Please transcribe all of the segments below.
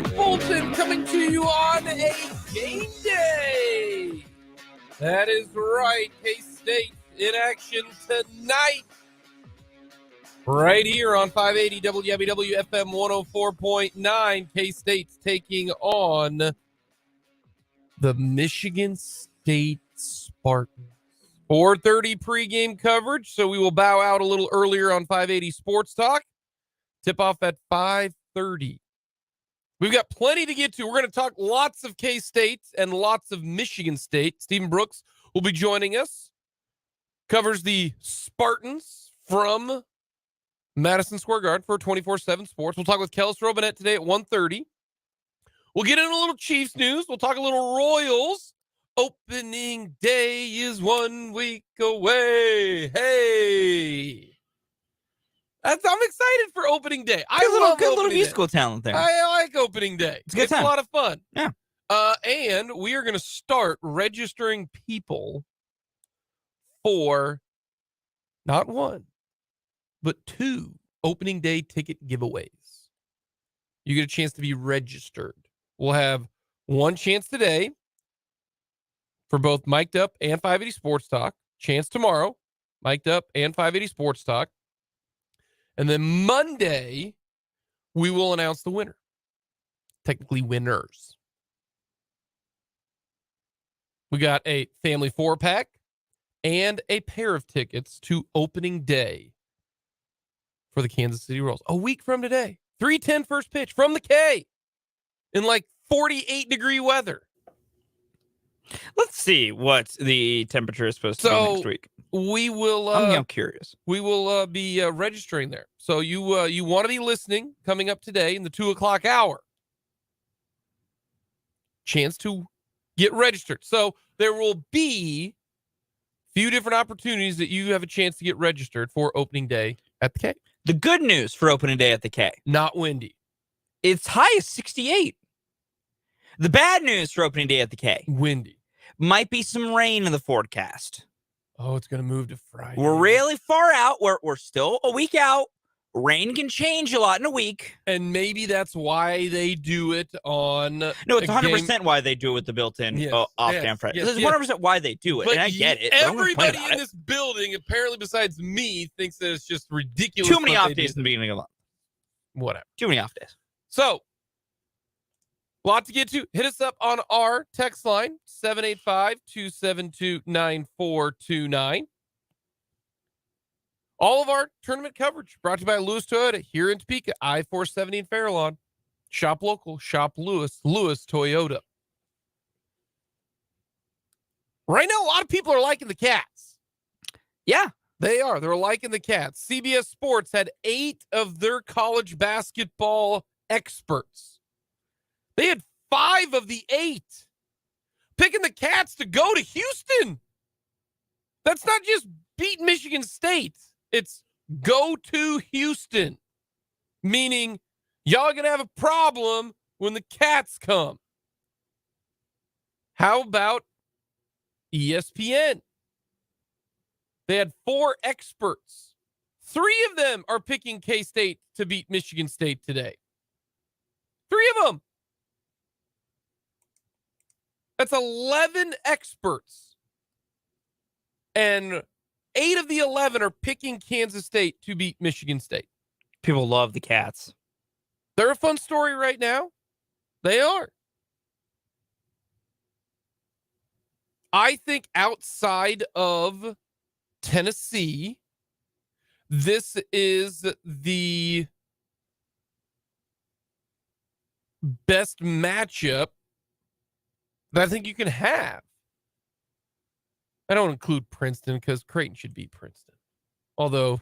and Fulton coming to you on a game day. That is right. K-State in action tonight. Right here on 580 WWW FM 104.9. K-State's taking on the Michigan State Spartans. 4:30 pregame coverage, so we will bow out a little earlier on 580 Sports Talk. Tip off at 5:30. We've got plenty to get to. We're going to talk lots of K-State and lots of Michigan State. Stephen Brooks will be joining us. Covers the Spartans from Madison Square Garden for 24/7 Sports. We'll talk with Kellis Robinett today at 1:30. We'll get into a little Chiefs news. We'll talk a little Royals. Opening day is 1 week away. Hey. I'm excited for opening day. I love good little opening musical day. talent there. I like opening day. It's a good time. A lot of fun. Yeah. And we are going to start registering people for not one, but 2 opening day ticket giveaways. You get a chance to be registered. We'll have one chance today for both Mic'd Up and 580 Sports Talk. Chance tomorrow, Mic'd Up and 580 Sports Talk. And then Monday, we will announce the winner. Technically winners. We got a family 4-pack and a pair of tickets to opening day for the Kansas City Royals. A week from today. 3:10 first pitch from the K in like 48-degree weather. Let's see what the temperature is supposed to be next week. We will. I'm curious. We will be registering there. So you want to be listening coming up today in the 2:00 hour. Chance to get registered. So there will be a few different opportunities that you have a chance to get registered for opening day at the K. The good news for opening day at the K. Not windy. It's high as 68. The bad news for opening day at the K. Windy. Might be some rain in the forecast. Oh, it's going to move to Friday. We're really far out. We're still a week out. Rain can change a lot in a week. And maybe that's why they do it on... No, it's 100% why they do it with the built-in off-cam front. This is 100% why they do it, but and I get it. Everybody in this building, apparently besides me, thinks that it's just ridiculous. Too many off days in the beginning of the month. Whatever. Too many off days. So, a lot to get to. Hit us up on our text line, 785-272-9429. All of our tournament coverage brought to you by Lewis Toyota here in Topeka, I-470 in Fairlawn. Shop local, shop Lewis Toyota. Right now, a lot of people are liking the Cats. Yeah, they are. They're liking the Cats. CBS Sports had 8 of their college basketball experts. They had 5 of the 8 picking the Cats to go to Houston. That's not just beat Michigan State. It's go to Houston, meaning y'all are going to have a problem when the Cats come. How about ESPN? They had 4 experts. 3 of them are picking K-State to beat Michigan State today. 3 of them. That's 11 experts. And 8 of the 11 are picking Kansas State to beat Michigan State. People love the Cats. They're a fun story right now. They are. I think outside of Tennessee, this is the best matchup that I think you can have. I don't include Princeton because Creighton should beat Princeton. Although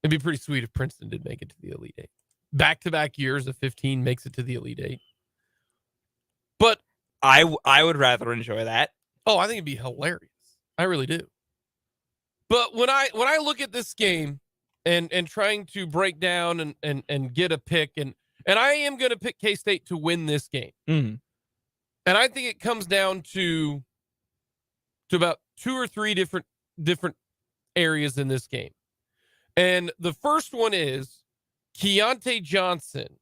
it'd be pretty sweet if Princeton did make it to the Elite Eight. Back-to-back years of 15 makes it to the Elite Eight. But I would rather enjoy that. Oh, I think it'd be hilarious. I really do. But when I look at this game and trying to break down and get a pick, and I am going to pick K-State to win this game. Mm-hmm. And I think it comes down to about 2 or 3 different areas in this game. And the first one is Keontae Johnson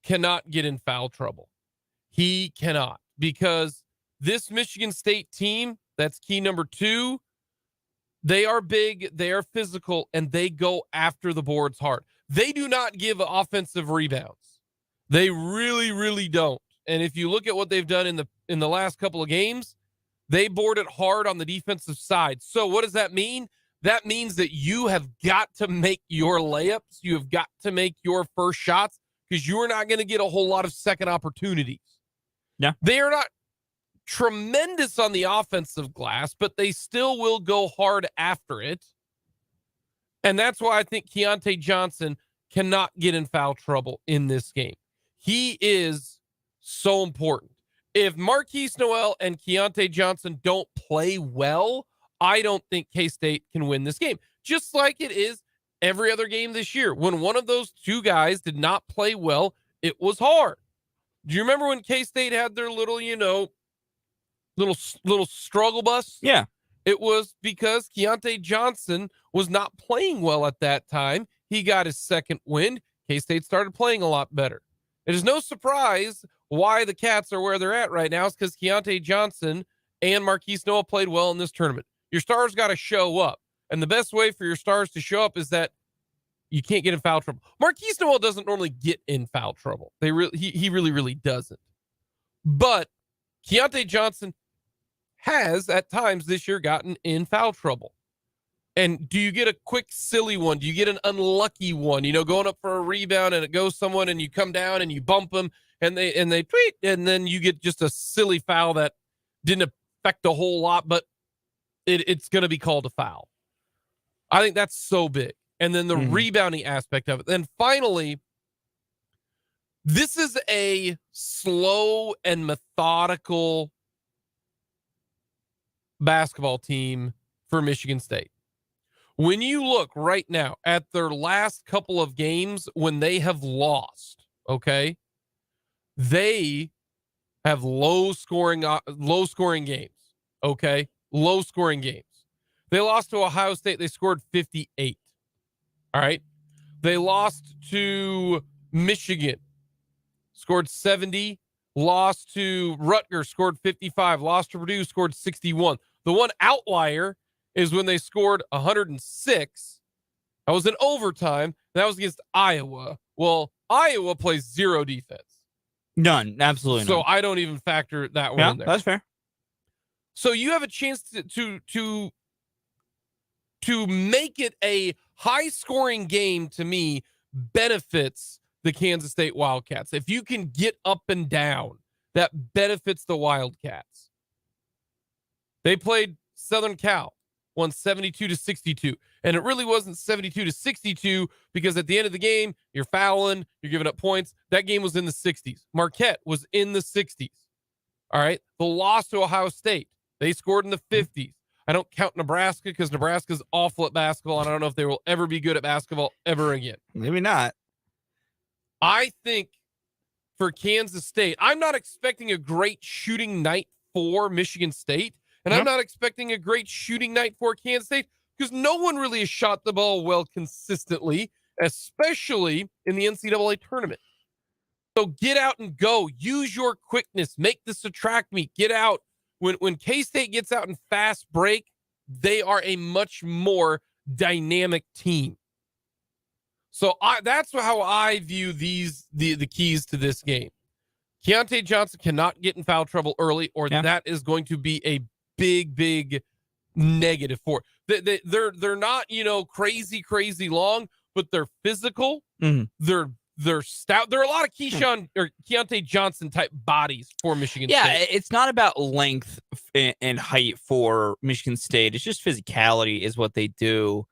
cannot get in foul trouble. He cannot, because this Michigan State team, that's key number 2, they are big, they are physical, and they go after the boards hard. They do not give offensive rebounds. They really, really don't. And if you look at what they've done in the last couple of games, they board it hard on the defensive side. So what does that mean? That means that you have got to make your layups. You have got to make your first shots, because you are not going to get a whole lot of second opportunities. Yeah. They are not tremendous on the offensive glass, but they still will go hard after it. And that's why I think Keontae Johnson cannot get in foul trouble in this game. He is so important. If Marquise Noel and Keontae Johnson don't play well, I don't think K-State can win this game. Just like it is every other game this year. When one of those two guys did not play well, it was hard. Do you remember when K-State had their little, little struggle bus? Yeah. It was because Keontae Johnson was not playing well at that time. He got his second wind. K-State started playing a lot better. It is no surprise why the Cats are where they're at right now. It's because Keontae Johnson and Marquise Noel played well in this tournament. Your stars got to show up. And the best way for your stars to show up is that you can't get in foul trouble. Marquise Noel doesn't normally get in foul trouble. He really, really doesn't. But Keontae Johnson has, at times this year, gotten in foul trouble. And do you get a quick, silly one? Do you get an unlucky one? Going up for a rebound and it goes someone and you come down and you bump them and they tweet, and then you get just a silly foul that didn't affect a whole lot, but it's going to be called a foul. I think that's so big. And then the rebounding aspect of it. Then finally, this is a slow and methodical basketball team for Michigan State. When you look right now at their last couple of games when they have lost, okay, they have low scoring games, okay, low scoring games. They lost to Ohio State. They scored 58. All right. They lost to Michigan, scored 70, lost to Rutgers, scored 55, lost to Purdue, scored 61. The one outlier is when they scored 106. That was in overtime. That was against Iowa. Well, Iowa plays zero defense. None. Absolutely none. So I don't even factor that one in there. That's fair. So you have a chance to make it a high-scoring game. To me, benefits the Kansas State Wildcats. If you can get up and down, that benefits the Wildcats. They played Southern Cal, won 72-62. And it really wasn't 72-62 because at the end of the game, you're fouling, you're giving up points. That game was in the 60s. Marquette was in the 60s. All right. The loss to Ohio State, they scored in the 50s. I don't count Nebraska because Nebraska's awful at basketball, and I don't know if they will ever be good at basketball ever again. Maybe not. I think for Kansas State, I'm not expecting a great shooting night for Michigan State, and I'm not expecting a great shooting night for Kansas State because no one really has shot the ball well consistently, especially in the NCAA tournament. So get out and go. Use your quickness. Make this a track meet. Get out. When K-State gets out in fast break, they are a much more dynamic team. So that's how I view the keys to this game. Keontae Johnson cannot get in foul trouble early, or that is going to be a big negative for it. They're not crazy long, but they're physical. Mm-hmm. They're stout. There are a lot of Keontae Johnson type bodies for Michigan State. Yeah, it's not about length and height for Michigan State. It's just physicality is what they do.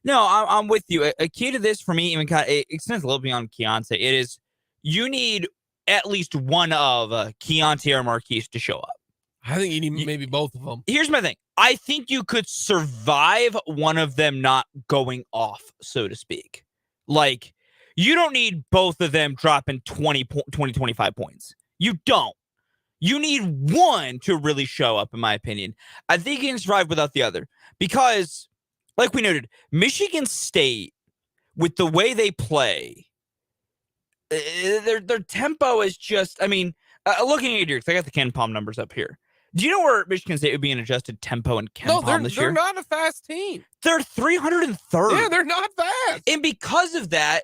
No, I'm with you. A key to this for me, even it extends a little beyond Keontae. It is you need at least one of Keontae or Marquise to show up. I think you need maybe both of them. Here's my thing. I think you could survive one of them not going off, so to speak. Like, you don't need both of them dropping 20, 25 points. You don't. You need one to really show up, in my opinion. I think you can survive without the other. Because, like we noted, Michigan State, with the way they play, their tempo is just, Looking at your, I got the Ken Palm numbers up here. Do you know where Michigan State would be in adjusted tempo and Ken Palm this year? They're not a fast team. They're 303rd. Yeah, they're not fast. And because of that,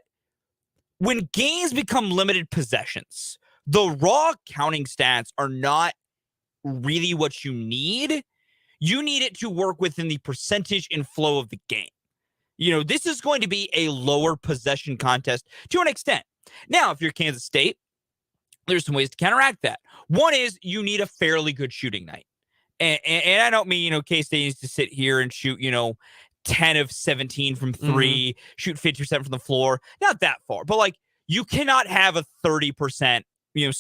when games become limited possessions, the raw counting stats are not really what you need. You need it to work within the percentage and flow of the game. This is going to be a lower possession contest to an extent. Now, if you're Kansas State, there's some ways to counteract that. One is you need a fairly good shooting night. And I don't mean, K-State needs to sit here and shoot, 10 of 17 from three, shoot 50% from the floor. Not that far. But, you cannot have a 30%, you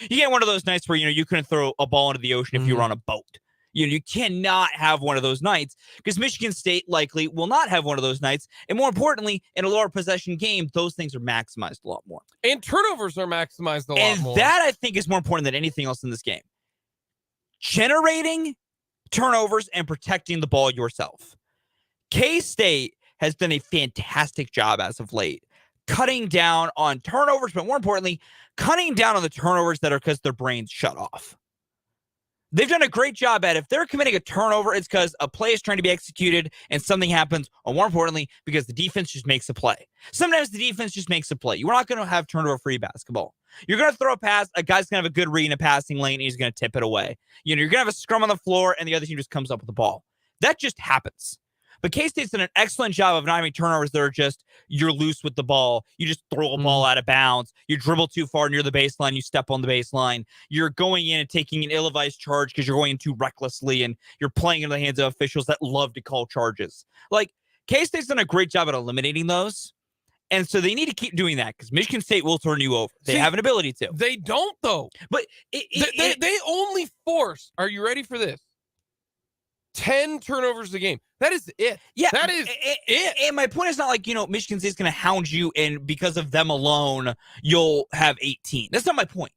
get one of those nights where, you couldn't throw a ball into the ocean if you were on a boat. You cannot have one of those nights because Michigan State likely will not have one of those nights. And more importantly, in a lower possession game, those things are maximized a lot more. And turnovers are maximized a lot more. And that, I think, is more important than anything else in this game. Generating turnovers and protecting the ball yourself. K-State has done a fantastic job as of late, cutting down on turnovers, but more importantly, cutting down on the turnovers that are because their brains shut off. They've done a great job at it. If they're committing a turnover, it's because a play is trying to be executed and something happens, or more importantly, because the defense just makes a play. Sometimes the defense just makes a play. You're not going to have turnover-free basketball. You're going to throw a pass, a guy's going to have a good read in a passing lane, and he's going to tip it away. You're going to have a scrum on the floor, and the other team just comes up with the ball. That just happens. But K-State's done an excellent job of not having turnovers that are just, you're loose with the ball. You just throw a ball out of bounds. You dribble too far near the baseline. You step on the baseline. You're going in and taking an ill-advised charge because you're going in too recklessly, and you're playing into the hands of officials that love to call charges. K-State's done a great job at eliminating those. And so they need to keep doing that because Michigan State will turn you over. They have an ability to. They don't, though. But they only force, are you ready for this? 10 turnovers a game. That is it. Yeah. That is it. And my point is not Michigan State's going to hound you and because of them alone, you'll have 18. That's not my point.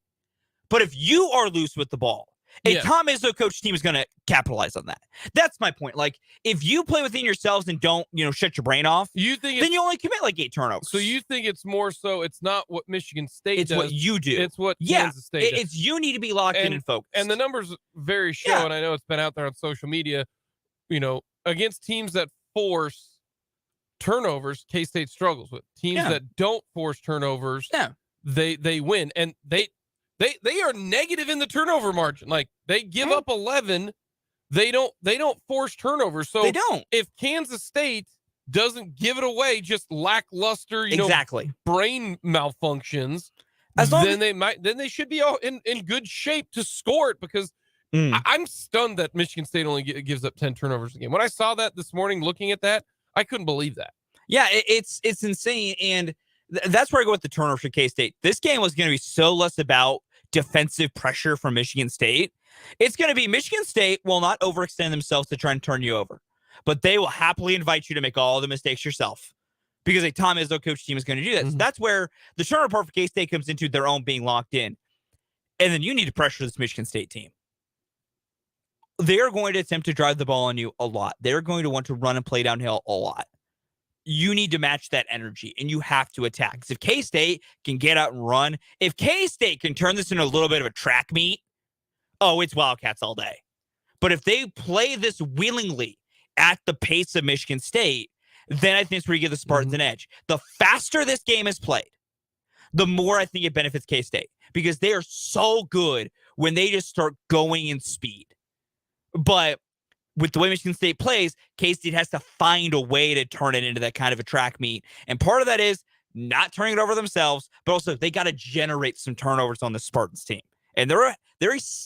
But if you are loose with the ball, a Tom Izzo coach team is going to capitalize on that. That's my point. If you play within yourselves and don't, shut your brain off, then you only commit 8 turnovers. So you think it's more so it's not what Michigan State does. It's what you do. It's what Kansas State does. It's you need to be locked in and focused. And the numbers very show, and I know it's been out there on social media, against teams that force turnovers, K-State struggles with. Teams that don't force turnovers, they win. And they are negative in the turnover margin. They give up 11. They don't force turnovers. So they don't. If Kansas State doesn't give it away, just lackluster, brain malfunctions, then they should be in good shape to score it because I'm stunned that Michigan State only gives up 10 turnovers a game. When I saw that this morning, looking at that, I couldn't believe that. Yeah, it's insane. And that's where I go with the turnovers for K-State. This game was going to be so less about defensive pressure from Michigan State. It's going to be Michigan State will not overextend themselves to try and turn you over, but they will happily invite you to make all the mistakes yourself because a Tom Izzo coach team is going to do that. So that's where the turnover part for K-State comes into their own being locked in. And then you need to pressure this Michigan State team. They are going to attempt to drive the ball on you a lot. They're going to want to run and play downhill a lot. You need to match that energy, and you have to attack. Because if K-State can get out and run, if K-State can turn this into a little bit of a track meet, it's Wildcats all day. But if they play this willingly at the pace of Michigan State, then I think it's where you give the Spartans an edge. The faster this game is played, the more I think it benefits K-State. Because they are so good when they just start going in speed. But with the way Michigan State plays, K-State has to find a way to turn it into that kind of a track meet. And part of that is not turning it over themselves, but also they got to generate some turnovers on the Spartans team. And they're a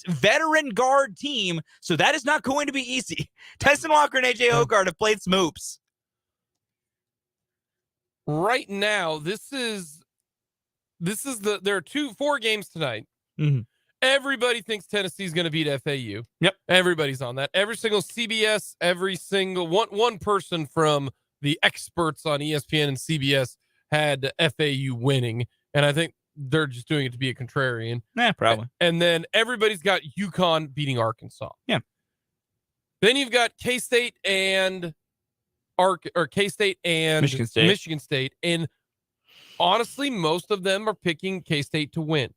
veteran guard team, so that is not going to be easy. Tyson Walker and A.J. Hogard have played some hoops. Right now, there are 4 games tonight. Mm-hmm. Everybody thinks Tennessee's going to beat FAU. Yep. Everybody's on that. Every single CBS, every single one person from the experts on ESPN and CBS had FAU winning. And I think they're just doing it to be a contrarian. Yeah, probably. And then everybody's got UConn beating Arkansas. Yeah. Then you've got K-State and K-State and Michigan State. And honestly, most of them are picking K-State to win.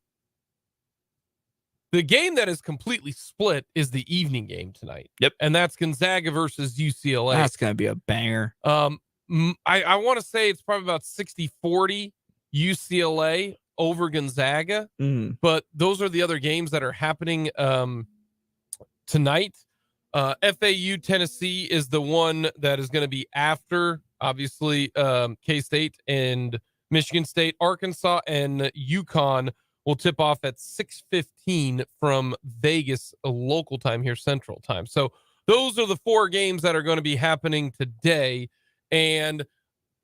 The game that is completely split is the evening game tonight. Yep. And that's Gonzaga versus UCLA. That's going to be a banger. I want to say it's probably about 60-40 UCLA over Gonzaga. But those are the other games that are happening tonight. FAU Tennessee is the one that is going to be after, obviously, K-State and Michigan State. Arkansas and UConn will tip off at 6:15 from Vegas, local time here, Central time. So those are the 4 games that are going to be happening today. And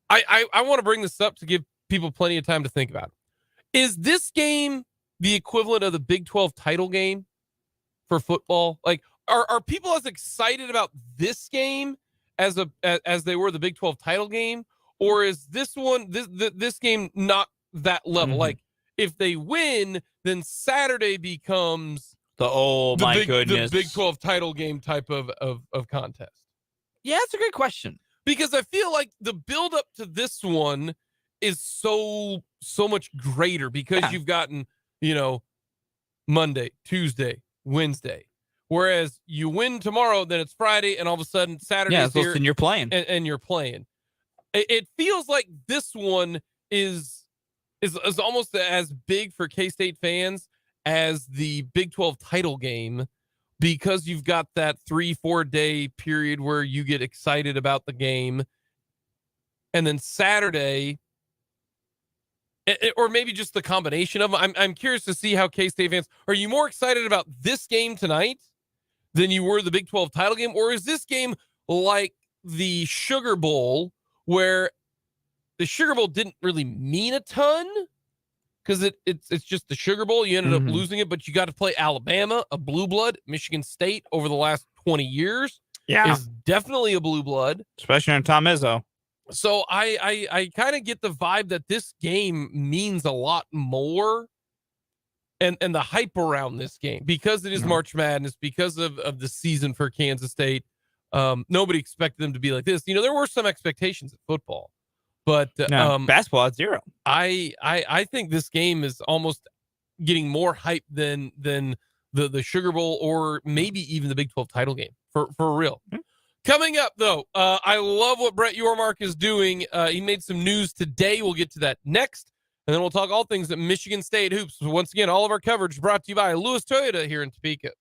I want to bring this up to give people plenty of time to think about it. Is this game the equivalent of the Big 12 title game for football? Like, are people as excited about this game as they were the Big 12 title game? Or is this one, this game not that level? Like, if they win, then Saturday becomes the Big 12 title game type of contest. Yeah, that's a great question. Because I feel like the build up to this one is so much greater because you've gotten, Monday, Tuesday, Wednesday. Whereas you win tomorrow, then it's Friday, and all of a sudden Saturday's here. And you're playing. And you're playing. It feels like this one is almost as big for K-State fans as the Big 12 title game, because you've got that 3-4 day period where you get excited about the game. And then Saturday, or maybe just the combination of them. I'm curious to see how K-State fans, are you more excited about this game tonight than you were the Big 12 title game? Or is this game like the Sugar Bowl, where the Sugar Bowl didn't really mean a ton because it's just the Sugar Bowl. You ended up losing it, but you got to play Alabama, a blue blood. Michigan State over the last 20 years is definitely a blue blood. Especially on Tom Izzo. So I kind of get the vibe that this game means a lot more, and the hype around this game, because it is March Madness, because of the season for Kansas State. Nobody expected them to be like this. There were some expectations in football, but basketball at 0. I think this game is almost getting more hype than the Sugar Bowl, or maybe even the Big 12 title game for real. Coming up, though, I love what Brett Yormark is doing. He made some news today. We'll get to that next, and then we'll talk all things at Michigan State hoops. Once again, all of our coverage brought to you by Lewis Toyota here in Topeka.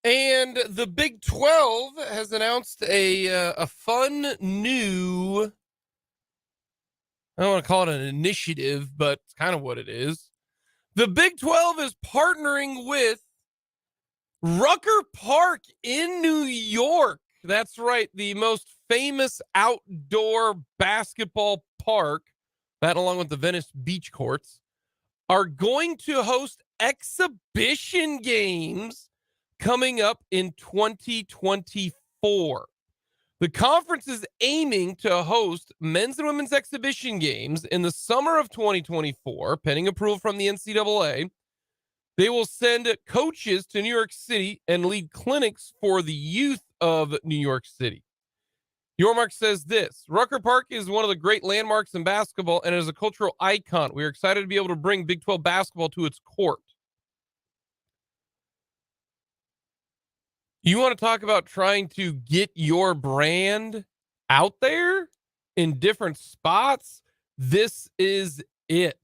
And the Big 12 has announced a fun new, I don't want to call it an initiative, but it's kind of what it is. The Big 12 is partnering with Rucker Park in New York. That's right, the most famous outdoor basketball park, that along with the Venice Beach Courts, are going to host exhibition games coming up in 2024. The conference is aiming to host men's and women's exhibition games in the summer of 2024, pending approval from the NCAA. They will send coaches to New York City and lead clinics for the youth of New York City. Yormark says this: Rucker Park is one of the great landmarks in basketball and is a cultural icon. We are excited to be able to bring Big 12 basketball to its court. You want to talk about trying to get your brand out there in different spots? This is it.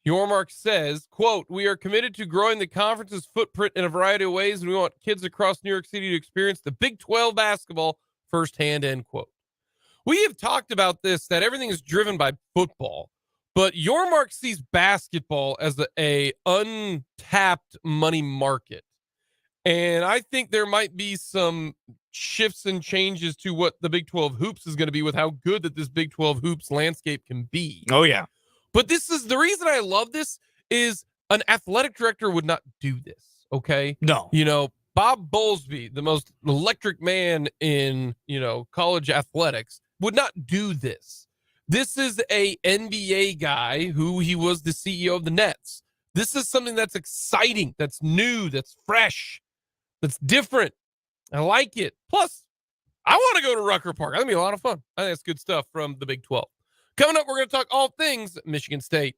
Yormark says, quote, we are committed to growing the conference's footprint in a variety of ways, and we want kids across New York City to experience the Big 12 basketball firsthand, end quote. We have talked about this, that everything is driven by football, but Yormark sees basketball as a untapped money market. And I think there might be some shifts and changes to what the Big 12 hoops is going to be with how good that this Big 12 hoops landscape can be. Oh, yeah. But this is the reason I love this is an athletic director would not do this. Okay. No. You know, Bob Bowlesby, the most electric man in, college athletics, would not do this. This is a NBA guy who he was the CEO of the Nets. This is something that's exciting, that's new, that's fresh, that's different. I like it. Plus, I want to go to Rucker Park. That'll be a lot of fun. I think that's good stuff from the Big 12. Coming up, we're going to talk all things Michigan State.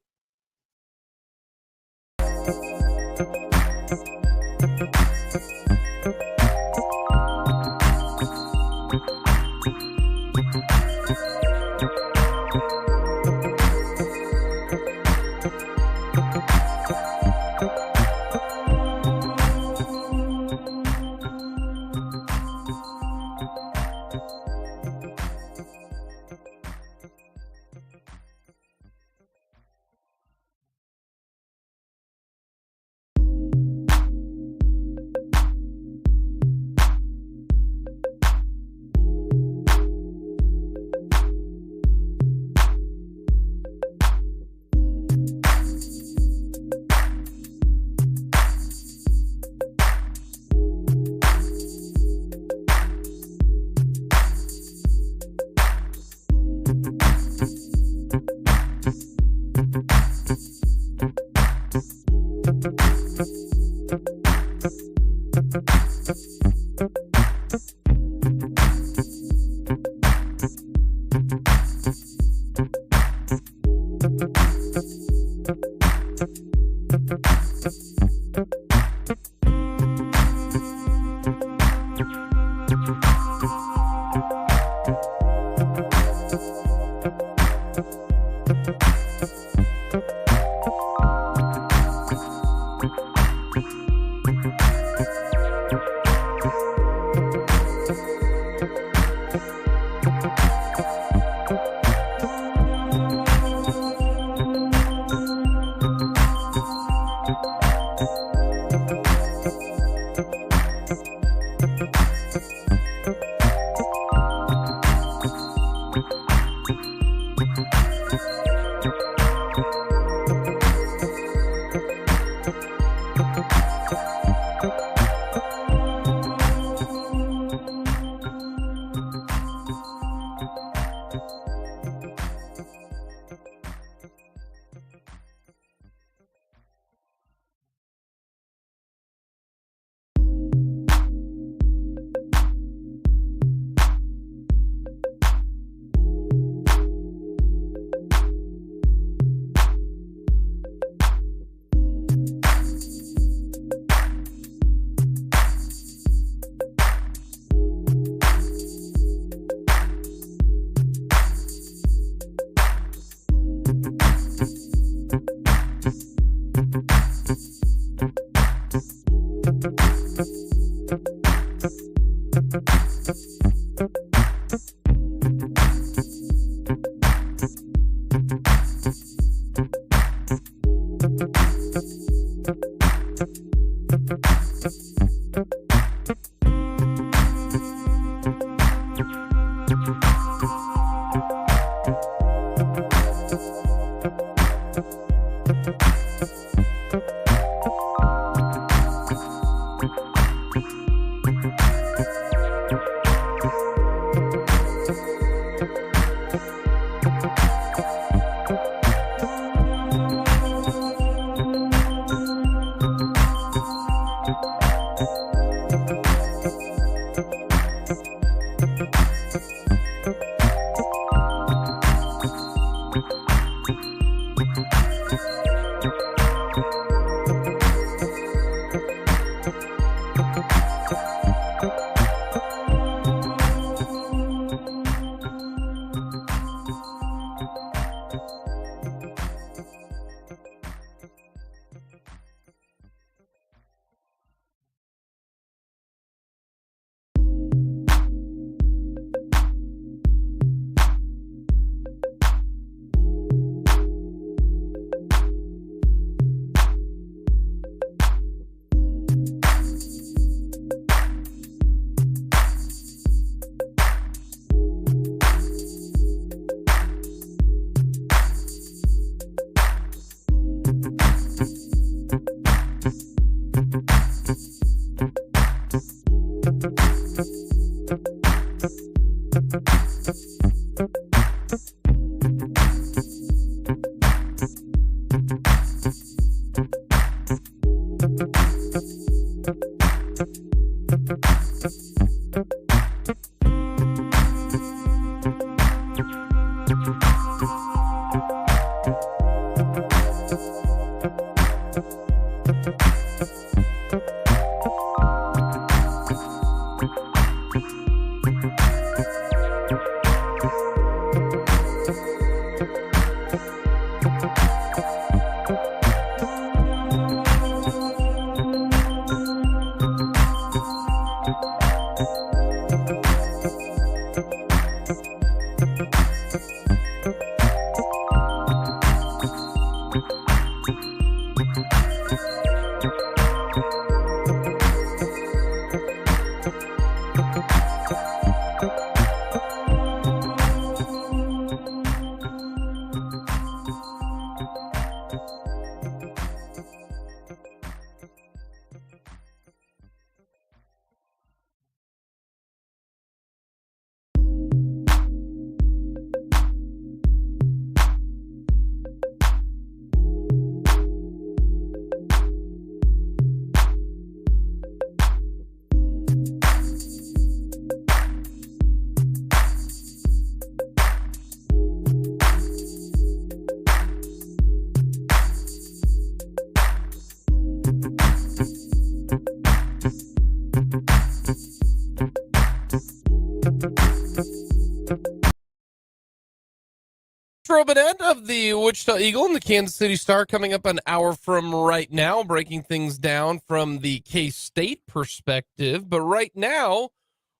Robinett of the Wichita Eagle and the Kansas City Star coming up an hour from right now, breaking things down from the K-State perspective. But right now,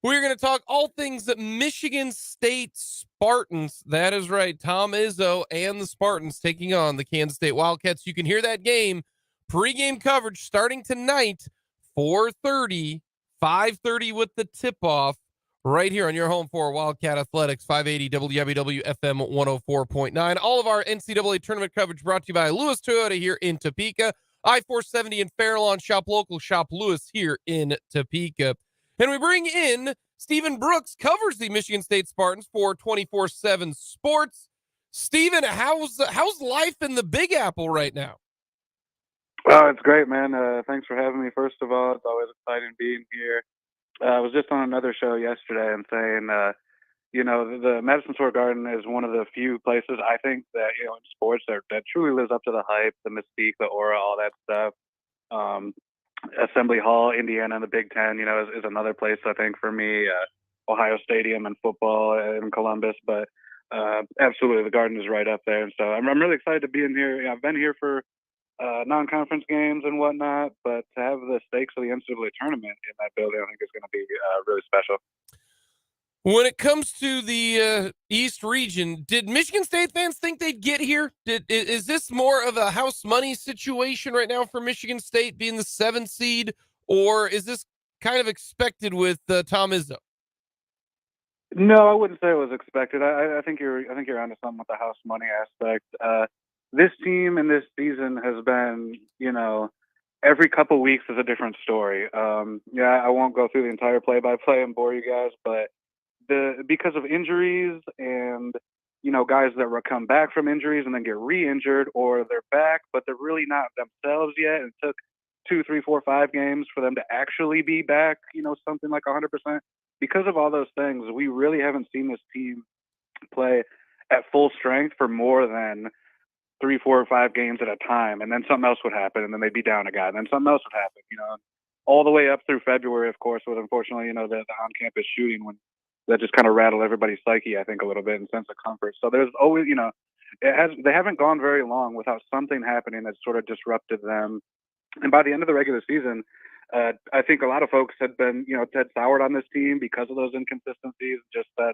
we're going to talk all things Michigan State Spartans. That is right. Tom Izzo and the Spartans taking on the Kansas State Wildcats. You can hear that game, pregame coverage starting tonight, 4:30, 5:30 with the tip-off. Right here on your home for Wildcat Athletics, 580 WWW FM 104.9. All of our NCAA tournament coverage brought to you by Lewis Toyota here in Topeka. I-470 in Fairlawn. Shop local, shop Lewis here in Topeka. And we bring in Stephen Brooks, covers the Michigan State Spartans for 24/7 Sports. Stephen, how's life in the Big Apple right now? Oh, it's great, man. Thanks for having me. First of all, it's always exciting being here. I was just on another show yesterday and saying, the Madison Square Garden is one of the few places I think that, in sports that truly lives up to the hype, the mystique, the aura, all that stuff. Assembly Hall, Indiana, and the Big Ten, is another place, I think, for me. Ohio Stadium and football in Columbus, but absolutely the Garden is right up there. And so I'm really excited to be in here. I've been here for non-conference games and whatnot, but to have the stakes of the NCAA tournament in that building, I think is going to be really special. When it comes to the East region, did Michigan State fans think they'd get here? Is this more of a house money situation right now for Michigan State being the 7th seed, or is this kind of expected with Tom Izzo? No, I wouldn't say it was expected. I think you're onto something with the house money aspect. This team in this season has been, every couple weeks is a different story. I won't go through the entire play-by-play and bore you guys, but because of injuries and guys that come back from injuries and then get re-injured, or they're back but they're really not themselves yet. It took 2, 3, 4, 5 games for them to actually be back. Something like 100%. Because of all those things, we really haven't seen this team play at full strength for more than 3, 4, or 5 games at a time, and then something else would happen, and then they'd be down a guy, and then something else would happen. All the way up through February, of course, with unfortunately, the on-campus shooting when that just kind of rattled everybody's psyche, I think, a little bit and sense of comfort. So there's always, they haven't gone very long without something happening that sort of disrupted them. And by the end of the regular season, I think a lot of folks had been, dead soured on this team because of those inconsistencies. Just said,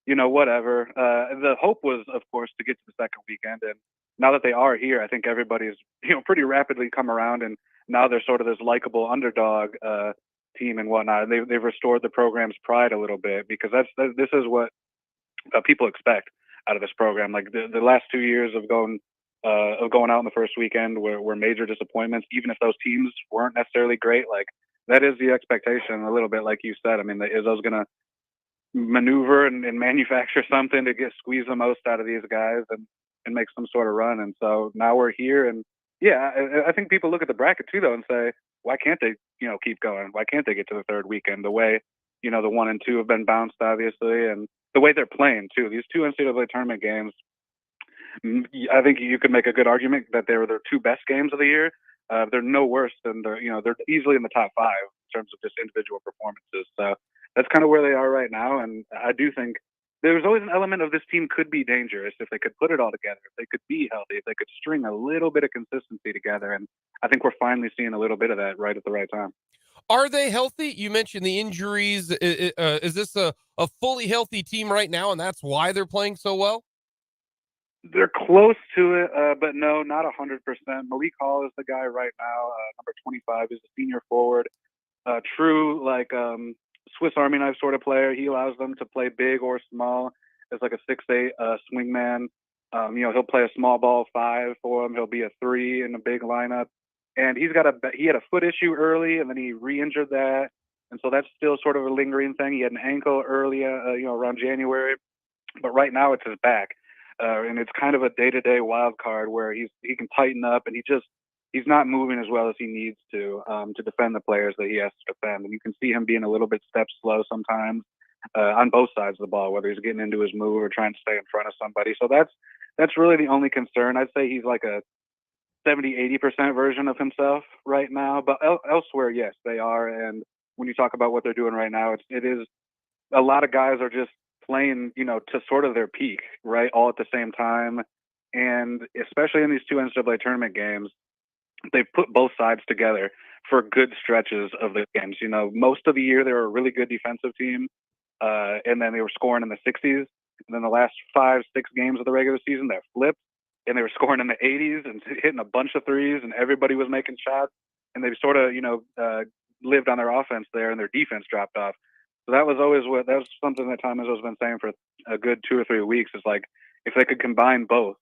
whatever. The hope was, of course, to get to the second weekend, and now that they are here, I think everybody's, pretty rapidly come around, and now they're sort of this likable underdog team and whatnot. And they've restored the program's pride a little bit, because this is what people expect out of this program. Like the last 2 years of going out in the first weekend were major disappointments, even if those teams weren't necessarily great. Like that is the expectation a little bit, like you said. I mean, Izzo's going to maneuver and manufacture something to squeeze the most out of these guys and make some sort of run. And so now we're here, and I think people look at the bracket too, though, and say, why can't they, keep going? Why can't they get to the third weekend? The way, the 1 and 2 have been bounced, obviously, and the way they're playing too. These 2 NCAA tournament games, I think you could make a good argument that they were their 2 best games of the year. They're no worse than they're easily in the top 5 in terms of just individual performances. So that's kind of where they are right now. And I do think there's always an element of this team could be dangerous if they could put it all together, if they could be healthy, if they could string a little bit of consistency together. And I think we're finally seeing a little bit of that right at the right time. Are they healthy? You mentioned the injuries. Is this a fully healthy team right now, and that's why they're playing so well? They're close to it, but no, not 100%. Malik Hall is the guy right now. Number 25 is a senior forward. True, Swiss Army knife sort of player. He allows them to play big or small as like a 6'8" swingman. He'll play a small ball 5 for him. He'll be a 3 in a big lineup. And he had a foot issue early, and then he re-injured that. And so that's still sort of a lingering thing. He had an ankle early, around January. But right now it's his back. And it's kind of a day-to-day wild card where he can tighten up, and he's not moving as well as he needs to defend the players that he has to defend. And you can see him being a little bit step slow sometimes on both sides of the ball, whether he's getting into his move or trying to stay in front of somebody. So that's really the only concern. I'd say he's like a 70-80% version of himself right now. But elsewhere, yes, they are. And when you talk about what they're doing right now, it is a lot of guys are just playing, to sort of their peak, right, all at the same time. And especially in these 2 NCAA tournament games, they've put both sides together for good stretches of the games. Most of the year they were a really good defensive team, and then they were scoring in the 60s. And then the last 5-6 games of the regular season, that flipped, and they were scoring in the 80s and hitting a bunch of threes, and everybody was making shots. And they've sort of, lived on their offense there, and their defense dropped off. So that was something that Tom Izzo's been saying for a good 2 or 3 weeks. Is like, if they could combine both,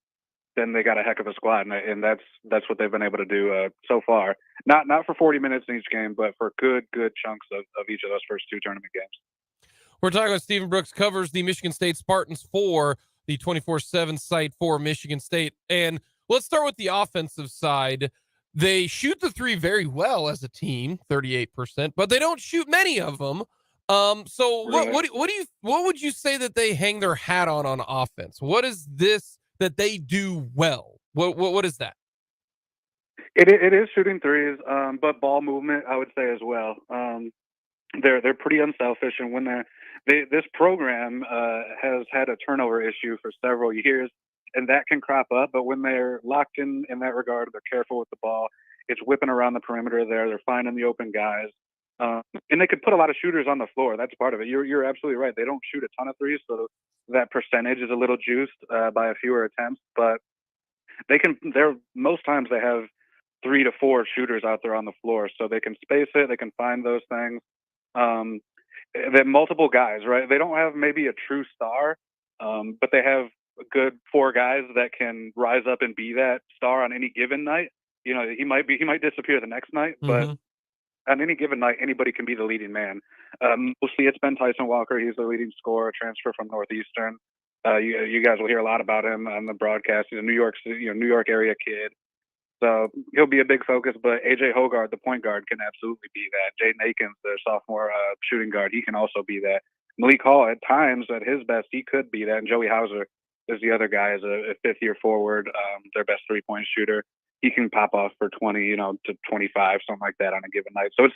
then they got a heck of a squad, and that's what they've been able to do so far. Not for 40 minutes in each game, but for good chunks of each of those first 2 tournament games. We're talking about Stephen Brooks, covers the Michigan State Spartans for the 24/7 site for Michigan State. And let's start with the offensive side. They shoot the 3 very well as a team, 38%, but they don't shoot many of them. So Right. what would you say that they hang their hat on offense? What is this that they do well? What is that? It is shooting threes, but ball movement, I would say, as well. They're pretty unselfish, and when this program has had a turnover issue for several years. and that can crop up. But when they're locked in that regard, they're careful with the ball. It's whipping around the perimeter there. They're finding the open guys. And they could put a lot of shooters on the floor. That's part of it. You're absolutely right. They don't shoot a ton of threes, so that percentage is a little juiced by a fewer attempts. But most times they have 3 to 4 shooters out there on the floor, so they can space it. They can find those things. They have multiple guys, right? They don't have maybe a true star, but they have a good 4 guys that can rise up and be that star on any given night. You know, he might disappear the next night, but on any given night, anybody can be the leading man. Mostly it's been Tyson Walker. He's the leading scorer, transfer from Northeastern. You guys will hear a lot about him on the broadcast. He's a New York area kid. So he'll be a big focus, but A.J. Hoggard, the point guard, can absolutely be that. Jaden Akins, the sophomore shooting guard, he can also be that. Malik Hall, at times, at his best, he could be that. And Joey Hauser is the other guy, as a fifth-year forward, their best three-point shooter. He can pop off for 20, to 25, something like that on a given night. So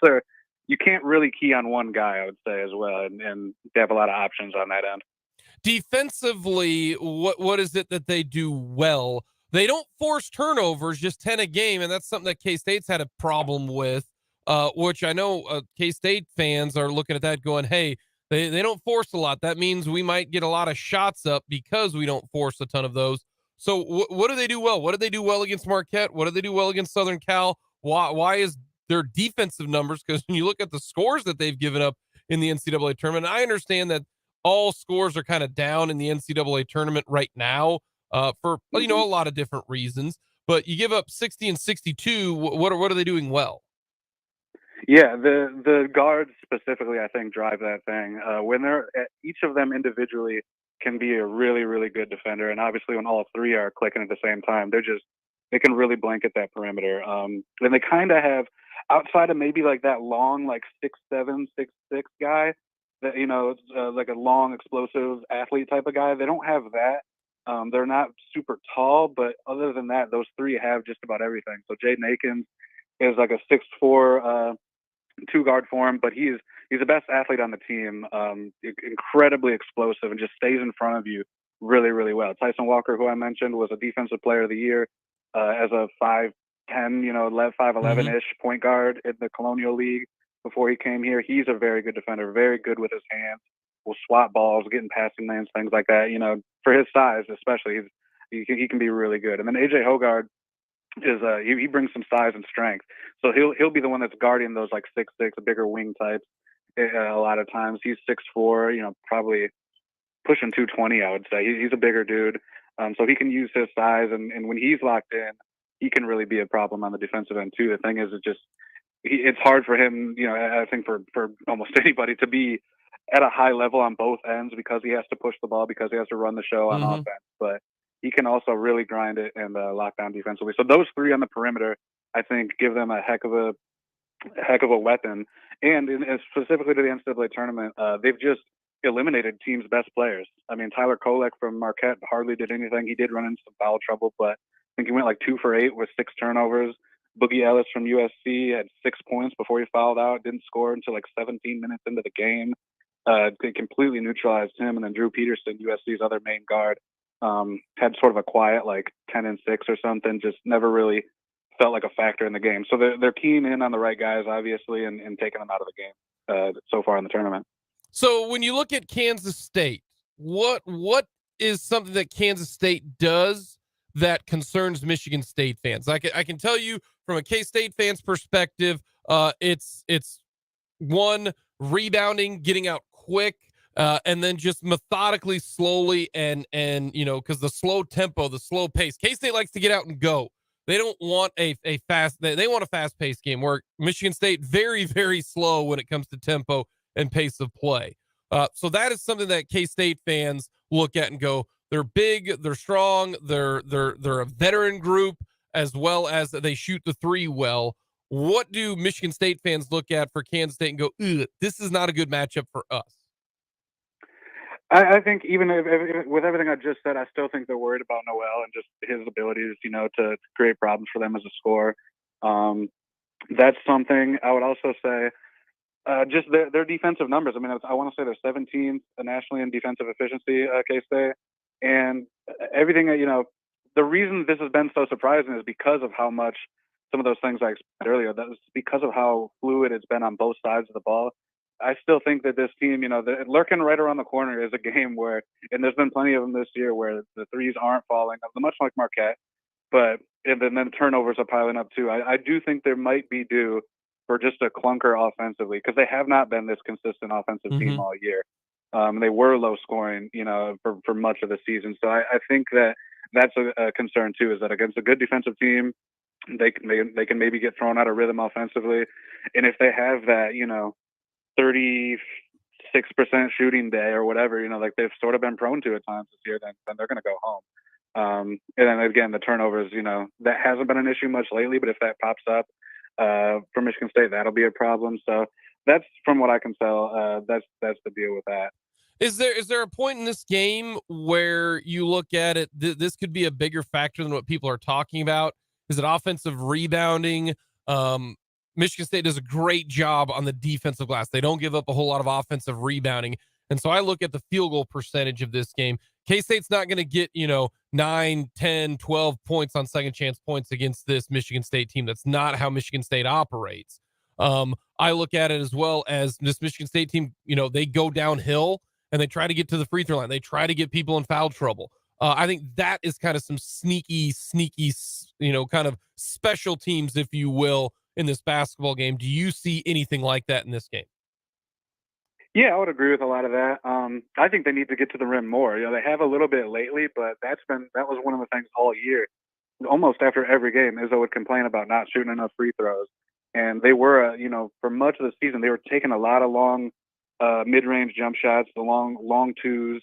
you can't really key on one guy, I would say, as well, and they have a lot of options on that end. Defensively, what is it that they do well? They don't force turnovers, just 10 a game, and that's something that K-State's had a problem with, which I know K-State fans are looking at that going, hey, they don't force a lot. That means we might get a lot of shots up because we don't force a ton of those. So what do they do well? What did they do well against Marquette? What did they do well against Southern Cal? Why is their defensive numbers? Because when you look at the scores that they've given up in the NCAA tournament, I understand that all scores are kind of down in the NCAA tournament right now for a lot of different reasons. But you give up 60 and 62. What are they doing well? Yeah, the guards specifically, I think, drive that thing. When they're each of them individually can be a really, really good defender, and obviously when all 3 are clicking at the same time, they can really blanket that perimeter. And they kind of have, outside of maybe like that long, like 6'7", 6'6" guy, that like a long, explosive athlete type of guy. They don't have that. They're not super tall, but other than that, those 3 have just about everything. So Jaden Akins is like a 6'4", 2-guard for him, but he's the best athlete on the team. Incredibly explosive and just stays in front of you really, really well. Tyson Walker, who I mentioned, was a defensive player of the year as a 5'10", 5'11" point guard in the Colonial League before he came here. He's a very good defender, very good with his hands, will swap balls, get in passing lanes, things like that. For his size especially, he can be really good. And then A.J. Hoggard is he brings some size and strength, so he'll be the one that's guarding those like 6'6", bigger wing types. A lot of times he's 6'4", probably pushing 220. I would say he's a bigger dude, so he can use his size, and when he's locked in, he can really be a problem on the defensive end too. The thing is, it's hard for him, I think for almost anybody to be at a high level on both ends, because he has to push the ball, because he has to run the show on offense, but he can also really grind it and lock down defensively. So those 3 on the perimeter, I think, give them a heck of a weapon. And specifically to the NCAA tournament, they've just eliminated teams' best players. I mean, Tyler Kolek from Marquette hardly did anything. He did run into some foul trouble, but I think he went like 2 for 8 with 6 turnovers. Boogie Ellis from USC had 6 points before he fouled out, didn't score until like 17 minutes into the game. They completely neutralized him. And then Drew Peterson, USC's other main guard, had sort of a quiet like 10 and 6 or something, just never really felt like a factor in the game. So they're keying in on the right guys, obviously, and taking them out of the game so far in the tournament. So when you look at Kansas State, what is something that Kansas State does that concerns Michigan State fans? I can tell you from a K-State fan's perspective, it's one, rebounding, getting out quick, and then just methodically, slowly, and because the slow tempo, the slow pace. K-State likes to get out and go. They don't want a fast. They want a fast-paced game. Where Michigan State very, very slow when it comes to tempo and pace of play. So that is something that K-State fans look at and go, they're big, they're strong, they're a veteran group, as well as they shoot the 3 well. What do Michigan State fans look at for Kansas State and go, this is not a good matchup for us? I think even if, with everything I just said, I still think they're worried about Noel and just his abilities, to create problems for them as a scorer. That's something. I would also say just their defensive numbers. I mean, I want to say they're 17th nationally in defensive efficiency, K-State. And everything, the reason this has been so surprising is because of how much some of those things I explained earlier. That was because of how fluid it's been on both sides of the ball. I still think that this team, lurking right around the corner is a game where, and there's been plenty of them this year where the threes aren't falling, much like Marquette, but and then the turnovers are piling up too. I do think there might be due for just a clunker offensively because they have not been this consistent offensive team all year. They were low scoring, for much of the season. So I think that's a concern too, is that against a good defensive team, they can maybe get thrown out of rhythm offensively. And if they have that, 36% shooting day or whatever, like they've sort of been prone to at times this year, then they're going to go home. And then again, the turnovers, that hasn't been an issue much lately, but if that pops up for Michigan State, that'll be a problem. So that's, from what I can tell, that's the deal with that. Is there a point in this game where you look at it, this could be a bigger factor than what people are talking about? Is it offensive rebounding? Michigan State does a great job on the defensive glass. They don't give up a whole lot of offensive rebounding. And so I look at the field goal percentage of this game. K-State's not going to get, 9, 10, 12 points on second chance points against this Michigan State team. That's not how Michigan State operates. I look at it as well as this Michigan State team, they go downhill and they try to get to the free throw line. They try to get people in foul trouble. I think that is kind of some sneaky, kind of special teams, if you will, in this basketball game. Do you see anything like that in this game? Yeah, I would agree with a lot of that. I think they need to get to the rim more. They have a little bit lately, but that was one of the things all year. Almost after every game, Izzo would complain about not shooting enough free throws. And they were, for much of the season, they were taking a lot of long mid-range jump shots, the long twos.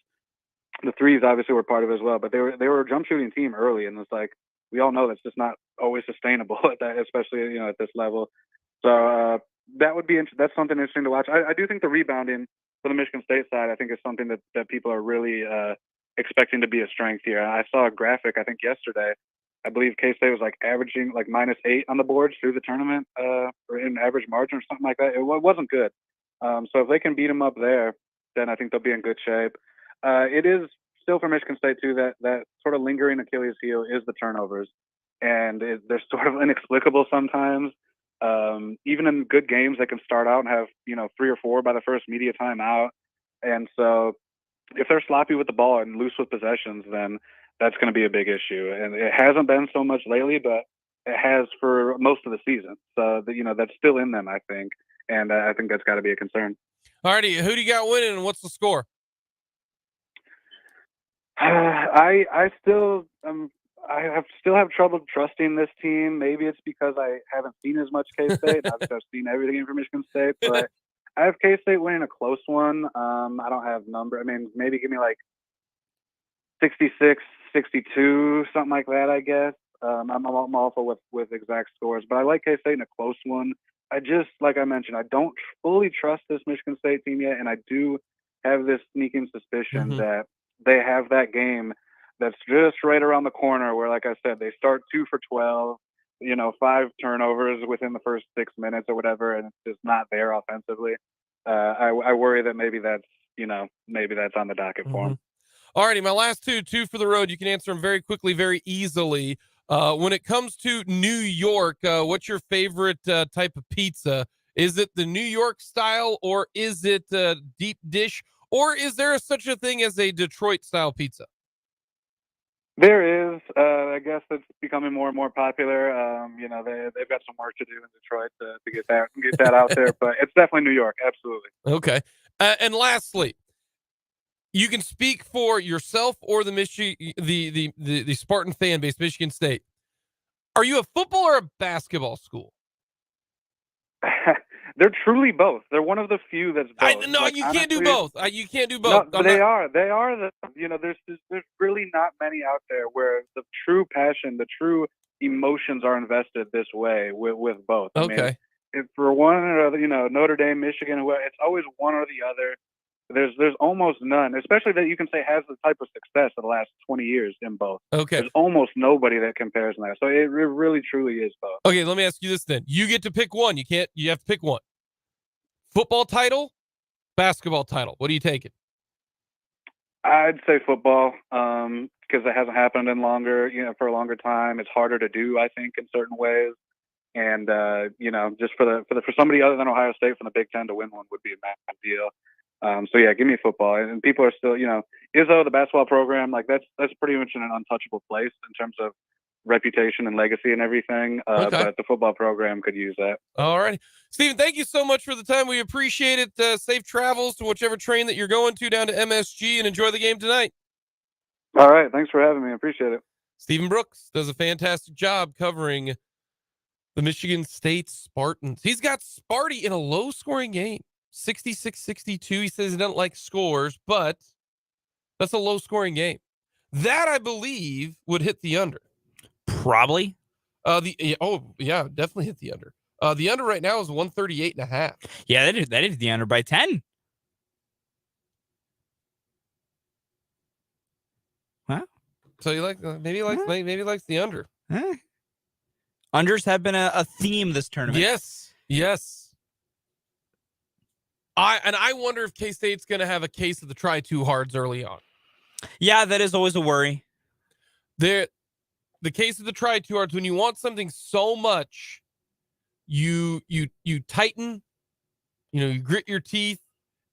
The threes obviously were part of it as well, but they were a jump shooting team early, and it's like we all know that's just not always sustainable at that, especially at this level. So that's something interesting to watch. I do think the rebounding for the Michigan State side, I think, is something that people are really expecting to be a strength here. I saw a graphic, I think yesterday. I believe K-State was averaging -8 on the boards through the tournament, or in average margin or something like that. It wasn't good. So if they can beat them up there, then I think they'll be in good shape. It is still for Michigan State too that sort of lingering Achilles heel is the turnovers, and they're sort of inexplicable sometimes. Even in good games, they can start out and have 3 or 4 by the first media timeout, and so if they're sloppy with the ball and loose with possessions, then that's going to be a big issue. And it hasn't been so much lately, but it has for most of the season. So that's still in them, I think, and I think that's got to be a concern. All righty, who do you got winning, and what's the score? I still have trouble trusting this team. Maybe it's because I haven't seen as much K-State. I've seen everything from Michigan State, but I have K-State winning a close one. I don't have number. I mean, maybe give me 66, 62, something like that, I guess. I'm awful with exact scores, but I like K-State in a close one. I just, like I mentioned, I don't fully trust this Michigan State team yet, and I do have this sneaking suspicion that they have that game that's just right around the corner where, like I said, they start 2 for 12, 5 turnovers within the first 6 minutes or whatever, and it's just not there offensively. I worry that maybe that's on the docket for them. All righty, my last two for the road. You can answer them very quickly, very easily. When it comes to New York, what's your favorite type of pizza? Is it the New York style, or is it deep dish, or is there such a thing as a Detroit style pizza? There is. I guess it's becoming more and more popular. They've got some work to do in Detroit to get that out there, but it's definitely New York. Absolutely. Okay. And lastly, you can speak for yourself or the Spartan fan base, Michigan State. Are you a football or a basketball school? They're truly both. They're one of the few that's both. You can't do both. You can't do both. No, they are. They are. There's really not many out there where the true passion, the true emotions are invested this way with both. Okay. I mean, for one or other, Notre Dame, Michigan, it's always one or the other. There's almost none, especially that you can say has the type of success of the last 20 years in both. Okay. There's almost nobody that compares in that. So it really, truly is both. Okay, let me ask you this then. You get to pick one. You have to pick one. Football title, basketball title. What are you taking? I'd say football. because it hasn't happened in for a longer time. It's harder to do, I think, in certain ways. And just for somebody other than Ohio State from the Big Ten to win one would be a massive deal. So yeah, give me football. And people are still, Izzo, the basketball program, like that's pretty much in an untouchable place in terms of reputation and legacy and everything. Okay. But the football program could use that. All right, Stephen, thank you so much for the time. We appreciate it. Safe travels to whichever train that you're going to down to MSG, and enjoy the game tonight. All right. Thanks for having me. I appreciate it. Stephen Brooks does a fantastic job covering the Michigan State Spartans. He's got Sparty in a low-scoring game, 66-62. He says he doesn't like scores, but that's a low-scoring game. That, I believe, would hit the under. Probably. Definitely hit the under. The under right now is 138.5. Yeah, that is the under by 10. Huh? So you like maybe he likes the under. Huh? Unders have been a theme this tournament. Yes. I wonder if K-State's going to have a case of the try too hards early on. Yeah, that is always a worry. The case of the try too hards, when you want something so much, you tighten, you grit your teeth,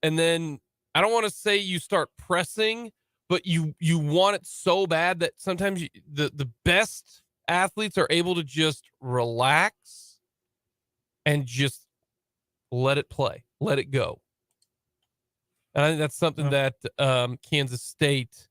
and then I don't want to say you start pressing, but you want it so bad that sometimes the best athletes are able to just relax and just let it play, let it go. And I think that's something that Kansas State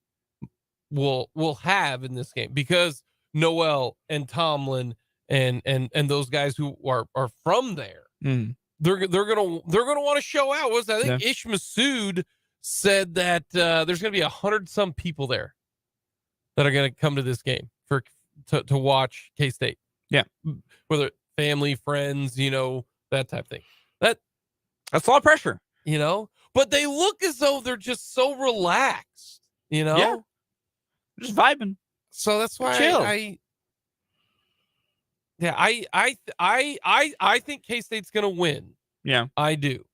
will have in this game, because Noel and Tomlin and those guys who are from there, they're gonna want to show out. I think Ish Massoud said that there's gonna be 100-some people there that are gonna come to this game to watch K-State. Yeah, whether family, friends, that type of thing. That's a lot of pressure, But they look as though they're just so relaxed, Yeah, just vibing. So that's why chill. I think K-State's gonna win. Yeah, I do.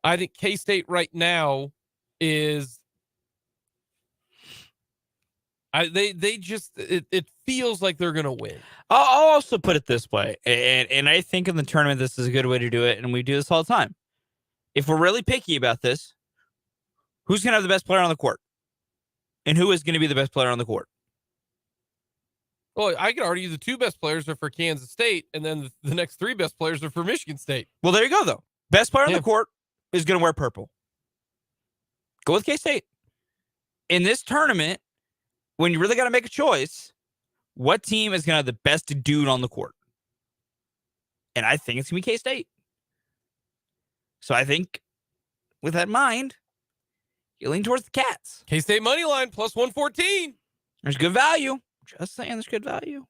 I think K-State right now is. It feels like they're gonna win. I'll also put it this way, and I think in the tournament this is a good way to do it, and we do this all the time. If we're really picky about this, who's gonna have the best player on the court, and who is going to be the best player on the court? Well, I could argue the two best players are for Kansas State, and then the next three best players are for Michigan State. Well, there you go, though. Best player on the court is going to wear purple. Go with K-State. In this tournament, when you really got to make a choice, what team is going to have the best dude on the court? And I think it's going to be K-State. So I think with that in mind, you lean towards the Cats. K-State money line plus 114. There's good value. Just saying, there's good value.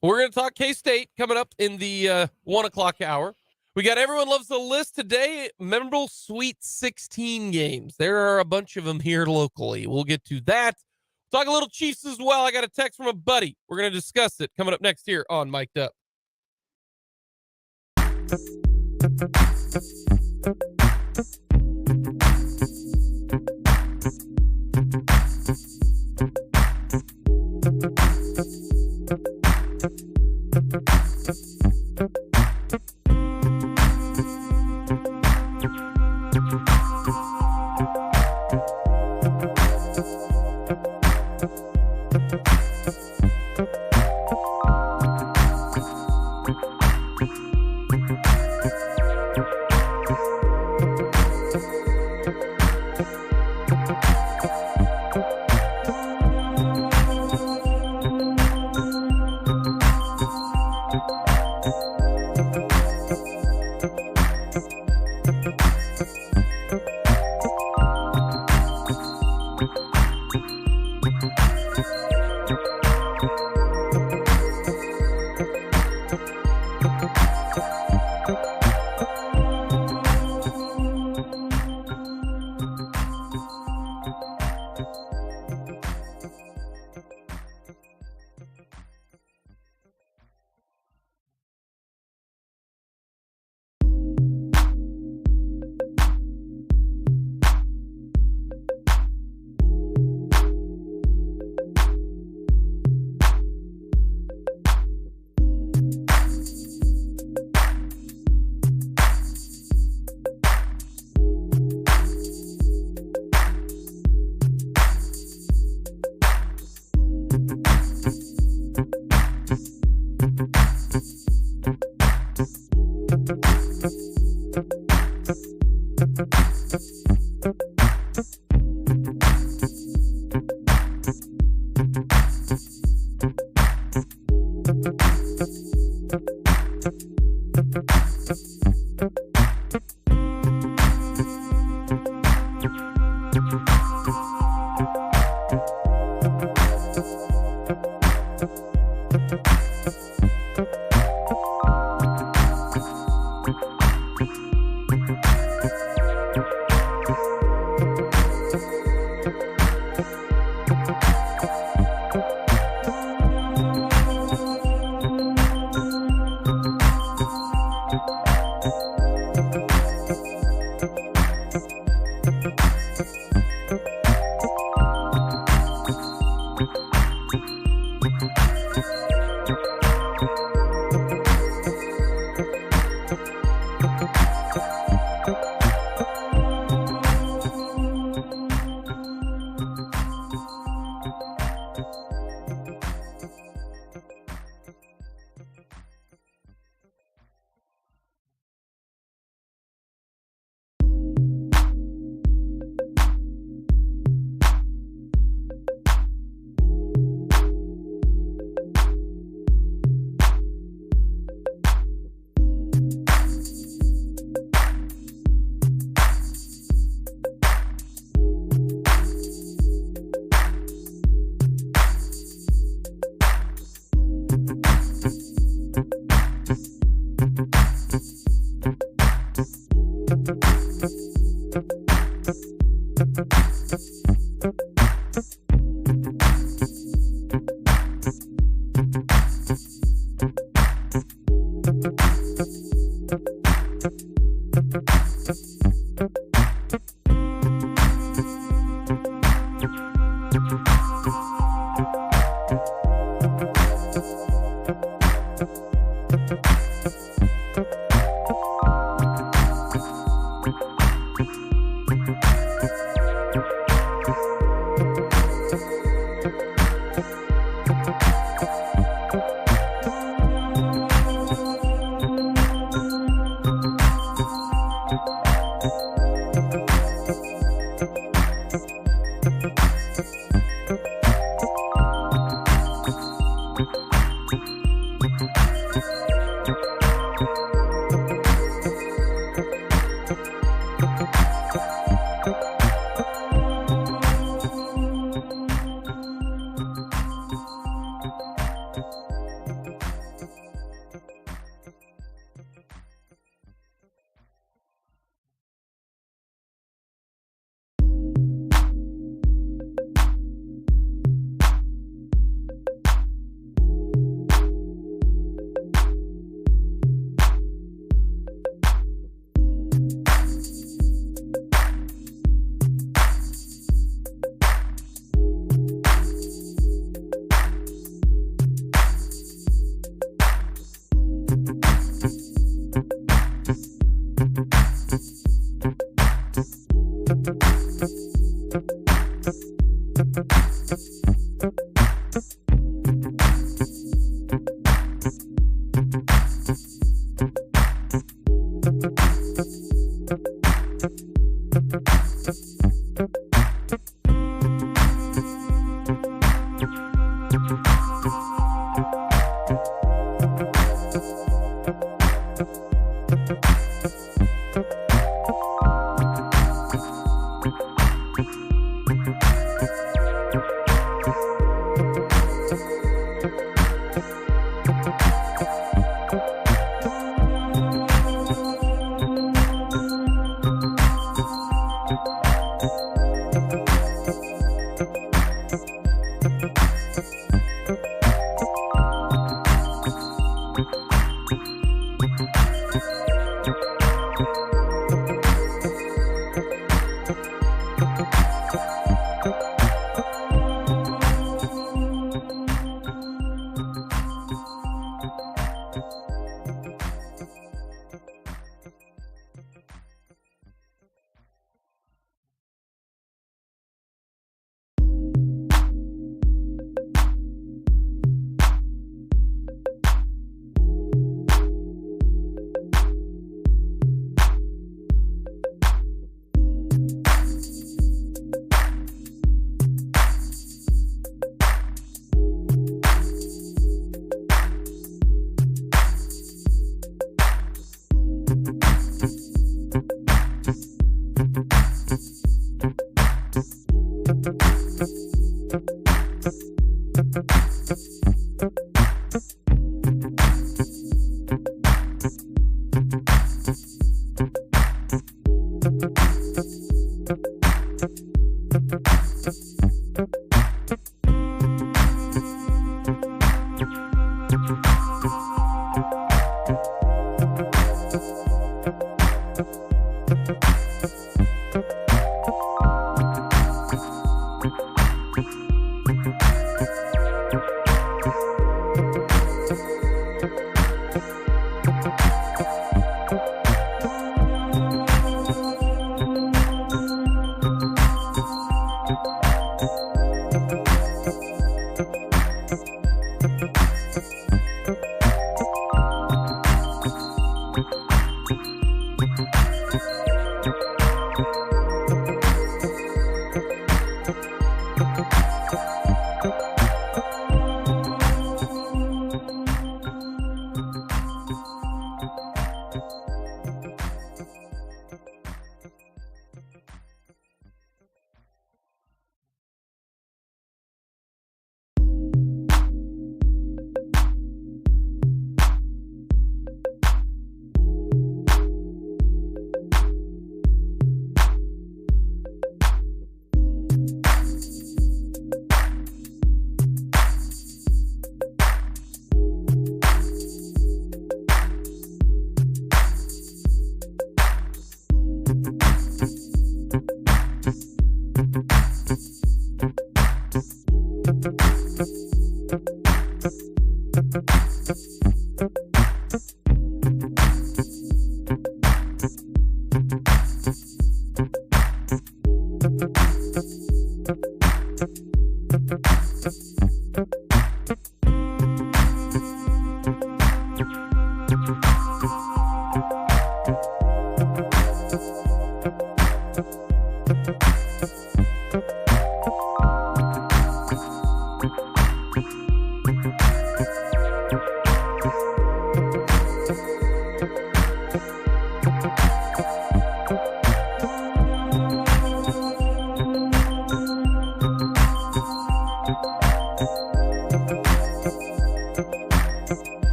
We're going to talk K-State coming up in the 1 o'clock hour. We got Everyone Loves the List today. Memorable Sweet 16 games. There are a bunch of them here locally. We'll get to that. Talk a little Chiefs as well. I got a text from a buddy. We're going to discuss it coming up next here on Mic'd Up.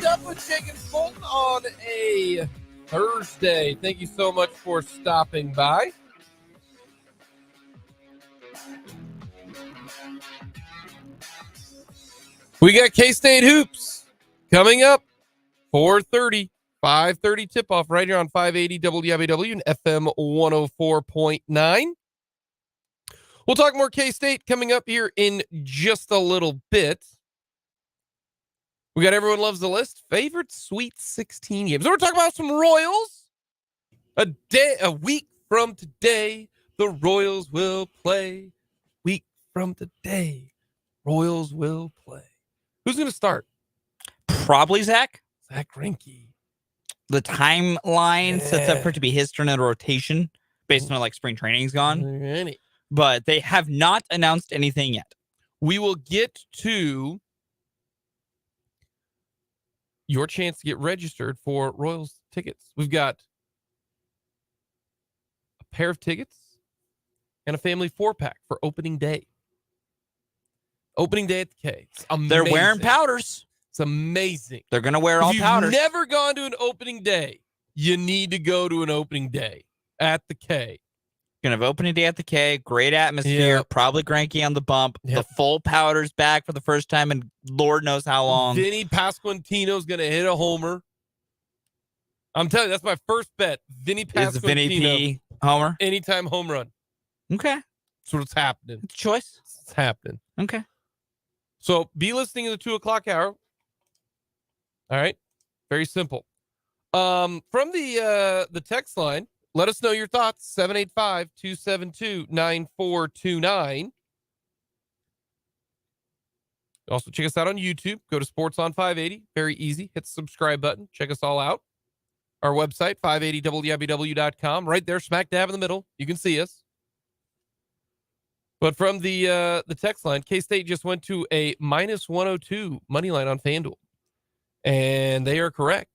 Up with Jake and Fulton on a Thursday. Thank you so much for stopping by. We got K-State Hoops coming up 4:30, 5:30 tip-off right here on 580 WIBW and FM 104.9. We'll talk more K-State coming up here in just a little bit. We got Everyone Loves the List, favorite Sweet 16 games. We're talking about some Royals. A week from today, the Royals will play. Week from today, Royals will play. Who's going to start? Probably Zach. Zach Greinke. The timeline sets up for it to be his turn in rotation based on like spring training's gone. Alrighty. But they have not announced anything yet. We will get to your chance to get registered for Royals tickets. We've got a pair of tickets and a family 4-pack for opening day. Opening day at the K. It's amazing. They're wearing powders. It's amazing. They're going to wear all if powders. You've never gone to an opening day. You need to go to an opening day at the K. Going to have opening day at the K. Great atmosphere. Yep. Probably Greinke on the bump. Yep. The full powder's back for the first time in Lord knows how long. Vinny Pasquantino's going to hit a homer. I'm telling you, that's my first bet. Vinny Pasquantino. Is Vinny P. homer? Anytime home run. Okay. That's what's happening. It's a choice. It's happening. Okay. So be listening in the 2 o'clock hour. All right. Very simple. From the text line, let us know your thoughts. 785-272-9429. Also, check us out on YouTube. Go to Sports on 580. Very easy. Hit the subscribe button. Check us all out. Our website, 580wibw.com. Right there, smack dab in the middle. You can see us. But from the text line, K-State just went to a -102 money line on FanDuel. And they are correct.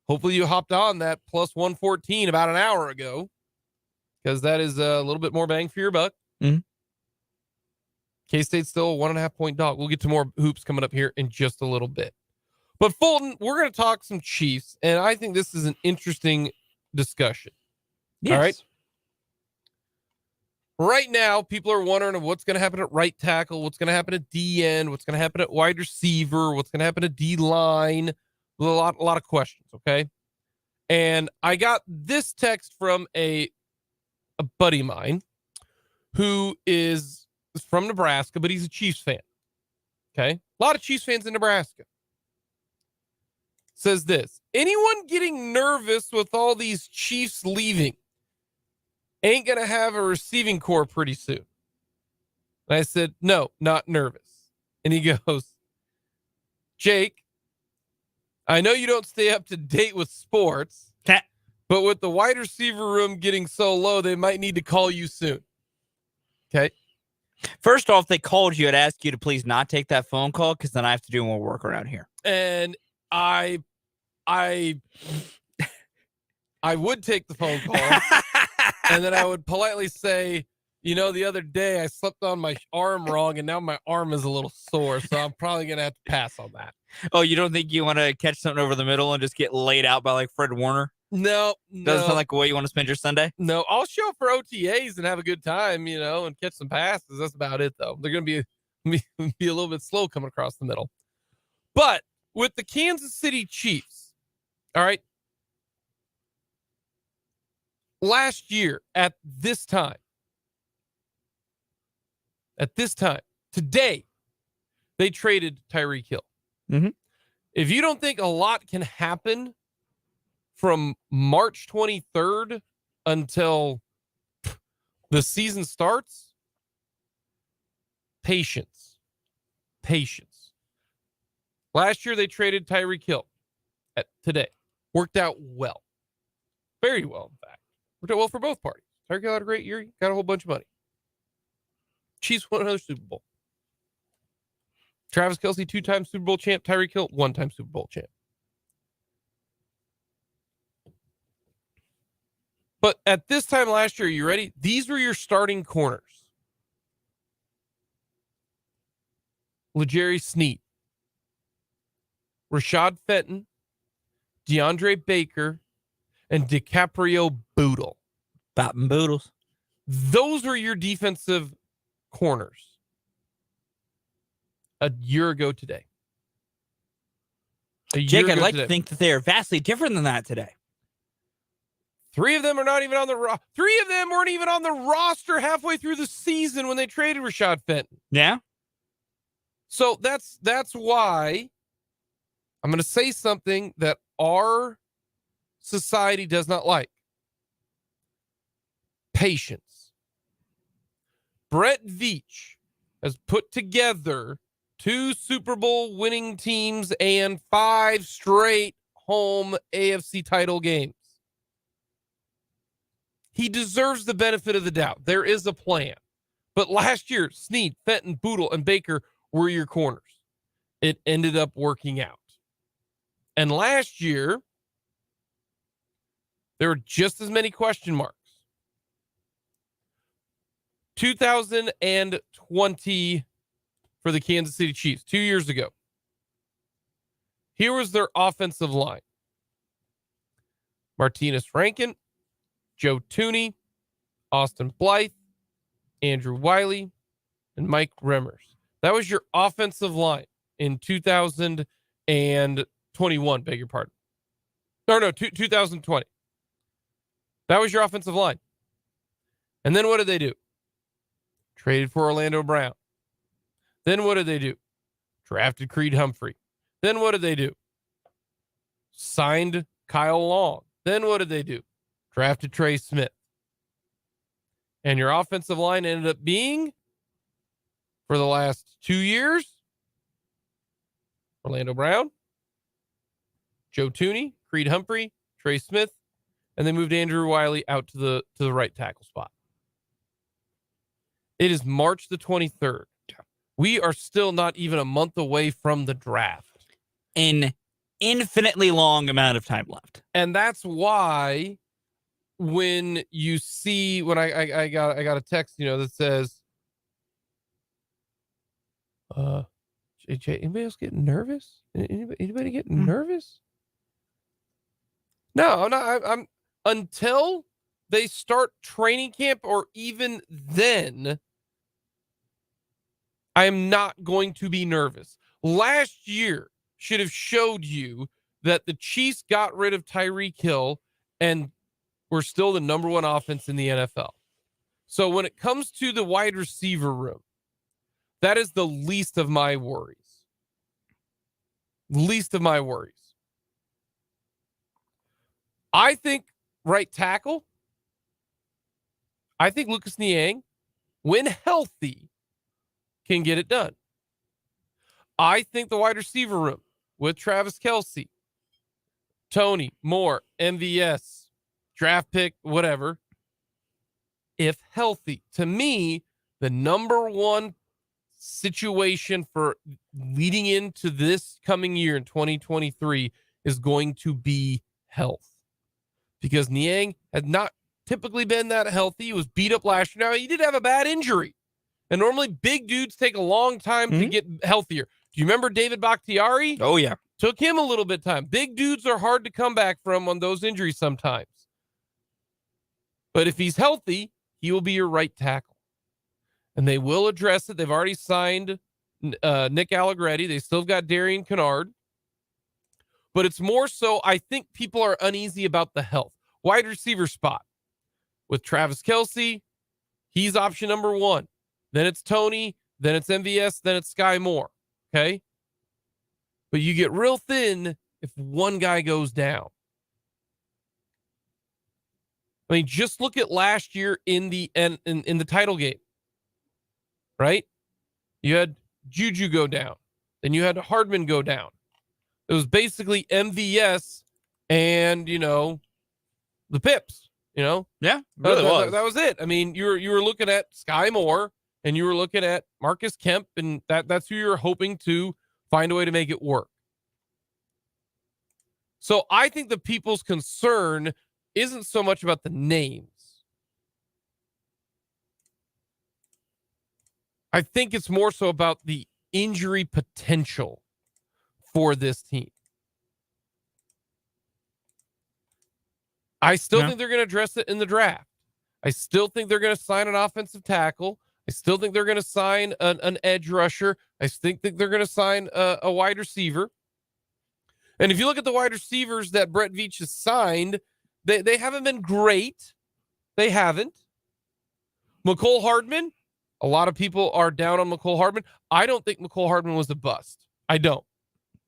Hopefully you hopped on that +114 about an hour ago, because that is a little bit more bang for your buck. Mm-hmm. K-State's still a 1.5-point dog. We'll get to more hoops coming up here in just a little bit. But Fulton, we're going to talk some Chiefs, and I think this is an interesting discussion. Yes. All right. Right now, people are wondering what's going to happen at right tackle, what's going to happen at D end, what's going to happen at wide receiver, what's going to happen at D line. A lot of questions. Okay. And I got this text from a buddy of mine who is from Nebraska, but he's a Chiefs fan. Okay. A lot of Chiefs fans in Nebraska. Says this: anyone getting nervous with all these Chiefs leaving ain't going to have a receiving core pretty soon. And I said, no, not nervous. And he goes, Jake, I know you don't stay up to date with sports, but with the wide receiver room getting so low, they might need to call you soon. Okay. First off, they called you. I'd ask you to please not take that phone call, because then I have to do more work around here. And I would take the phone call, and then I would politely say, the other day I slept on my arm wrong, and now my arm is a little sore, so I'm probably going to have to pass on that. Oh, you don't think you want to catch something over the middle and just get laid out by like Fred Warner? No. Doesn't sound like the way you want to spend your Sunday? No, I'll show up for OTAs and have a good time, and catch some passes. That's about it, though. They're going to be a little bit slow coming across the middle. But with the Kansas City Chiefs, all right, last year at this time, today, they traded Tyreek Hill. Mm-hmm. If you don't think a lot can happen from March 23rd until the season starts, patience. Last year, they traded Tyreek Hill. Today, worked out well. Very well, in fact. Worked out well for both parties. Tyreek Hill had a great year. He got a whole bunch of money. Chiefs won another Super Bowl. Travis Kelce, 2-time Super Bowl champ. Tyreek Hill, 1-time Super Bowl champ. But at this time last year, you ready? These were your starting corners. L'Jarius Sneed, Rashad Fenton, DeAndre Baker, and DiCaprio Bootle. Bopping Boodles. Those were your defensive corners a year ago today. Jake, I'd like to think that they are vastly different than that today. 3 of them are not even on the 3 of them weren't even on the roster halfway through the season when they traded Rashad Fenton. Yeah. So that's why I'm going to say something that our society does not like. Patience. Brett Veach has put together 2 Super Bowl winning teams and 5 straight home AFC title games. He deserves the benefit of the doubt. There is a plan. But last year, Sneed, Fenton, Bootle, and Baker were your corners. It ended up working out. And last year, there were just as many question marks. 2020 for the Kansas City Chiefs, 2 years ago. Here was their offensive line. Martinez Rankin, Joe Tooney, Austin Blythe, Andrew Wiley, and Mike Remmers. That was your offensive line in 2021, beg your pardon. 2020. That was your offensive line. And then what did they do? Traded for Orlando Brown. Then what did they do? Drafted Creed Humphrey. Then what did they do? Signed Kyle Long. Then what did they do? drafted Trey Smith. And your offensive line ended up being, for the last 2 years, Orlando Brown, Joe Thuney, Creed Humphrey, Trey Smith, and they moved Andrew Wiley out to the right tackle spot. It is March the 23rd. We are still not even a month away from the draft. An infinitely long amount of time left. And that's why when you see, when I got a text, that says, anybody else getting nervous? Anybody getting nervous? No, I'm not. I'm until they start training camp, or even then, I am not going to be nervous. Last year should have showed you that the Chiefs got rid of Tyreek Hill and were still the number one offense in the NFL. So when it comes to the wide receiver room, that is the least of my worries. Least of my worries. I think right tackle, I think Lucas Niang, when healthy, can get it done. I think the wide receiver room with Travis Kelce, Tony, Moore, MVS, draft pick, whatever, if healthy, to me, the number one situation for leading into this coming year in 2023 is going to be health. Because Niang had not typically been that healthy. He was beat up last year. Now, he did have a bad injury. And normally big dudes take a long time to get healthier. Do you remember David Bakhtiari? Oh, yeah. Took him a little bit of time. Big dudes are hard to come back from on those injuries sometimes. But if he's healthy, he will be your right tackle. And they will address it. They've already signed Nick Allegretti. They still got Darian Kennard. But it's more so, I think people are uneasy about the health. Wide receiver spot with Travis Kelce, he's option number one. Then it's Tony, then it's MVS, then it's Sky Moore. Okay? But you get real thin if one guy goes down. I mean, just look at last year in the title game. Right? You had Juju go down. Then you had Hardman go down. It was basically MVS and, the Pips, Yeah, really was. That was it. I mean, you were looking at Sky Moore and you were looking at Marcus Kemp, and that's who you're hoping to find a way to make it work. So I think the people's concern isn't so much about the names. I think it's more so about the injury potential for this team. I still think they're going to address it in the draft. I still think they're going to sign an offensive tackle. I still think they're going to sign an edge rusher. I think that they're going to sign a wide receiver. And if you look at the wide receivers that Brett Veach has signed, they haven't been great. They haven't. McCole Hardman, a lot of people are down on McCole Hardman. I don't think McCole Hardman was a bust. I don't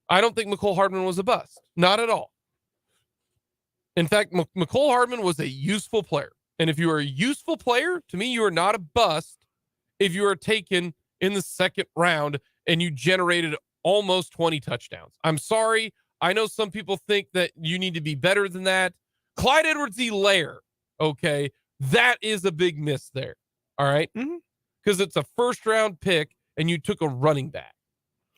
think McCole Hardman was a bust. Not at all. In fact, McCole Hardman was a useful player. And if you are a useful player, to me, you are not a bust if you are taken in the second round and you generated almost 20 touchdowns. I'm sorry. I know some people think that you need to be better than that. Clyde Edwards-Helaire, okay, that is a big miss there. All right? Because it's a first-round pick and you took a running back.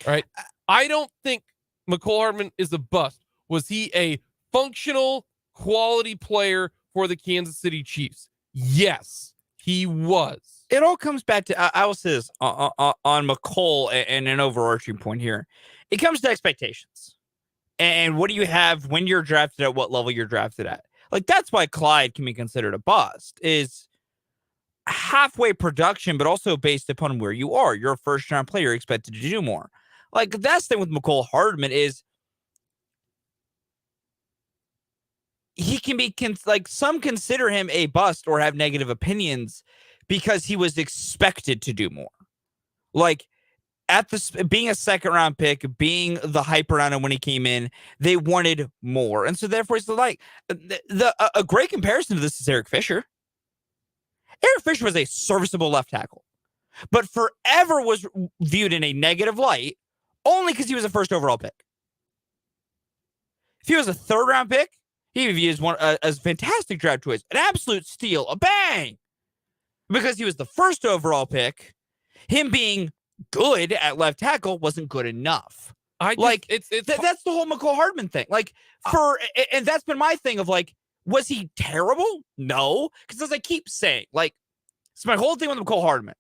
All right? I don't think McCole Hardman is a bust. Was he a functional, quality player for the Kansas City Chiefs? Yes, he was. It all comes back to, I will say this on McCole and an overarching point here. It comes to expectations. And what do you have when you're drafted at what level you're drafted at? Like, that's why Clyde can be considered a bust, is halfway production, but also based upon where you are. You're a first-round player, you're expected to do more. Like, that's the thing with McCole Hardman is he can be, some consider him a bust or have negative opinions because he was expected to do more. Like, being a second round pick, being the hype around him when he came in, they wanted more. And so therefore it's like a great comparison to this is Eric Fisher. Eric Fisher was a serviceable left tackle, but forever was viewed in a negative light only because he was a first overall pick. If he was a third round pick, he would be viewed as a fantastic draft choice, an absolute steal, a bang. Because he was the first overall pick, him being good at left tackle wasn't good enough. That's the whole McCole Hardman thing. And that's been my thing of like, was he terrible? No, because as I keep saying, like, it's my whole thing with McCole Hardman.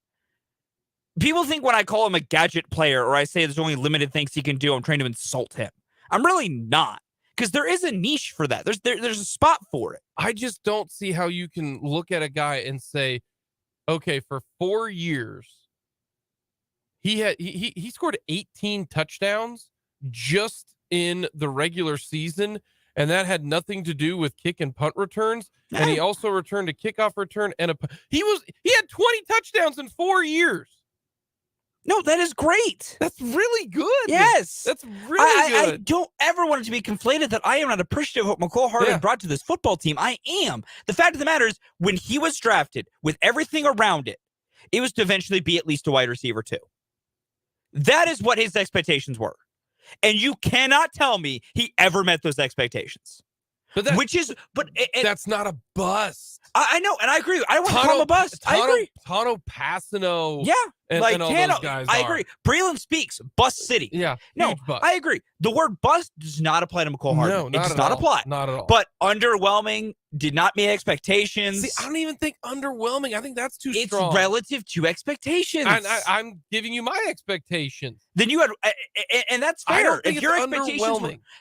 People think when I call him a gadget player or I say there's only limited things he can do, I'm trying to insult him. I'm really not, because there is a niche for that. There's a spot for it. I just don't see how you can look at a guy and say, okay, for 4 years, he scored 18 touchdowns just in the regular season, and that had nothing to do with kick and punt returns. And he also returned a kickoff return and he had 20 touchdowns in 4 years. No, that is great. That's really good. Yes. That's really good. I don't ever want it to be conflated that I am not appreciative of what McCole Hardman brought to this football team. I am. The fact of the matter is, when he was drafted, with everything around it, it was to eventually be at least a wide receiver too. That is what his expectations were. And you cannot tell me he ever met those expectations. That's not a bust. I know, and I agree. I don't want to call him a bust. I agree. Tano Passano. Yeah. And all those guys I agree. Breland Speaks, bust city. Yeah. No, I agree. The word bust does not apply to McCole Hardman. No, it does not apply. Not at all. But underwhelming, did not meet expectations. See, I don't even think underwhelming. I think that's too strong. It's relative to expectations. I'm giving you my expectations. Then you had, and that's fair. I don't think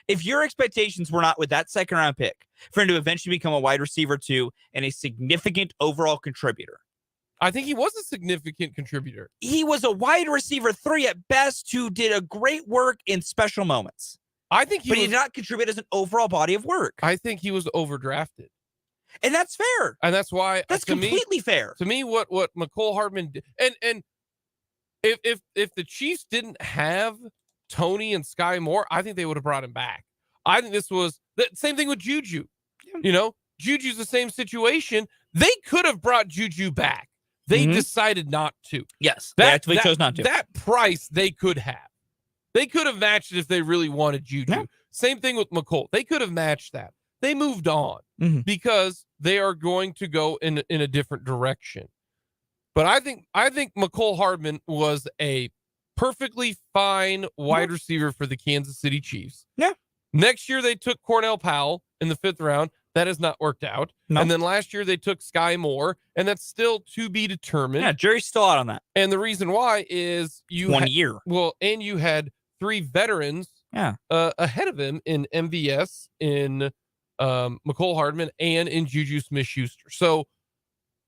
if your expectations were not with that second round pick for him to eventually become a wide receiver 2 and a significant overall contributor. I think he was a significant contributor. He was a wide receiver 3 at best who did a great work in special moments. I think he did not contribute as an overall body of work. I think he was overdrafted. And that's fair. And that's why that's completely fair. To me, what McCole Hardman did, and if the Chiefs didn't have Tony and Sky Moore, I think they would have brought him back. I think this was the same thing with Juju. You know, Juju's the same situation. They could have brought Juju back. They decided not to. Yes, they actively chose not to. That price they could have. They could have matched it if they really wanted Juju. Yeah. Same thing with McCole. They could have matched that. They moved on because they are going to go in a different direction. But I think McCole Hardman was a perfectly fine wide receiver for the Kansas City Chiefs. Yeah. Next year they took Cornell Powell in the 5th round. That has not worked out. No. And then last year they took Sky Moore, and that's still to be determined. Yeah, jury's still out on that. And the reason why is you 1 year. Well, and you had 3 veterans ahead of him in MVS, in McCole Hardman, and in Juju Smith-Schuster. So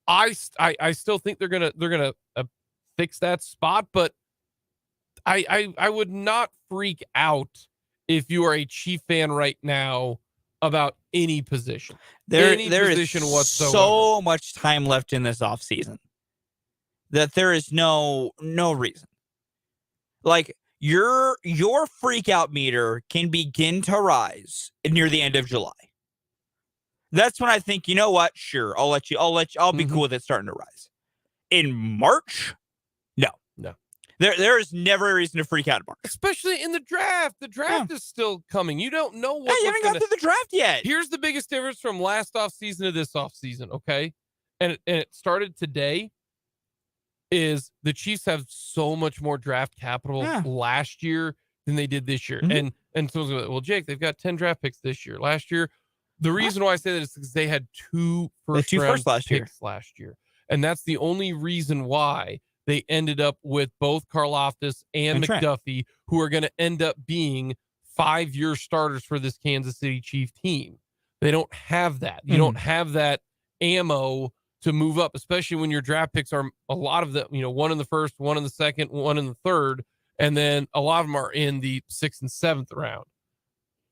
I still think they're gonna fix that spot, but I would not freak out if you are a Chief fan right now about any position. There is so much time left in this offseason that there is no reason. Like your freak out meter can begin to rise near the end of July. That's when I think, you know what? Sure, I'll be cool with it starting to rise. In March? No. There is never a reason to freak out in March. Especially in the draft. The draft is still coming. You don't know what. You haven't got through the draft yet. Here's the biggest difference from last offseason to this offseason, okay? And it started today, is the Chiefs have so much more draft capital last year than they did this year. And so, well, Jake, they've got 10 draft picks this year. Last year, the reason why I say that is because they had 2 first picks last year. And that's the only reason why they ended up with both Karlaftis and McDuffie, who are going to end up being 5-year starters for this Kansas City Chief team. They don't have that. You don't have that ammo to move up, especially when your draft picks are a lot of them, one in the 1st, one in the 2nd, one in the 3rd, and then a lot of them are in the 6th and 7th round.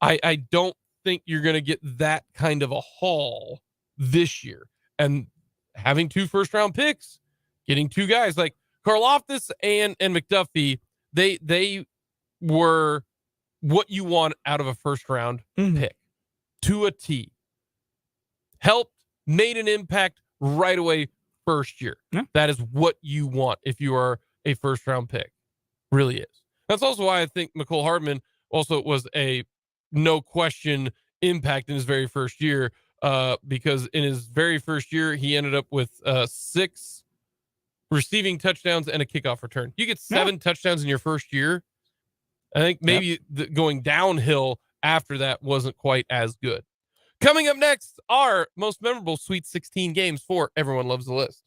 I don't think you're going to get that kind of a haul this year. And having 2 first-round picks, getting 2 guys like Karlaftis and McDuffie, They were what you want out of a first round pick to a T. Helped, made an impact right away first year. Yeah. That is what you want if you are a first round pick. Really is. That's also why I think McCole Hardman also was a no question impact in his very first year, because in his very first year, he ended up with 6 receiving touchdowns and a kickoff return. You get 7 touchdowns in your first year. I think maybe going downhill after that wasn't quite as good. Coming up next, our most memorable Sweet 16 games for Everyone Loves the List.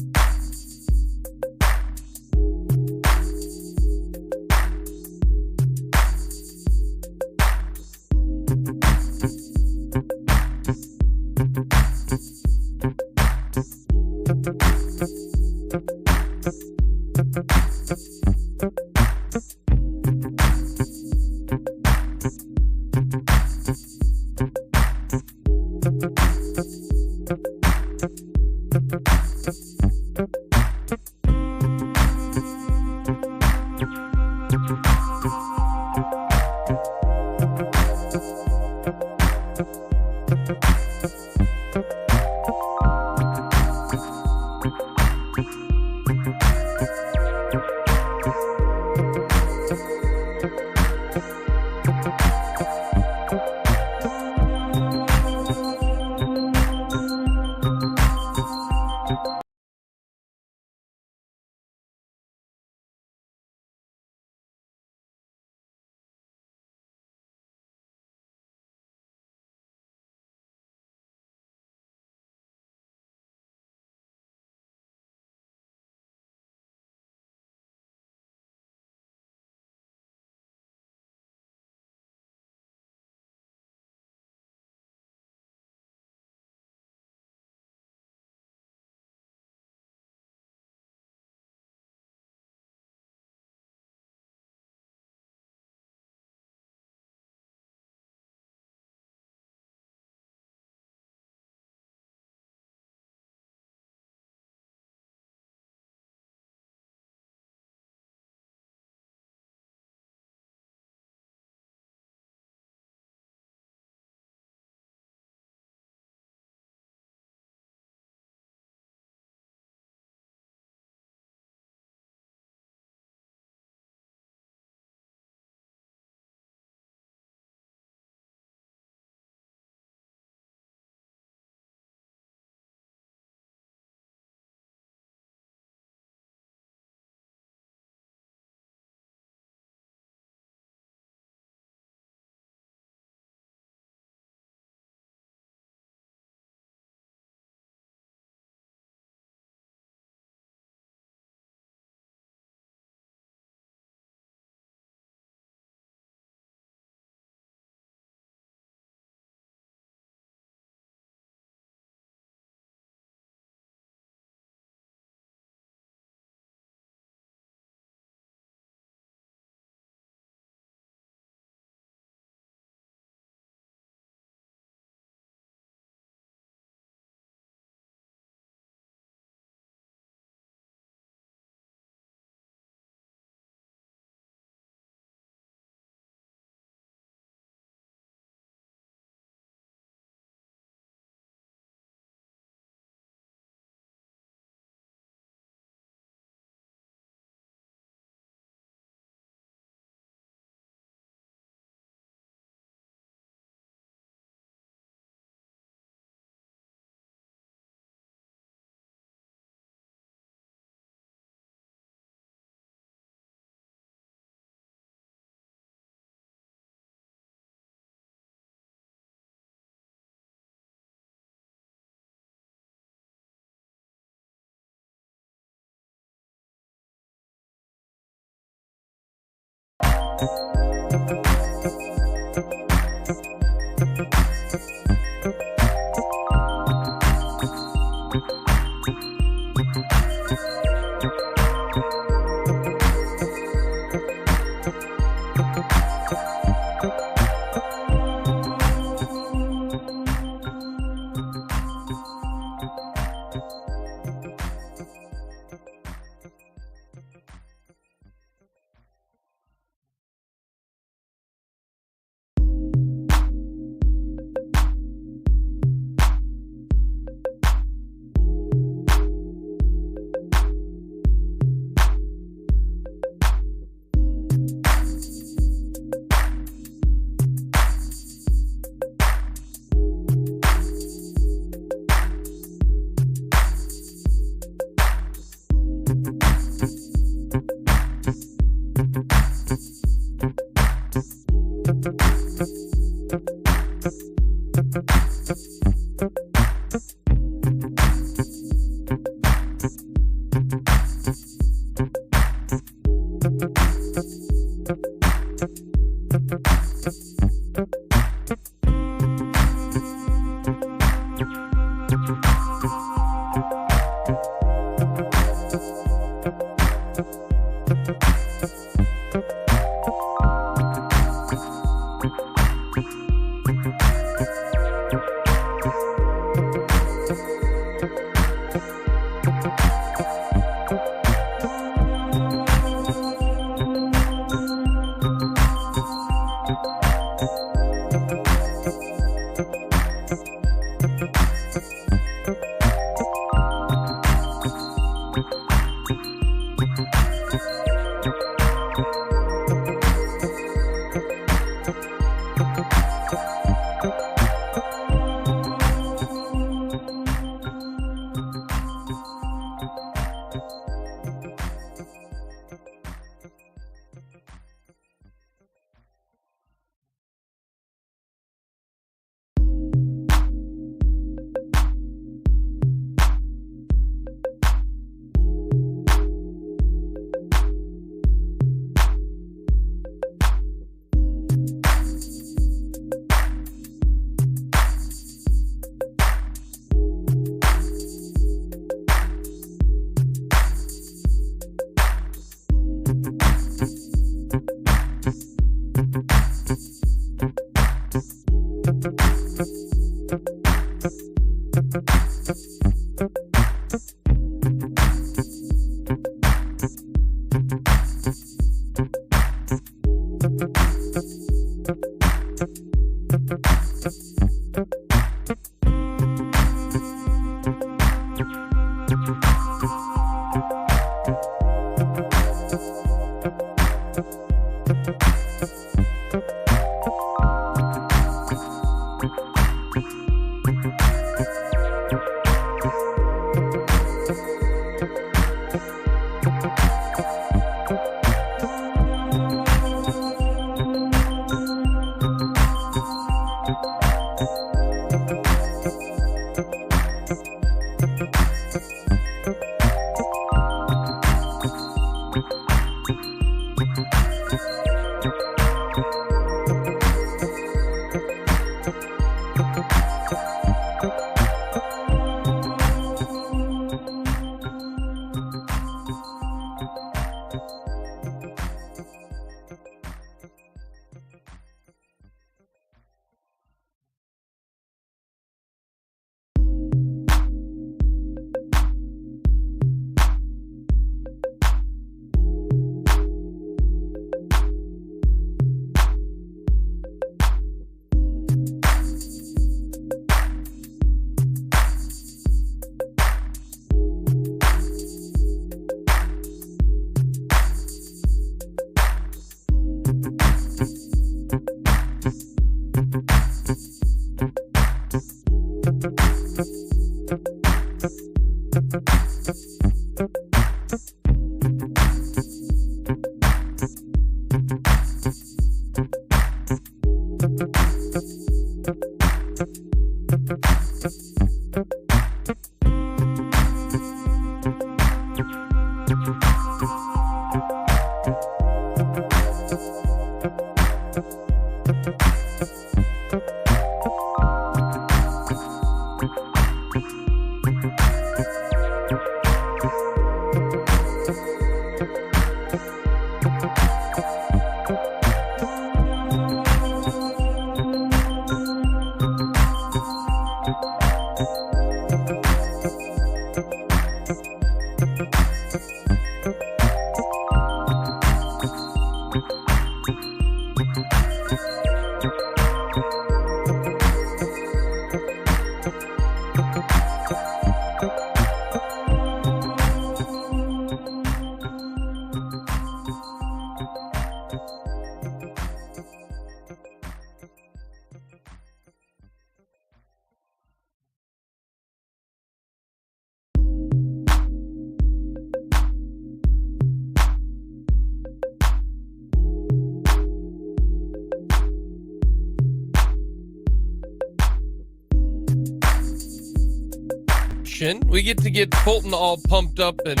We get to get Fulton all pumped up and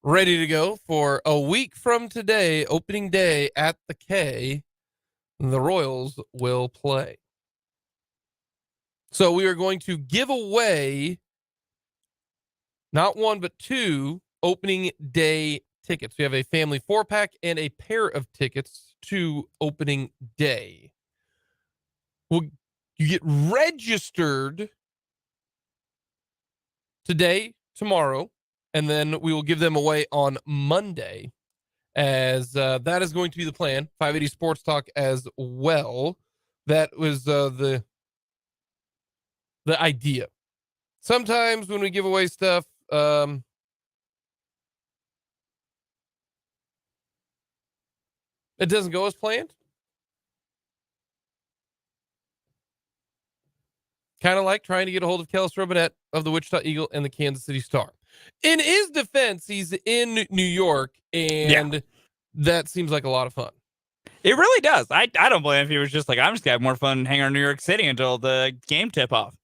ready to go for a week from today, opening day at the K. The Royals will play. So we are going to give away not one, but two opening day tickets. We have a family 4-pack and a pair of tickets to opening day. You get registered today, tomorrow, and then we will give them away on Monday, as that is going to be the plan. 580 Sports Talk as well. That was the idea. Sometimes when we give away stuff, it doesn't go as planned. Kind of like trying to get a hold of Kellis Robinett of the Wichita Eagle and the Kansas City Star. In his defense, he's in New York, and that seems like a lot of fun. It really does. I don't blame if he was just like, I'm just going to have more fun hanging around New York City until the game tip-off.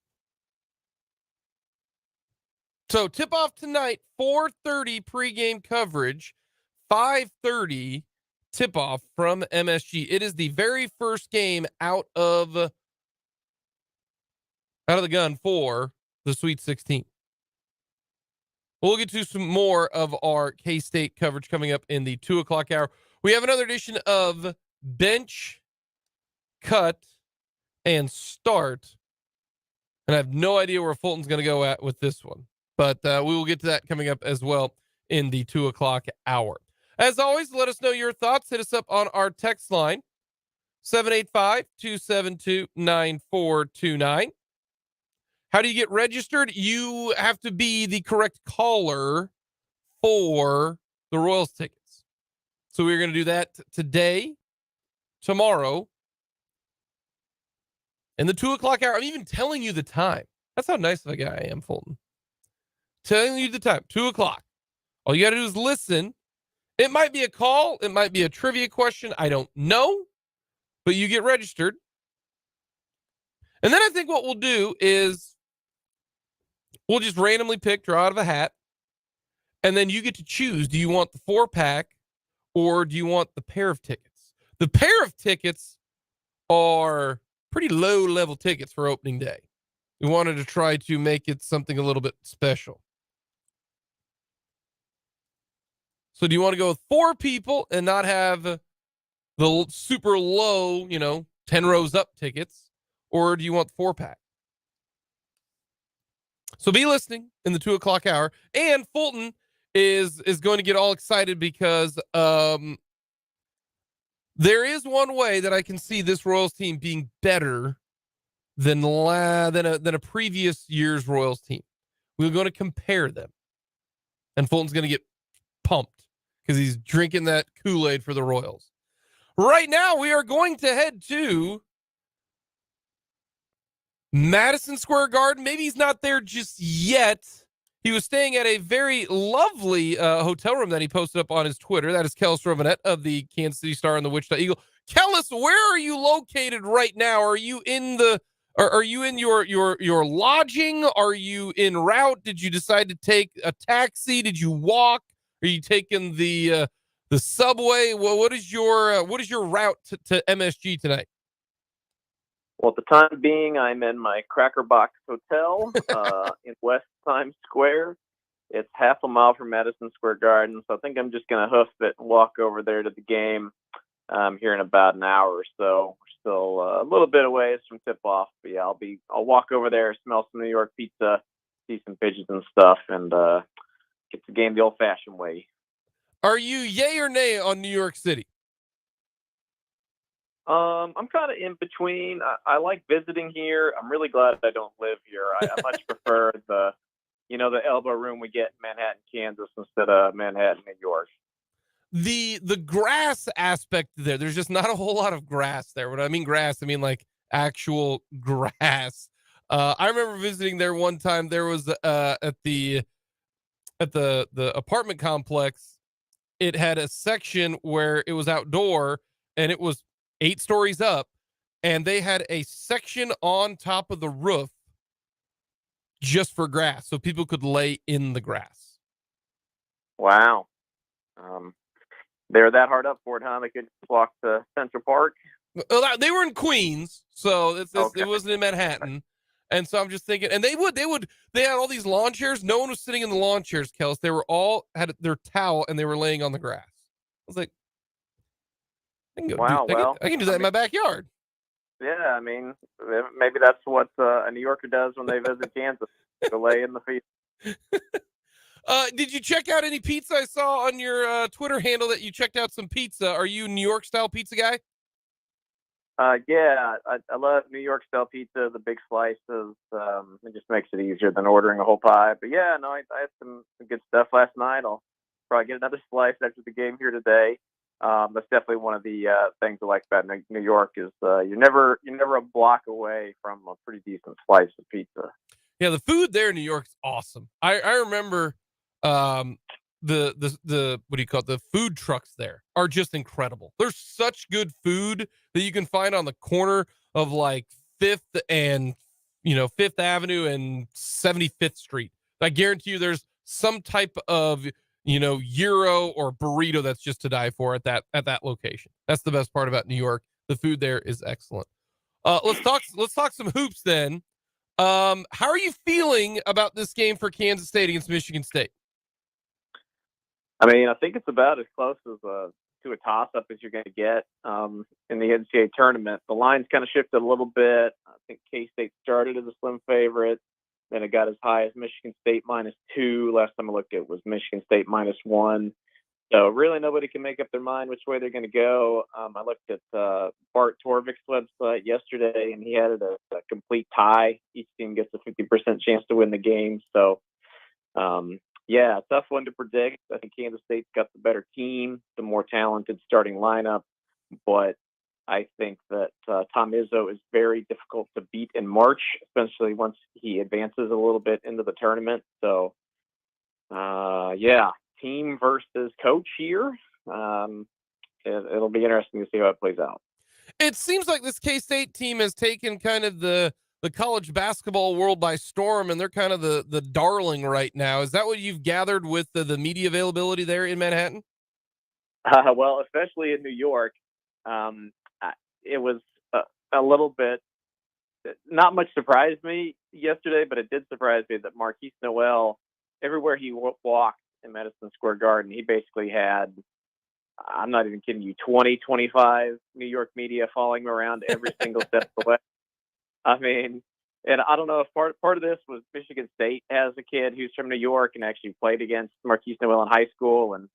So tip-off tonight, 4:30 pregame coverage, 5:30 tip-off from MSG. It is the very first game out of the gun for the Sweet 16. We'll get to some more of our K-State coverage coming up in the 2 o'clock hour. We have another edition of Bench, Cut, and Start. And I have no idea where Fulton's going to go at with this one. But we will get to that coming up as well in the 2 o'clock hour. As always, let us know your thoughts. Hit us up on our text line, 785-272-9429. How do you get registered? You have to be the correct caller for the Royals tickets. So we're going to do that today, tomorrow, and the 2 o'clock hour. I'm even telling you the time. That's how nice of a guy I am, Fulton. Telling you the time, 2 o'clock. All you got to do is listen. It might be a call. It might be a trivia question. I don't know. But you get registered. And then I think what we'll do is we'll just randomly pick, draw out of a hat. And then you get to choose. Do you want the 4-pack or do you want the pair of tickets? The pair of tickets are pretty low-level tickets for opening day. We wanted to try to make it something a little bit special. So do you want to go with 4 people and not have the super low, 10 rows up tickets? Or do you want the 4-pack? So be listening in the 2 o'clock hour. And Fulton is going to get all excited because there is one way that I can see this Royals team being better than a previous year's Royals team. We're going to compare them. And Fulton's going to get pumped because he's drinking that Kool-Aid for the Royals. Right now, we are going to head to Madison Square Garden. Maybe he's not there just yet. He was staying at a very lovely hotel room that he posted up on his Twitter. That is Kellis Robinett of the Kansas City Star and the Wichita Eagle. Kellis, where are you located right now? Are you in your lodging? Are you en route? Did you decide to take a taxi? Did you walk? Are you taking the subway? What is your route to MSG tonight? Well, at the time being, I'm in my Cracker Box Hotel in West Times Square. It's half a mile from Madison Square Garden, so I think I'm just going to hoof it and walk over there to the game here in about an hour or so. We're still a little bit away from tip off. But yeah, I'll walk over there, smell some New York pizza, see some pigeons and stuff, and get the game the old fashioned way. Are you yay or nay on New York City? I'm kind of in between. I like visiting here. I'm really glad I don't live here. I much prefer the elbow room we get in Manhattan, Kansas instead of Manhattan, New York. The grass aspect there's just not a whole lot of grass there. When I mean grass, I mean like actual grass. I remember visiting there one time. There was at the apartment complex, it had a section where it was outdoor and it was 8 stories up, and they had a section on top of the roof just for grass, so people could lay in the grass. Wow. They're that hard up for it, huh? They could walk to Central Park. Well, they were in Queens, so Okay. it wasn't in Manhattan. And so I'm just thinking, and they had all these lawn chairs. No one was sitting in the lawn chairs, Kellis. They were all had their towel and they were laying on the grass. I was like, I can do that in my backyard. Yeah, I mean, maybe that's what a New Yorker does when they visit Kansas, to lay in the field. Did you check out any pizza? I saw on your Twitter handle that you checked out some pizza. Are you a New York style pizza guy? Yeah, I love New York style pizza. The big slices, it just makes it easier than ordering a whole pie. But yeah, no, I had some good stuff last night. I'll probably get another slice after the game here today. That's definitely one of the things I like about New York is you're never a block away from a pretty decent slice of pizza. Yeah, the food there in New York is awesome. I remember the what do you call it? The food trucks there are just incredible. There's such good food that you can find on the corner of like 5th and 5th Avenue and 75th Street. I guarantee you there's some type of gyro or burrito that's just to die for at that location. That's the best part about New York. The food there is excellent. Let's talk some hoops then. How are you feeling about this game for Kansas State against Michigan State? I mean, I think it's about as close as to a toss-up as you're going to get in the NCAA tournament. The line's kind of shifted a little bit. I think K-State started as a slim favorite. Then it got as high as Michigan State -2. Last time I looked, it was Michigan State -1. So really nobody can make up their mind which way they're going to go. I looked at Bart Torvik's website yesterday, and he had it a complete tie. Each team gets a 50% chance to win the game. So, yeah, tough one to predict. I think Kansas State's got the better team, the more talented starting lineup. But I think that Tom Izzo is very difficult to beat in March, especially once he advances a little bit into the tournament. So, yeah, team versus coach here. It'll be interesting to see how it plays out. It seems like this K-State team has taken kind of the college basketball world by storm, and they're kind of the darling right now. Is that what you've gathered with the media availability there in Manhattan? Well, especially in New York, it was a little bit, not much surprised me yesterday, but it did surprise me that Marquise Noel, everywhere he walked in Madison Square Garden, he basically had, I'm not even kidding you, 20, 25 New York media following him around every single step of the way. I mean, and I don't know if part of this was Michigan State has a kid who's from New York and actually played against Marquise Noel in high school, and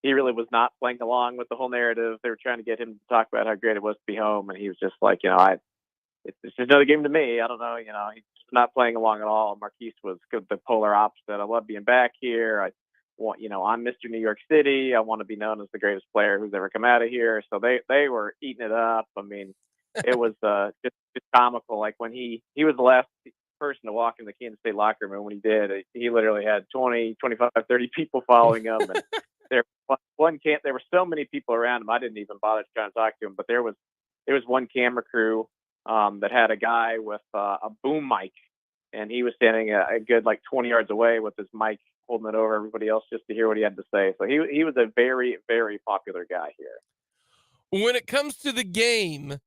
he really was not playing along with the whole narrative. They were trying to get him to talk about how great it was to be home, and he was just like, it's just another game to me. I don't know, he's not playing along at all. Marquise was the polar opposite. I love being back here. I'm Mr. New York City. I want to be known as the greatest player who's ever come out of here. So they were eating it up. I mean, it was just comical. Like when he was the last person to walk in the Kansas State locker room, and when he did, he literally had 20, 25, 30 people following him. And there were so many people around him, I didn't even bother to try and talk to him. But there was one camera crew that had a guy with a boom mic, and he was standing a good 20 yards away with his mic, holding it over everybody else just to hear what he had to say. So he was a very, very popular guy here. When it comes to the game,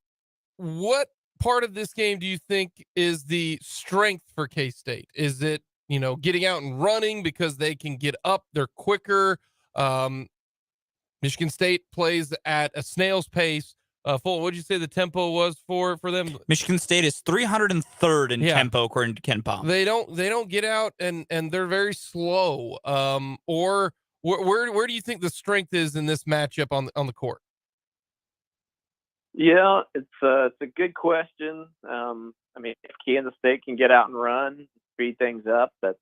what part of this game do you think is the strength for K-State? Is it, getting out and running because they can get up, they're quicker? Michigan State plays at a snail's pace. Fulton, what'd you say the tempo was for them? Michigan State is 303rd in Yeah. tempo according to Ken Palm. They don't get out and they're very slow. Or where do you think the strength is in this matchup on the court? Yeah, it's a good question. I mean, if Kansas State can get out and run, speed things up, that's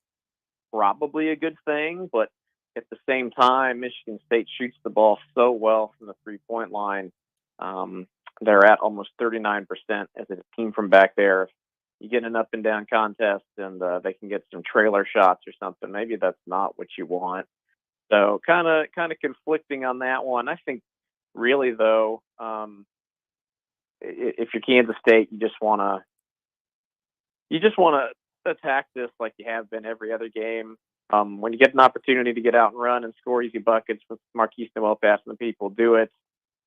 probably a good thing. But at the same time, Michigan State shoots the ball so well from the 3-point line. They're at almost 39% as a team from back there. You get an up and down contest, and they can get some trailer shots or something. Maybe that's not what you want. So kind of conflicting on that one. I think really though, if you're Kansas State, you just want to attack this like you have been every other game. When you get an opportunity to get out and run and score easy buckets with Marquise Noel passing the people, do it.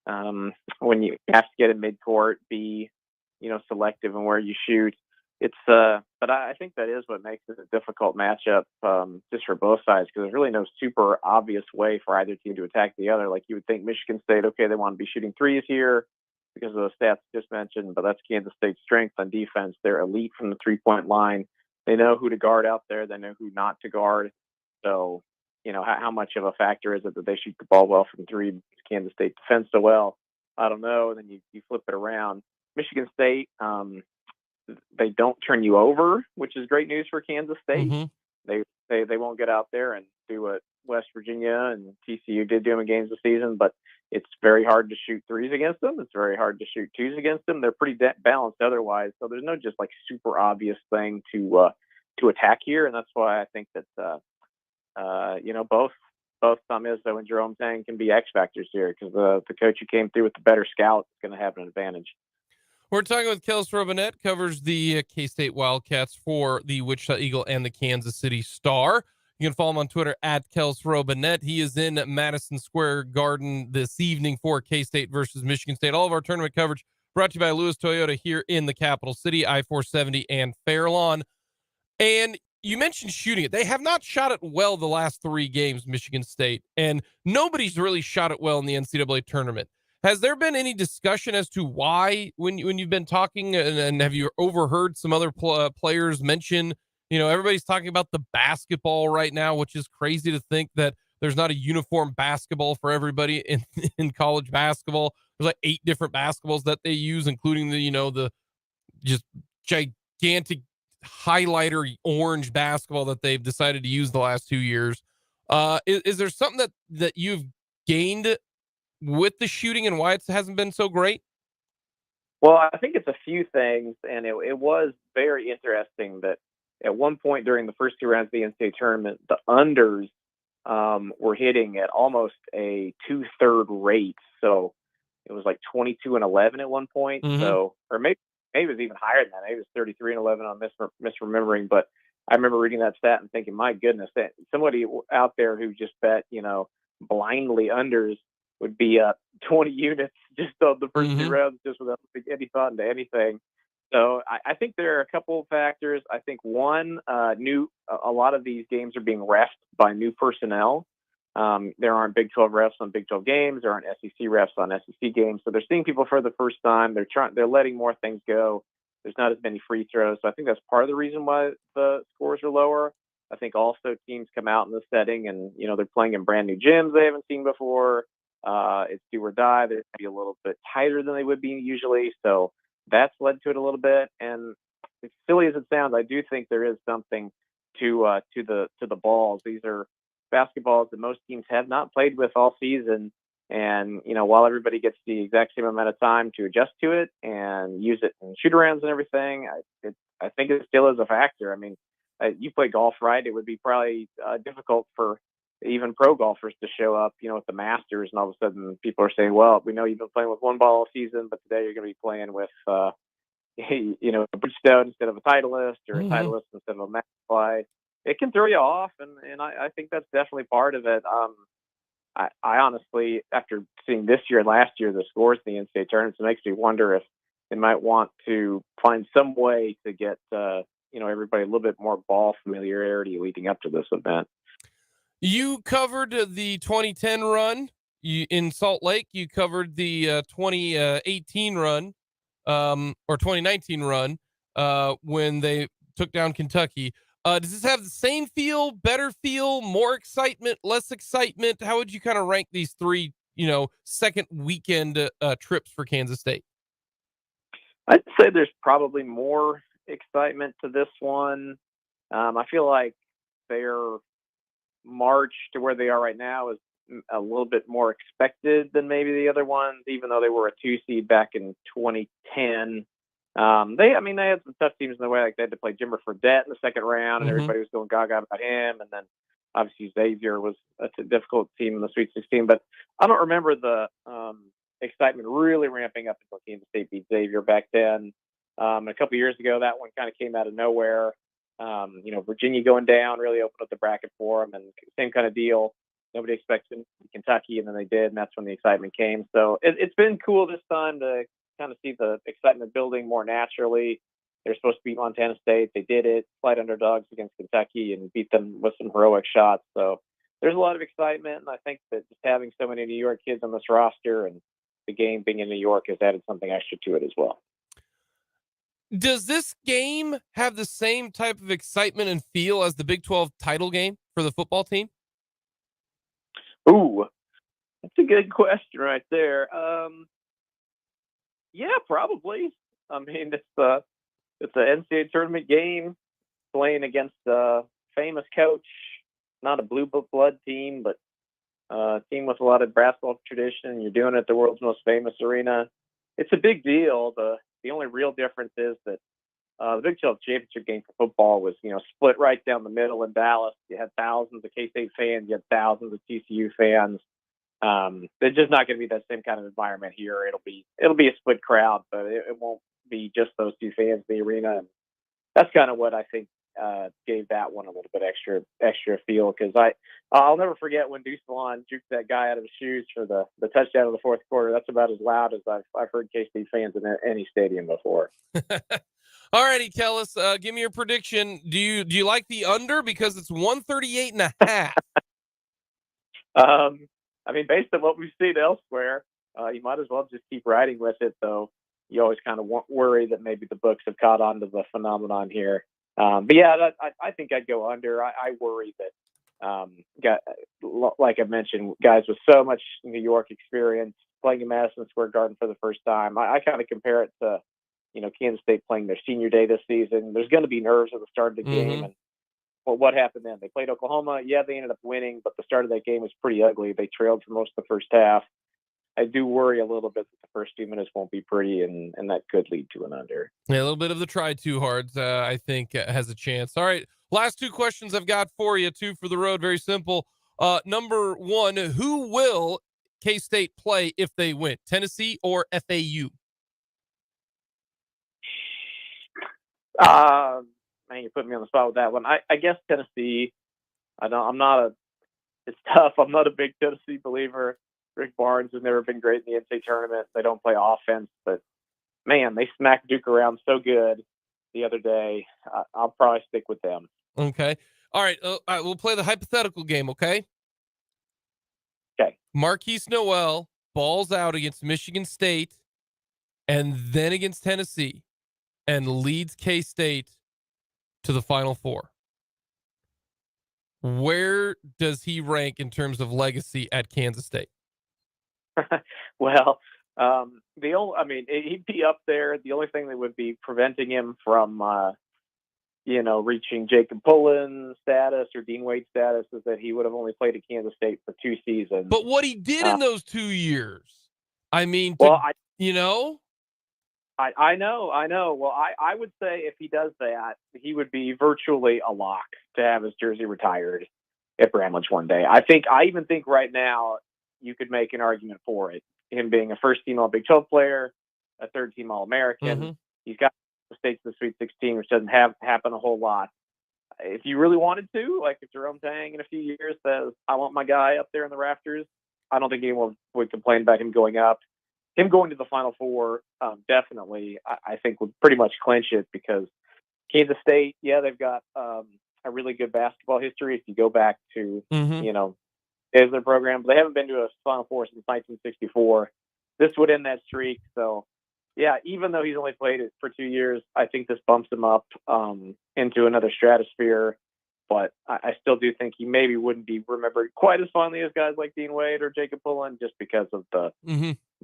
When you have to get in midcourt, be selective in where you shoot. It's but I think that is what makes it a difficult matchup just for both sides, because there's really no super obvious way for either team to attack the other. Like you would think Michigan State, okay, they want to be shooting threes here because of the stats just mentioned, but that's Kansas State's strength on defense. They're elite from the 3-point line. They know who to guard out there. They know who not to guard. So, how much of a factor is it that they shoot the ball well from three? Kansas State defends so well. I don't know. And then you flip it around. Michigan State, they don't turn you over, which is great news for Kansas State. Mm-hmm. They won't get out there and do what West Virginia and TCU did do in games this season, but it's very hard to shoot threes against them. It's very hard to shoot twos against them. They're pretty balanced otherwise, so there's no just like super obvious thing to attack here, and that's why I think that both Tom Izzo and Jerome Tang can be X factors here, because the coach who came through with the better scout is going to have an advantage. We're talking with Kellis Robinett, covers the K-State Wildcats for the Wichita Eagle and the Kansas City Star. You can follow him on Twitter at Kellis Robinett. He is in Madison Square Garden this evening for K-State versus Michigan State. All of our tournament coverage brought to you by Lewis Toyota here in the capital city, I-470 and Fairlawn. And you mentioned shooting it. They have not shot it well the last 3 games, Michigan State, and nobody's really shot it well in the NCAA tournament. Has there been any discussion as to why, when you've been talking, and have you overheard some other players mention, everybody's talking about the basketball right now, which is crazy to think that there's not a uniform basketball for everybody in college basketball. There's like 8 different basketballs that they use, including the just gigantic highlighter orange basketball that they've decided to use the last 2 years. Is there something that you've gained with the shooting and why it hasn't been so great? Well, I think it's a few things, and it was very interesting that at one point during the first 2 rounds of the NCAA tournament, the unders were hitting at almost a 2/3 rate. So it was like 22-11 at one point. Mm-hmm. So, or maybe it was even higher than that. Maybe it was 33-11 on misremembering. But I remember reading that stat and thinking, my goodness, that somebody out there who just bet, blindly unders would be up 20 units just on the first 2 rounds, just without any thought into anything. So I think there are a couple of factors. I think one, a lot of these games are being refed by new personnel. There aren't Big 12 refs on Big 12 games. There aren't SEC refs on SEC games. So they're seeing people for the first time. They're letting more things go. There's not as many free throws. So I think that's part of the reason why the scores are lower. I think also teams come out in this setting and, they're playing in brand new gyms they haven't seen before. It's do or die. They're going to be a little bit tighter than they would be usually. So that's led to it a little bit. And as silly as it sounds, I do think there is something to the balls. These are basketballs that most teams have not played with all season. And, while everybody gets the exact same amount of time to adjust to it and use it in shoot-arounds and everything, I think it still is a factor. I mean, you play golf, right? It would be probably difficult for even pro golfers to show up, at the Masters, and all of a sudden people are saying, well, we know you've been playing with one ball all season, but today you're going to be playing with, a Bridgestone instead of a Titleist, or a Titleist instead of a Max Fly. It can throw you off, and I think that's definitely part of it. I honestly, after seeing this year and last year the scores in the NCAA tournaments, it makes me wonder if they might want to find some way to get everybody a little bit more ball familiarity leading up to this event. You covered the 2010 run. in Salt Lake, you covered the 2018 run, or 2019 run, when they took down Kentucky. Does this have the same feel, better feel, more excitement, less excitement? How would you kind of rank these three, second weekend trips for Kansas State? I'd say there's probably more excitement to this one. I feel like their march to where they are right now is a little bit more expected than maybe the other ones, even though they were a 2 seed back in 2010. They had some tough teams in the way, like they had to play Jimmer Fredette in the second round, and everybody was going gaga about him. And then obviously Xavier was a difficult team in the Sweet 16. But I don't remember the excitement really ramping up until Kansas State beat Xavier back then. A couple of years ago, that one kind of came out of nowhere. Virginia going down really opened up the bracket for them, and same kind of deal. Nobody expected Kentucky, and then they did, and that's when the excitement came. So it's been cool this time to kind of see the excitement building more naturally. They're supposed to beat Montana State. They did it, slight underdogs against Kentucky, and beat them with some heroic shots. So there's a lot of excitement, and I think that just having so many New York kids on this roster and the game being in New York has added something extra to it as well. Does this game have the same type of excitement and feel as the Big 12 title game for the football team? Ooh, that's a good question right there. Yeah, probably. I mean, it's an NCAA tournament game playing against a famous coach, not a blue blood team, but a team with a lot of basketball tradition. You're doing it at the world's most famous arena. It's a big deal. The only real difference is that the Big 12 championship game for football was, split right down the middle in Dallas. You had thousands of K-State fans. You had thousands of TCU fans. There's just not going to be that same kind of environment here. It'll be a split crowd, but it won't be just those two fans in the arena. And that's kind of what I think gave that one a little bit extra feel, because I'll never forget when Deuce Vaughn juked that guy out of his shoes for the touchdown of the fourth quarter. That's about as loud as I've heard K-State fans in any stadium before. All righty, Kellis, give me your prediction. Do you like the under, because it's 138.5? Based on what we've seen elsewhere, you might as well just keep riding with it, though. You always kind of worry that maybe the books have caught on to the phenomenon here. But yeah, I think I'd go under. I worry that, like I mentioned, guys with so much New York experience playing in Madison Square Garden for the first time, I kind of compare it to, Kansas State playing their senior day this season. There's going to be nerves at the start of the game. And what happened then? They played Oklahoma. Yeah, they ended up winning, but the start of that game was pretty ugly. They trailed for most of the first half. I do worry a little bit that the first 2 minutes won't be pretty, and that could lead to an under. Yeah, a little bit of the try too hard, I think, has a chance. All right, last two questions I've got for you, two for the road, very simple. Number one, who will K-State play if they win, Tennessee or FAU? Man, you put me on the spot with that one. I guess Tennessee. It's tough. I'm not a big Tennessee believer. Rick Barnes has never been great in the NCAA tournament. They don't play offense, but man, they smacked Duke around so good the other day. I'll probably stick with them. Okay. All right. We'll play the hypothetical game. Okay. Okay. Marquise Noel balls out against Michigan State and then against Tennessee and leads K-State to the Final Four. Where does he rank in terms of legacy at Kansas State? Well, he'd be up there. The only thing that would be preventing him from, reaching Jake and Fulton status or Dean Wade status is that he would have only played at Kansas State for 2 seasons. But what he did in those 2 years, I know. I know. Well, I would say if he does that, he would be virtually a lock to have his jersey retired at Bramlage one day. I even think right now you could make an argument for it. Him being a first-team All-Big 12 player, a third-team All-American. He's got the States in the Sweet 16, which doesn't happen a whole lot. If you really wanted to, like if Jerome Tang in a few years says, I want my guy up there in the rafters, I don't think anyone would complain about him going up. Him going to the Final Four, definitely, I think would pretty much clinch it, because Kansas State, they've got a really good basketball history. If you go back to, days of their program. But they haven't been to a Final Four since 1964. This would end that streak. So, yeah, even though he's only played it for 2 years, I think this bumps him up into another stratosphere. But I still do think he maybe wouldn't be remembered quite as fondly as guys like Dean Wade or Jacob Fulton, just because of the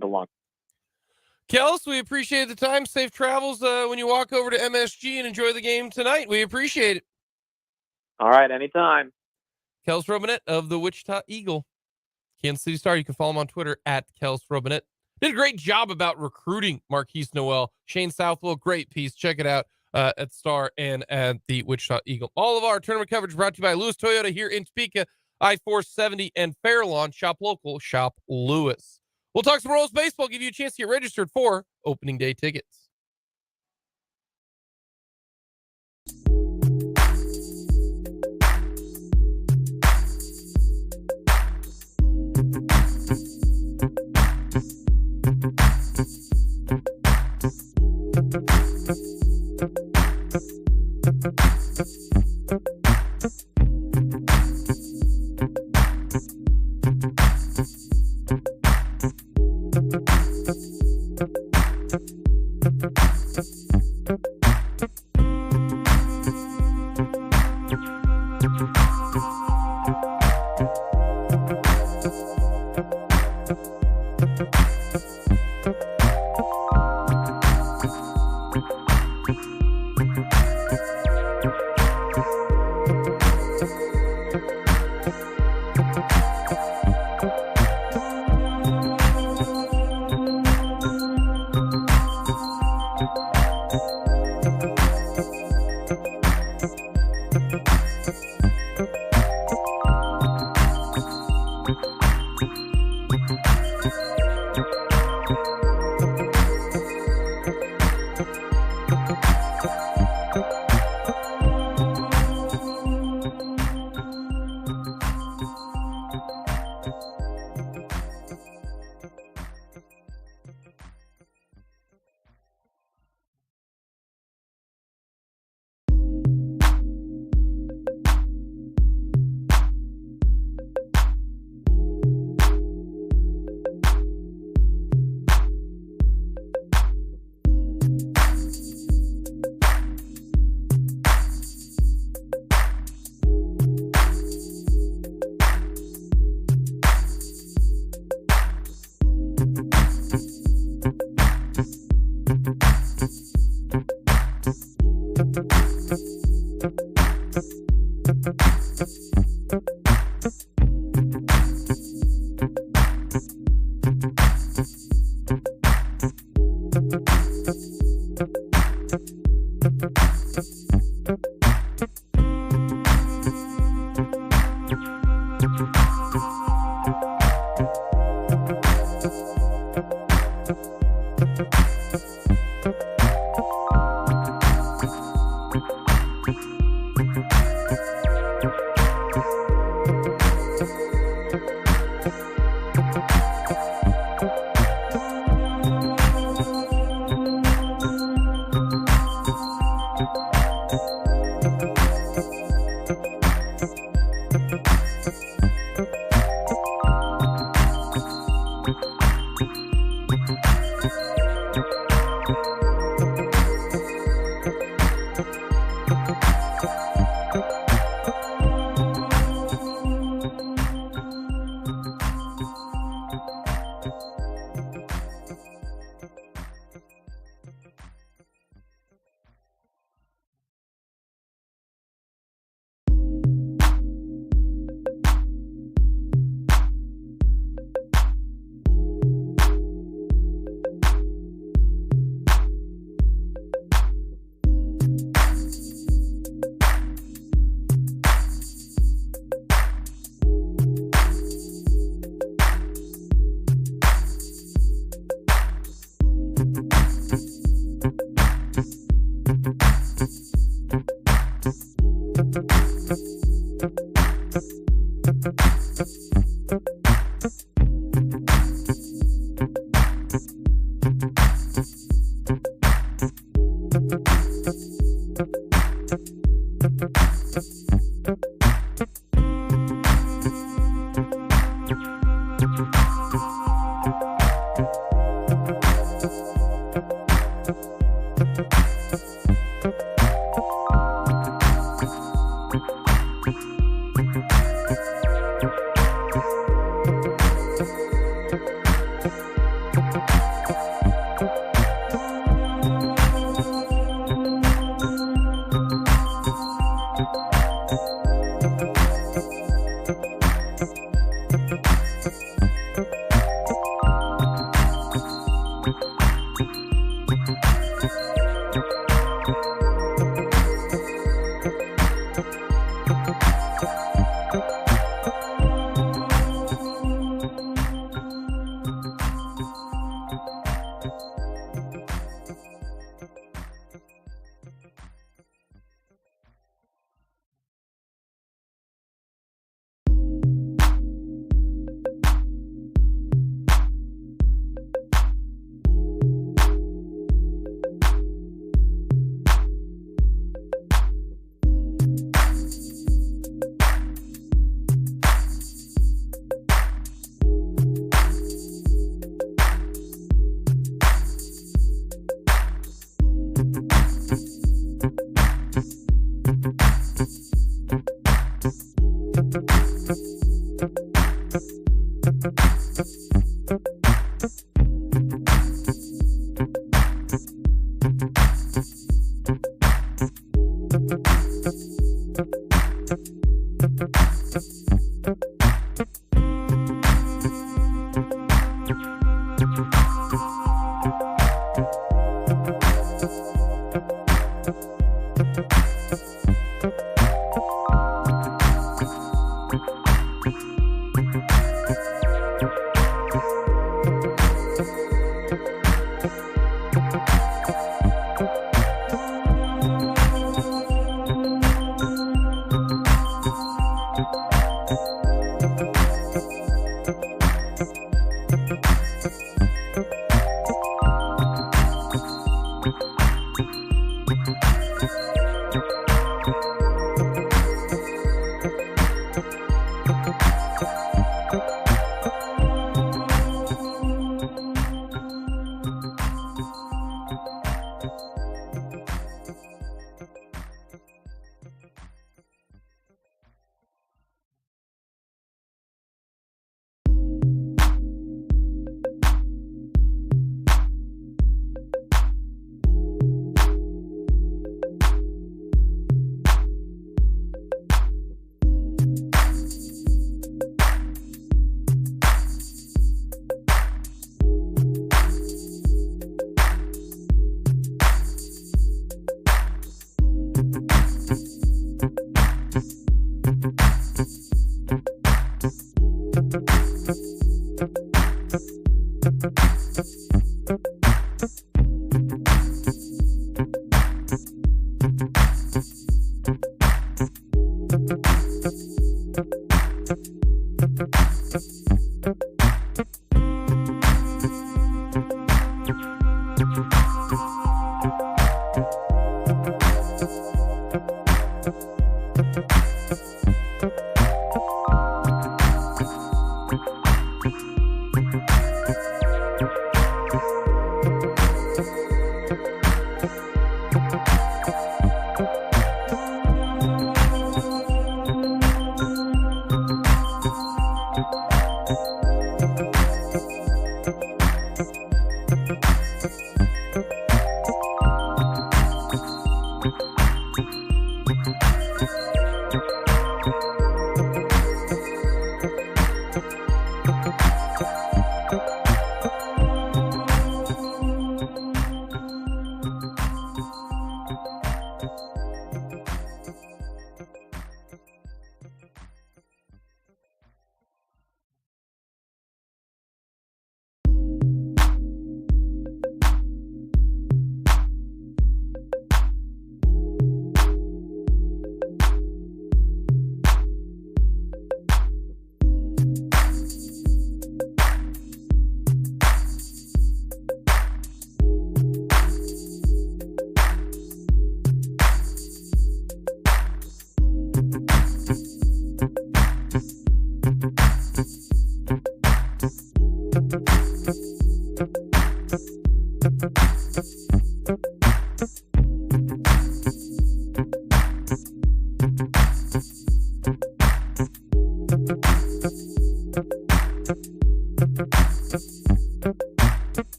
long. Kellis, we appreciate the time. Safe travels when you walk over to MSG and enjoy the game tonight. We appreciate it. All right, anytime. Kellis Robinett of the Wichita Eagle, Kansas City Star. You can follow him on Twitter at Kellis Robinett. Did a great job about recruiting Marquise Noel. Shane Southwell, great piece. Check it out at Star and at the Wichita Eagle. All of our tournament coverage brought to you by Lewis Toyota here in Topeka, I-470 and Fairlawn. Shop local, shop Lewis. We'll talk some Royals baseball, give you a chance to get registered for opening day tickets.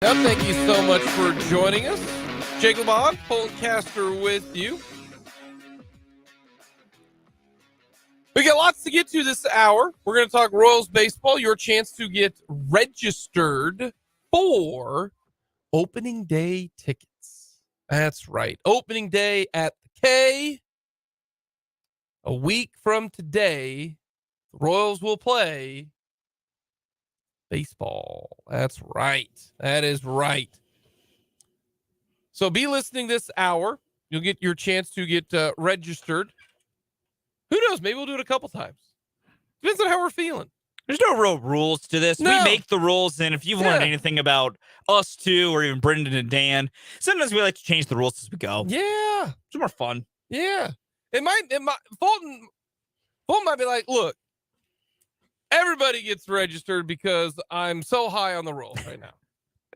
Now, thank you so much for joining us. Jake Fulton, Fultoncaster with you. We got lots to get to this hour. We're going to talk Royals baseball, your chance to get registered for opening day tickets. That's right. Opening day at the K. A week from today, the Royals will play baseball. That's right. That is right. So be listening this hour. You'll get your chance to get registered. Who knows? Maybe we'll do it a couple times. Depends on how we're feeling. There's no real rules to this. No. We make the rules, and if you've learned anything about us two or even Brendan and Dan, sometimes we like to change the rules as we go. Yeah. It's more fun. Yeah. Fulton might be like, look, everybody gets registered because I'm so high on the rolls right now.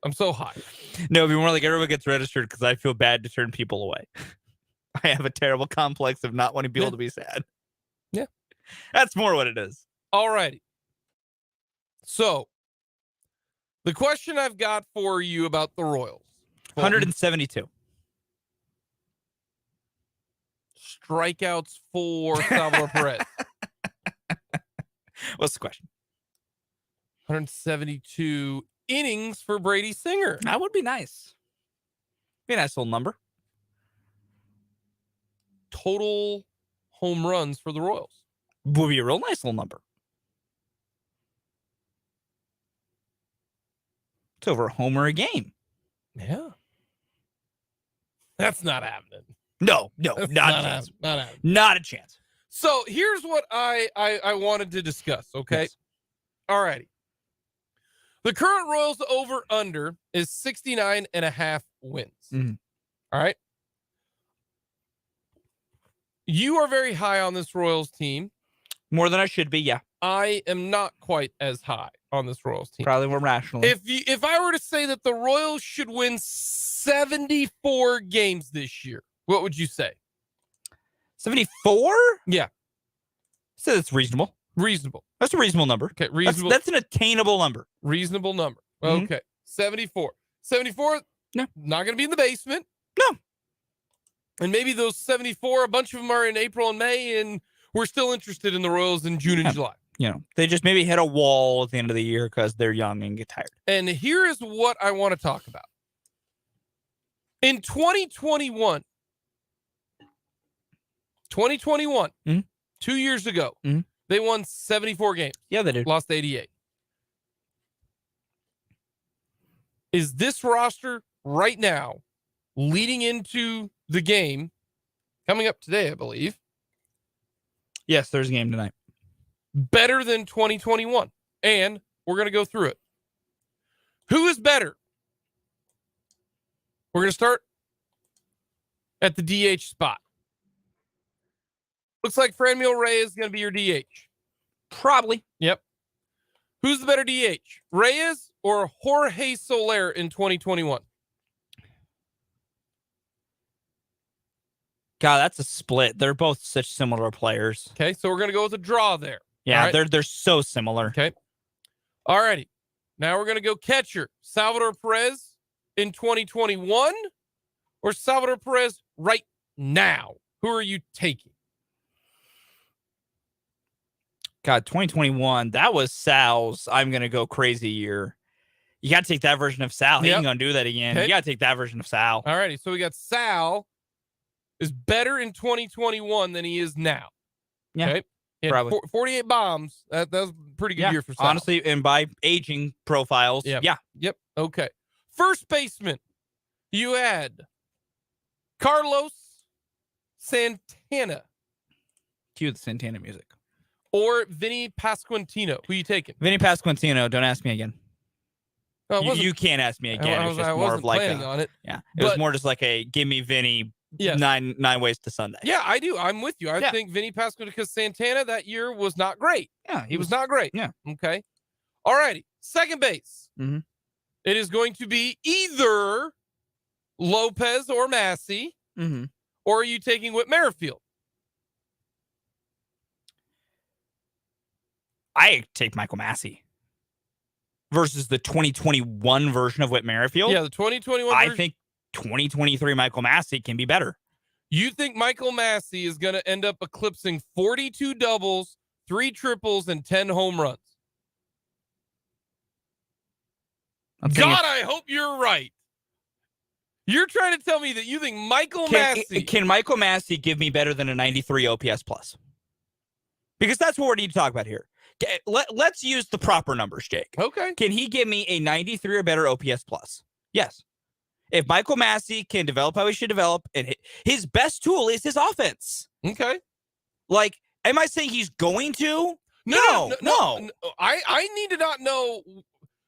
I'm so high. No, it'd be more like everyone gets registered because I feel bad to turn people away. I have a terrible complex of not wanting people to be sad. Yeah. That's more what it is. All righty. So, the question I've got for you about the Royals. 172. Strikeouts for Salvador Perez. What's the question? 172 innings for Brady Singer. That would be nice. Be a nice little number. Total home runs for the Royals. Would be a real nice little number. It's over a homer a game. Yeah. That's not happening. No, not a chance. Not a chance. So here's what I wanted to discuss, okay? Yes. All righty. The current Royals over-under is 69.5 wins. Mhm. All right? You are very high on this Royals team. More than I should be, yeah. I am not quite as high on this Royals team. Probably more rationally. If I were to say that the Royals should win 74 games this year, what would you say? 74? Yeah. So that's reasonable. Reasonable. That's a reasonable number. Okay, reasonable. That's an attainable number. Reasonable number. Mhm. Okay. 74. 74, No. Not going to be in the basement. No. And maybe those 74, a bunch of them are in April and May, and we're still interested in the Royals in June and July. You know, they just maybe hit a wall at the end of the year because they're young and get tired. And here is what I want to talk about. In 2021, Mhm. 2 years ago, Mhm. they won 74 games. Yeah, they do. Lost 88. Is this roster right now, leading into the game, coming up today, I believe, Yes, there's a game tonight. better than 2021? And we're going to go through it. Who is better? We're going to start at the DH spot. Looks like Franmil Reyes is going to be your DH. Probably. Yep. Who's the better DH? Reyes or Jorge Soler in 2021? God, that's a split. They're both such similar players. Okay, so we're going to go with a draw there. Yeah, All right. they're so similar. Okay. All righty. Now we're going to go catcher. Salvador Perez in 2021 or Salvador Perez right now? Who are you taking? God, 2021, that was Sal's I'm going to go crazy year. You got to take that version of Sal. He ain't going to do that again. Okay. You got to take that version of Sal. All righty. So we got Sal is better in 2021 than he is now. Yeah, okay? He had probably. 48 bombs. That was a pretty good year for Sal. Honestly, and by aging profiles, Yep. yeah. Yep. Okay. First baseman, you had Carlos Santana Cue the Santana music. or Vinny Pasquantino. Who you taking? Vinny Pasquantino, don't ask me again. Oh, You can't ask me again. I It's just more wasn't of like planning on it. Yeah, it was more just like a give me Vinny Yes. nine ways to Sunday. Yeah, I do. I'm with you. I think Vinny Pasquantino, because Santana that year was not great. Yeah, He was not great. Yeah. Okay. All righty. Second base. Mhm. It is going to be either Lopez or Massey, Mm-hmm. or are you taking Whit Merrifield? I take Michael Massey versus the 2021 version of Whit Merrifield. Yeah, the 2021 I version. think 2023 Michael Massey can be better. You think Michael Massey is going to end up eclipsing 42 doubles, 3 triples, and 10 home runs? God, I hope you're right. You're trying to tell me that you think Michael Massey... Can Michael Massey give me better than a 93 OPS plus? Because that's what we need to talk about here. Let's use the proper numbers, Jake. Okay. Can he give me a 93 or better OPS plus? Yes. If Michael Massey can develop how he should develop, and his best tool is his offense. Okay. Like, am I saying he's going to? No. No. I need to not know.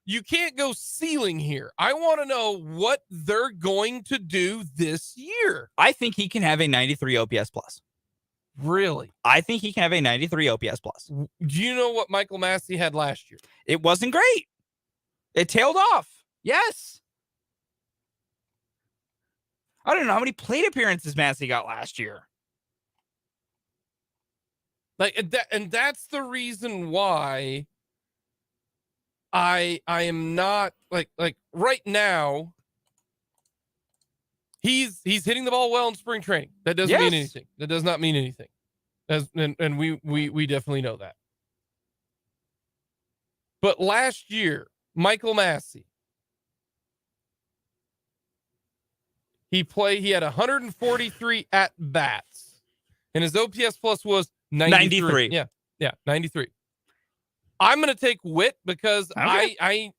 You can't go ceiling here. I want to know what they're going to do this year. I think he can have a 93 OPS plus. Really? I think he can have a 93 OPS plus. Do you know what Michael Massey had last year? It wasn't great. It tailed off. Yes. I don't know how many plate appearances Massey got last year. And that's the reason why I am not like right now. He's hitting the ball well in spring training. That doesn't mean anything. That does not mean anything. And we definitely know that. But last year, Michael Massey, he had 143 at bats, and his OPS plus was 93. Yeah, 93. I'm going to take Whit because I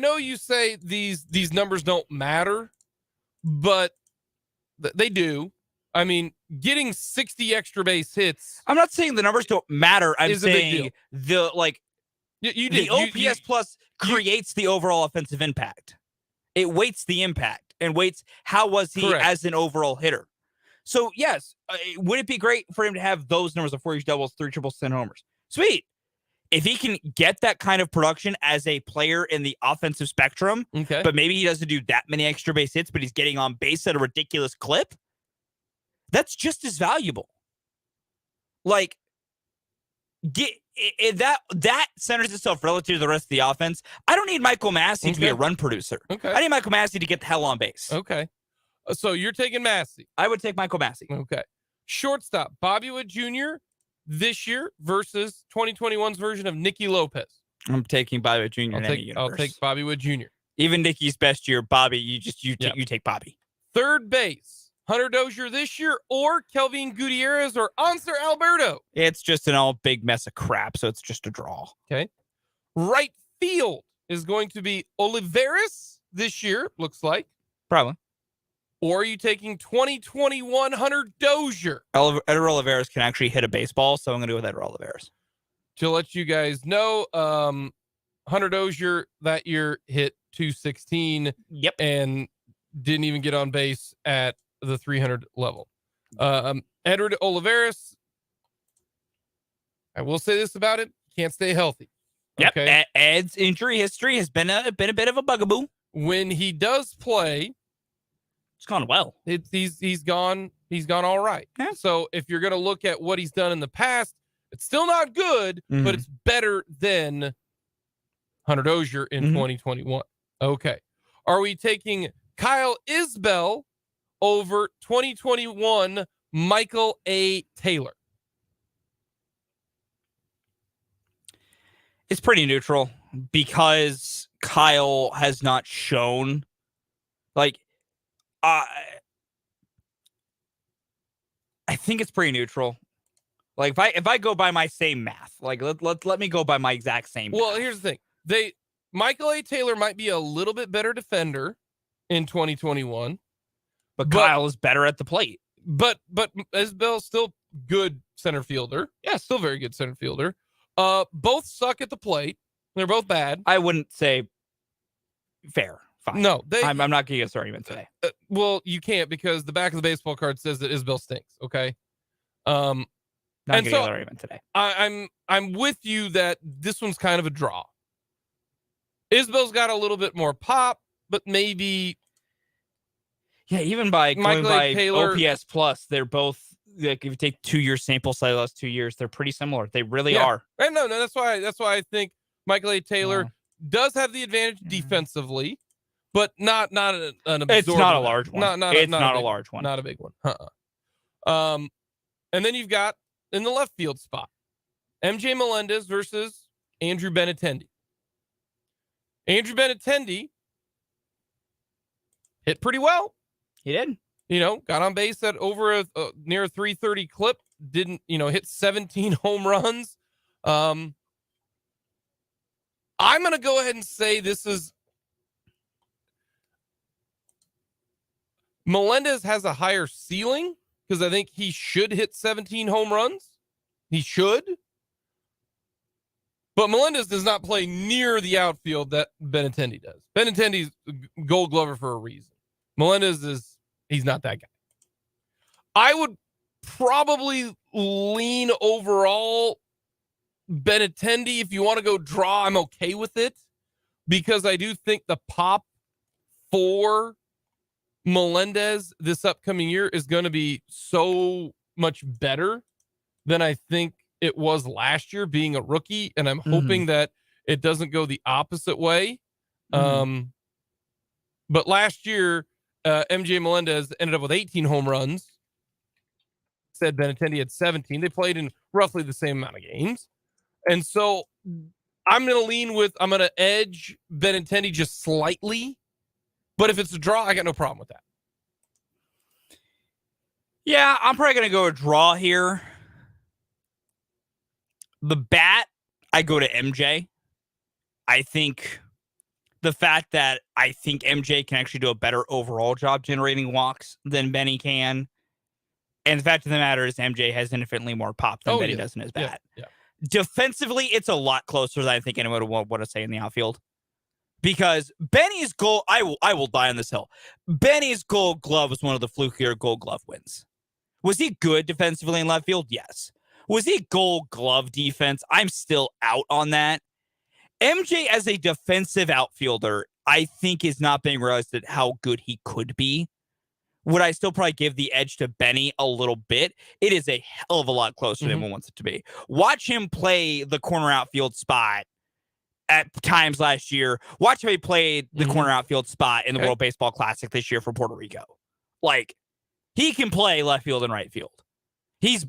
know you say these numbers don't matter, but they do. I mean, getting 60 extra base hits. I'm not saying the numbers don't matter. I'm saying the OPS plus creates the overall offensive impact. It weights the impact and weights how was he as an overall hitter. So yes, would it be great for him to have those numbers of 4 doubles, 3 triples, 10 homers? Sweet. If he can get that kind of production as a player in the offensive spectrum, but maybe he doesn't do that many extra base hits, but he's getting on base at a ridiculous clip, that's just as valuable. Like, that centers itself relative to the rest of the offense. I don't need Michael Massey to be a run producer. I need Michael Massey to get the hell on base. Okay. So you're taking Massey. I would take Michael Massey. Okay. Shortstop, Bobby Witt Jr. this year versus 2021's version of Nicky Lopez. I'm taking Bobby Witt Jr. I'll take Bobby Witt Jr. Even Nicky's best year, Bobby, you take Bobby. Third base, Hunter Dozier this year or Kelvin Gutierrez or Anser Alberto. It's just an all big mess of crap, so it's just a draw. Okay. Right field is going to be Olivares this year, looks like. Probably. Or are you taking 2021 Hunter Dozier? Eder Olivares can actually hit a baseball, so I'm going to go with Eder Olivares. To let you guys know, Hunter Dozier that year hit 216. Yep. And didn't even get on base at the 300 level. Edward Olivares, I will say this about it, can't stay healthy. Yep. Okay? Ed's injury history has been a bit of a bugaboo. When he does play, it's gone well. He's gone all right. Yeah. So if you're going to look at what he's done in the past, it's still not good, but it's better than Hunter Dozier in 2021. Okay. Are we taking Kyle Isbell over 2021 Michael A. Taylor? It's pretty neutral because Kyle has not shown I think it's pretty neutral. Like if I go by my same math, like let me go by my exact same Well, math. here's the thing. Michael A. Taylor might be a little bit better defender in 2021. But Kyle is better at the plate. But Isbell's still good center fielder. Yeah, still very good center fielder. Both suck at the plate. They're both bad. I wouldn't say fair. Fine. No, I'm not going to get this argument today. Well, you can't because the back of the baseball card says that Isbell stinks. Okay. Not going to get the argument today. I'm with you that this one's kind of a draw. Isbell's got a little bit more pop, but maybe. Yeah, even by going by Taylor, OPS plus, they're both, like, if you take 2-year sample size, last 2 years, they're pretty similar. They really are. And no, that's why I think Michael A. Taylor does have the advantage defensively, but not an absorbent. It's not a large one. Not a large one. Not a big one. And then you've got in the left field spot, MJ Melendez versus Andrew Benintendi. Andrew Benintendi hit pretty well. He did. Got on base at over near a 330 clip. Didn't, hit 17 home runs. I'm going to go ahead and say this is Melendez has a higher ceiling because I think he should hit 17 home runs. He should. But Melendez does not play near the outfield that Benintendi does. Benintendi's Gold Glover for a reason. Melendez he's not that guy. I would probably lean overall Benintendi. If you want to go draw, I'm okay with it because I do think the pop for Melendez this upcoming year is going to be so much better than I think it was last year being a rookie. And I'm hoping that it doesn't go the opposite way. But last year, MJ Melendez ended up with 18 home runs. Said Benintendi had 17. They played in roughly the same amount of games. And so I'm going to edge Benintendi just slightly. But if it's a draw, I got no problem with that. Yeah, I'm probably going to go a draw here. The bat, I go to MJ. I think the fact that I think MJ can actually do a better overall job generating walks than Benny can. And the fact of the matter is MJ has infinitely more pop than Benny does in his bat. Yeah. Defensively, it's a lot closer than I think anyone would want to say in the outfield. Because Benny's goal, I will die on this hill. Benny's Gold Glove was one of the flukier Gold Glove wins. Was he good defensively in left field? Yes. Was he Gold Glove defense? I'm still out on that. MJ as a defensive outfielder, I think is not being realized at how good he could be. Would I still probably give the edge to Benny a little bit? It is a hell of a lot closer than one wants it to be. Watch him play the corner outfield spot at times last year. Watch him play the corner outfield spot in the World Baseball Classic this year for Puerto Rico. Like, he can play left field and right field. He's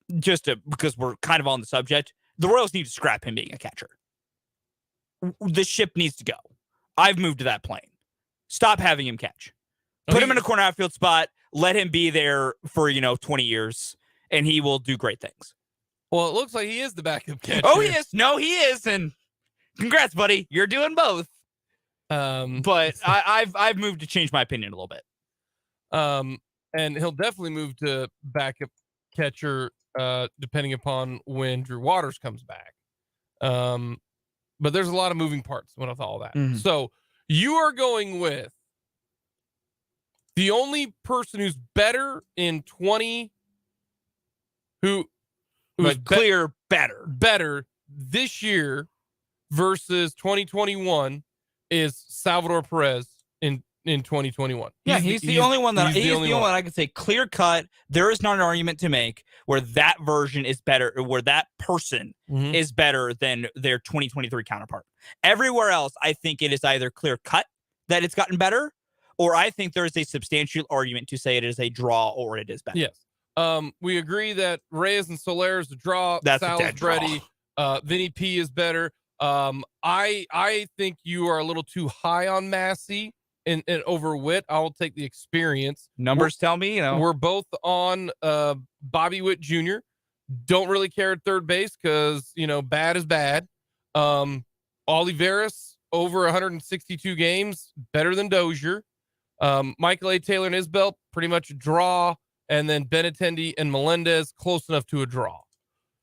because we're kind of on the subject, the Royals need to scrap him being a catcher. The ship needs to go. I've moved to that plane. Stop having him catch. Put him in a corner outfield spot. Let him be there for, 20 years, and he will do great things. Well, it looks like he is the backup catcher. Oh, he is. No, he is. And congrats, buddy. You're doing both. But I've moved to change my opinion a little bit. And he'll definitely move to backup catcher, depending upon when Drew Waters comes back. But there's a lot of moving parts with all that. So you are going with the only person who's better in 20, who's clear better this year versus 2021 is Salvador Perez in in 2021. Yeah, he's the only one that he's the only one I could say clear cut. There is not an argument to make where that version is better, or where that person is better than their 2023 counterpart. Everywhere else, I think it is either clear cut that it's gotten better, or I think there is a substantial argument to say it is a draw or it is better. Yes. We agree that Reyes and Soler is a draw. That's a dead draw. Vinny P is better. I think you are a little too high on Massey and over Witt. I will take the experience. Numbers tell me, we're both on Bobby Witt Jr. Don't really care at third base because bad is bad. Olivares over 162 games, better than Dozier. Michael A. Taylor and Isbell, pretty much a draw. And then Benintendi and Melendez, close enough to a draw.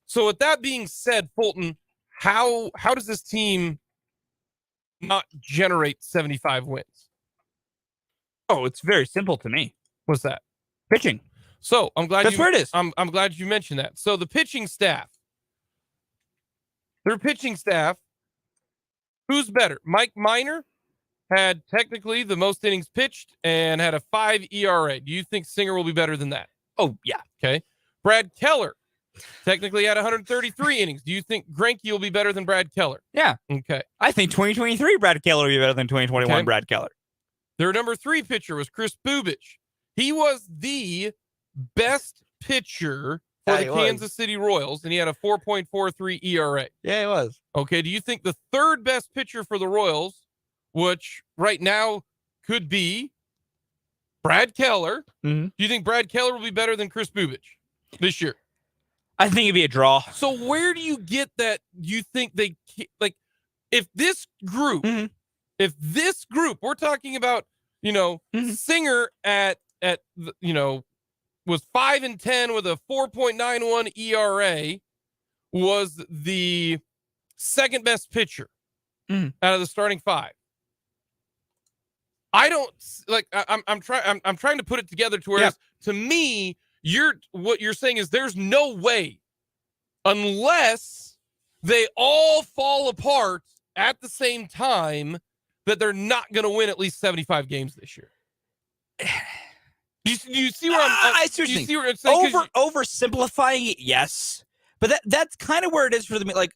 So with that being said, Fulton, how does this team not generate 75 wins? Oh, it's very simple to me. What's that? Pitching. So I'm glad that's where it is. I'm glad you mentioned that. So the pitching staff, their pitching staff, who's better? Mike Minor had technically the most innings pitched and had a 5 ERA. Do you think Singer will be better than that? Oh, yeah. Okay. Brad Keller technically had 133 innings. Do you think Greinke will be better than Brad Keller? Yeah. Okay. I think 2023 Brad Keller will be better than 2021 Brad Keller. Their number 3 pitcher was Chris Bubich. He was the best pitcher for the Kansas City Royals, and he had a 4.43 ERA. Yeah, he was. Okay. Do you think the third best pitcher for the Royals, which right now could be Brad Keller, do you think Brad Keller will be better than Chris Bubich this year? I think it'd be a draw. So where do you get that you think they, like, if this group, we're talking about, Singer at was 5-10 with a 4.91 ERA, was the second best pitcher out of the starting 5. I don't like. I'm trying to put it together to where to me, what you're saying is there's no way, unless they all fall apart at the same time, that they're not going to win at least 75 games this year. You see where I see what I'm saying. Oversimplifying it, yes, but that's kind of where it is for them. Like,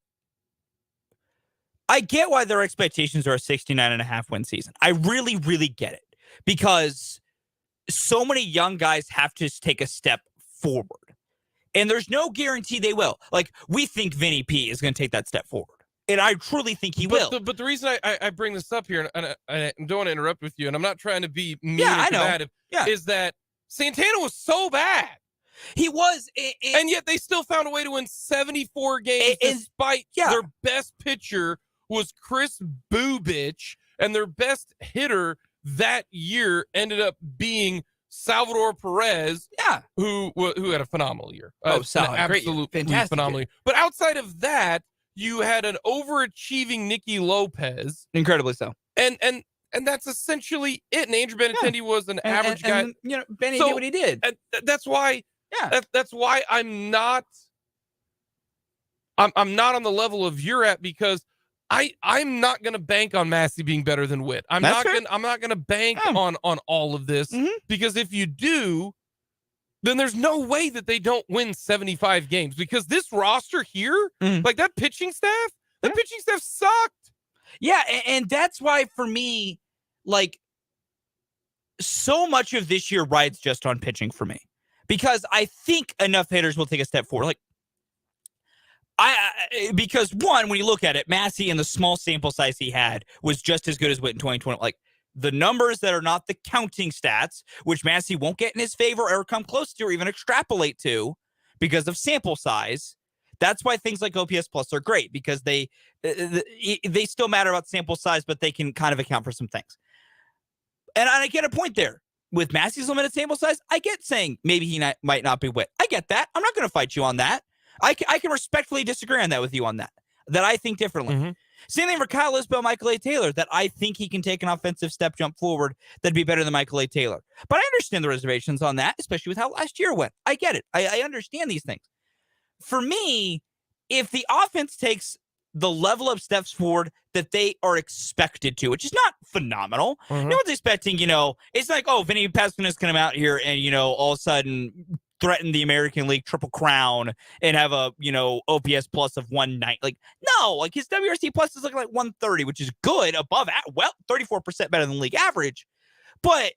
I get why their expectations are a 69.5 win season. I really, really get it, because so many young guys have to take a step forward, and there's no guarantee they will. Like, we think Vinny P is going to take that step forward, and I truly think he will. But the reason I bring this up here, and I don't want to interrupt with you, and I'm not trying to be mean or combative, is that Santana was so bad. He was. And yet they still found a way to win 74 games despite their best pitcher was Chris Bubich, and their best hitter that year ended up being Salvador Perez, who had a phenomenal year. Absolutely phenomenal year. But outside of that, you had an overachieving Nicky Lopez. Incredibly so. And that's essentially it. And Andrew Benintendi was an average guy. And, Benny did what he did. And that's why. That's why I'm not on the level of you're at, because I'm not going to bank on Massey being better than Witt. I'm not going to bank on all of this, because if you do, then there's no way that they don't win 75 games, because this roster here, like that pitching staff sucked. Yeah. And that's why, for me, like, so much of this year rides just on pitching for me, because I think enough hitters will take a step forward. Like, because one, when you look at it, Massey in the small sample size he had was just as good as Witt in 2020. Like, the numbers that are not the counting stats, which Massey won't get in his favor or come close to or even extrapolate to because of sample size. That's why things like OPS Plus are great, because they still matter about sample size, but they can kind of account for some things. And I get a point there. With Massey's limited sample size, I get saying maybe he might not be Witt. I get that. I'm not going to fight you on that. I can respectfully disagree on that with you on that I think differently. Same thing for Kyle Isbell, Michael A. Taylor, that I think he can take an offensive step jump forward that'd be better than Michael A. Taylor. But I understand the reservations on that, especially with how last year went. I get it. I understand these things. For me, if the offense takes the level of steps forward that they are expected to, which is not phenomenal. Mhm. No one's expecting, it's like, oh, Vinny Pasquantina's going to come out here and, all of a sudden threaten the American League Triple Crown and have a, OPS plus of 190. Like, no, like his WRC plus is looking like 130, which is good, above, 34% better than league average. But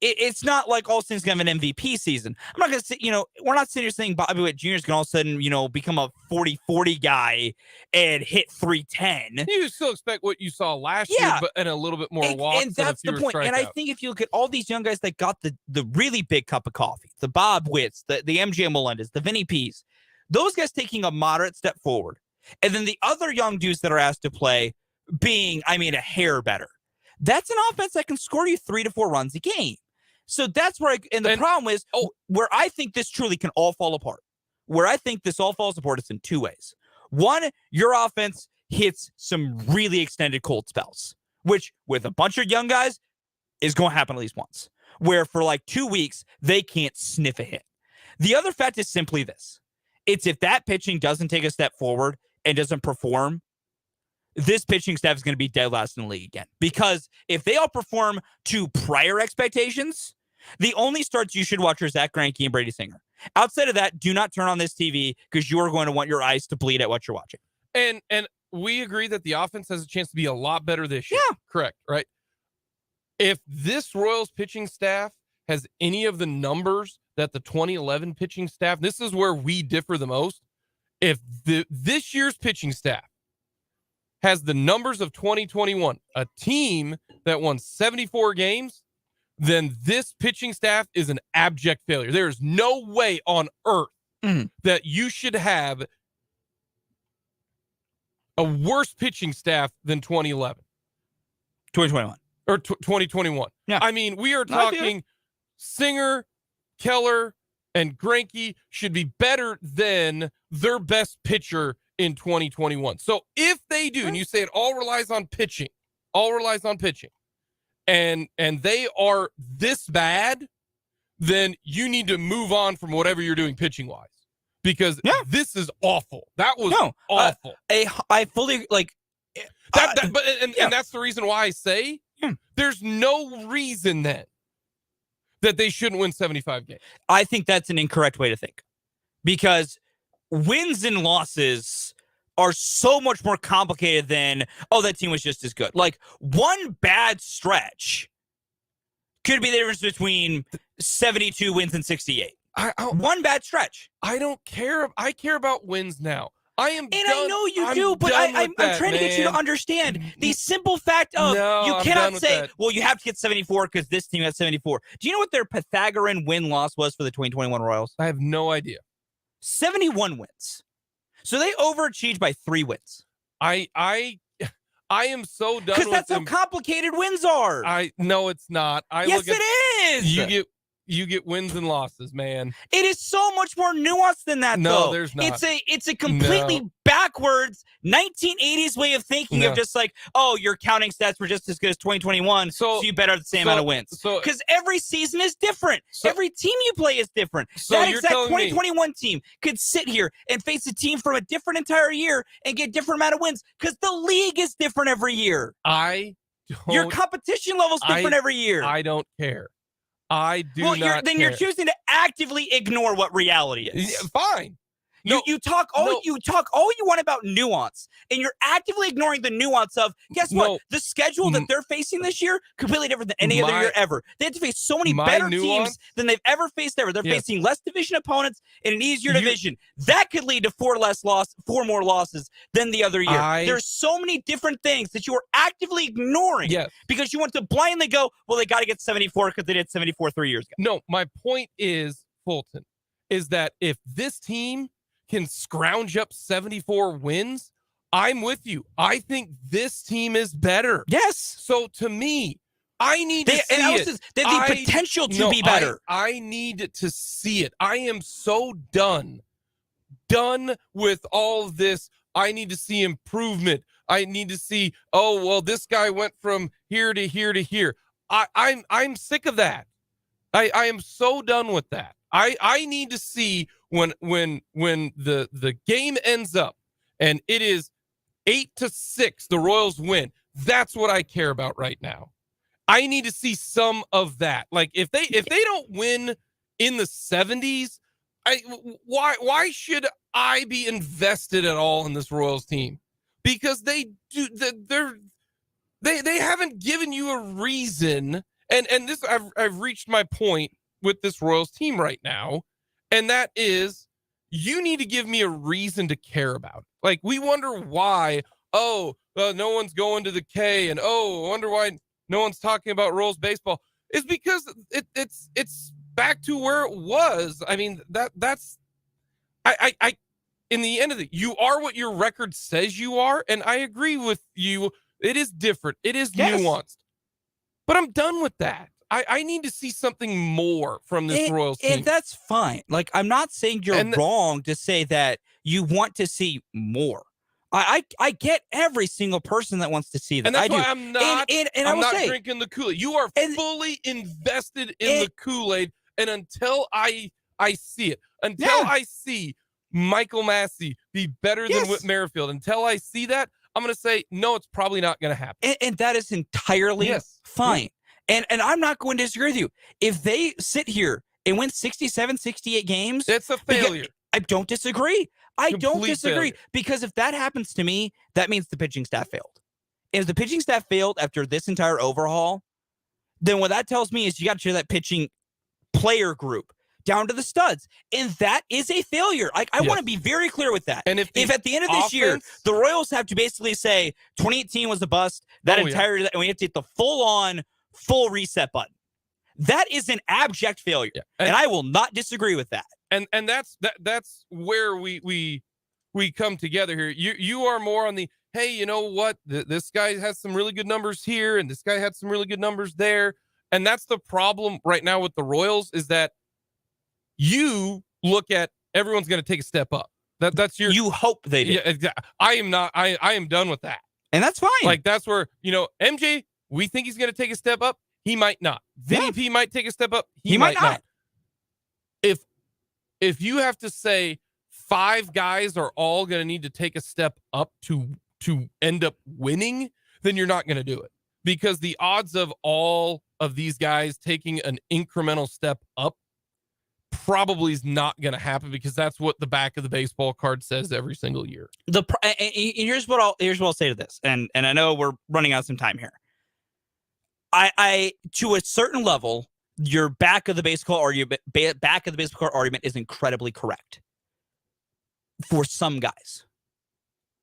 it's not like Alston's going to have an MVP season. I'm not going to say, we're not sitting here saying Bobby Witt Jr. is going to all of a sudden, become a 40-40 guy and hit 310. You still expect what you saw last year, but and a little bit more walks. And that's the point. Strikeouts. And I think if you look at all these young guys that got the really big cup of coffee, the Bob Witts, the MJ Melendez, the Vinny P's, those guys taking a moderate step forward. And then the other young dudes that are asked to play being, a hair better. That's an offense that can score you 3 to 4 runs a game. So that's where the problem is, where I think this truly can all fall apart. Where I think this all falls apart is in 2 ways. One, your offense hits some really extended cold spells, which with a bunch of young guys is going to happen at least once, where for like 2 weeks, they can't sniff a hit. The other fact is simply this. It's if that pitching doesn't take a step forward and doesn't perform, this pitching staff is going to be dead last in the league again. Because if they all perform to prior expectations, the only starts you should watch are Zach Greinke and Brady Singer. Outside of that, do not turn on this TV because you are going to want your eyes to bleed at what you're watching. And we agree that the offense has a chance to be a lot better this year. Yeah. Correct, right? If this Royals pitching staff has any of the numbers that the 2011 pitching staff, this is where we differ the most. If this year's pitching staff has the numbers of 2021, a team that won 74 games, then this pitching staff is an abject failure. There is no way on earth that you should have a worse pitching staff than 2011. 2021. Or 2021. Yeah. We are talking Singer, Keller, and Greinke should be better than their best pitcher in 2021. So if they do, and you say it all relies on pitching, and they are this bad, then you need to move on from whatever you're doing pitching wise, because this is awful. That was awful. I fully and that's the reason why I say there's no reason then that they shouldn't win 75 games. I think that's an incorrect way to think, because wins and losses are so much more complicated than, that team was just as good. Like, one bad stretch could be the difference between 72 wins and 68. One bad stretch. I don't care. I care about wins now. I know you do, but I'm trying to get you to understand the simple fact of you cannot say, well, you have to get 74 because this team has 74. Do you know what their Pythagorean win-loss was for the 2021 Royals? I have no idea. 71 wins. So they overachieved by 3 wins. I am so done with because that's how complicated wins are. No, it's not. Yes, it is. You get wins and losses, man. It is so much more nuanced than that, though. No, there's not. It's a completely backwards 1980s way of thinking of just like, your counting stats were just as good as 2021, so you better have the same amount of wins. Because every season is different. Every team you play is different. So that exact 2021 team could sit here and face a team from a different entire year and get different amount of wins because the league is different every year. Your competition level is different every year. I don't care. I do not care. Then you're choosing to actively ignore what reality is. Yeah, fine. You talk all you want about nuance, and you're actively ignoring the nuance of, guess what? The schedule that they're facing this year, completely different than any other year ever. They have to face so many better teams than they've ever faced ever. They're facing less division opponents in an easier division. That could lead to 4 more losses than the other year. There's so many different things that you are actively ignoring because you want to blindly go, well, they got to get 74 because they did 74 3 years ago. No, my point is, Fulton, is that if this team can scrounge up 74 wins, I'm with you. I think this team is better. Yes. So to me, I need to see it. They have the potential to be better. I need to see it. I am so done with all this. I need to see improvement. I need to see, this guy went from here to here to here. I'm sick of that. I am so done with that. I need to see when the game ends up and it is 8-6, the Royals win. That's what I care about right now. I need to see some of that. Like if they don't win in the 70s, why should I be invested at all in this Royals team? Because they haven't given you a reason. And this I've reached my point with this Royals team right now, and that is you need to give me a reason to care about it. Like we wonder why, no one's going to the K, and I wonder why no one's talking about Royals baseball. It's because it's back to where it was. I mean, that's I in the end of it, you are what your record says you are, and I agree with you. It is different. It is nuanced. But I'm done with that. I need to see something more from this Royals team. And that's fine. Like, I'm not saying you're wrong to say that you want to see more. I get every single person that wants to see that. And that's I why do. I'm not, I'm not drinking the Kool-Aid. You are fully invested in the Kool-Aid, and until I see it, I see Michael Massey be better than Whit Merrifield, until I see that, I'm going to say, no, it's probably not going to happen. And that is entirely fine. And I'm not going to disagree with you. If they sit here and win 67, 68 games, it's a failure. I don't disagree. I don't disagree. Failure. Because if that happens to me, that means the pitching staff failed. And if the pitching staff failed after this entire overhaul, then what that tells me is you got to share that pitching player group down to the studs. And that is a failure. I want to be very clear with that. And if at the end of this year, the Royals have to basically say 2018 was a bust, and we have to hit the full reset button. That is an abject failure. Yeah. And I will not disagree with that. And that's where we come together here. You are more on the, hey, you know what? This guy has some really good numbers here, and this guy had some really good numbers there. And that's the problem right now with the Royals, is that you look at everyone's going to take a step up. That's your. You hope they do. Yeah, I am not. I am done with that, and that's fine. Like that's where MJ. We think he's going to take a step up. He might not. Vinny P might take a step up. He might not. If you have to say 5 guys are all going to need to take a step up to end up winning, then you're not going to do it, because the odds of all of these guys taking an incremental step up probably is not going to happen, because that's what the back of the baseball card says every single year. Here's what I'll say to this, and I know we're running out of some time here. I to a certain level, your back of the baseball argument is incredibly correct for some guys.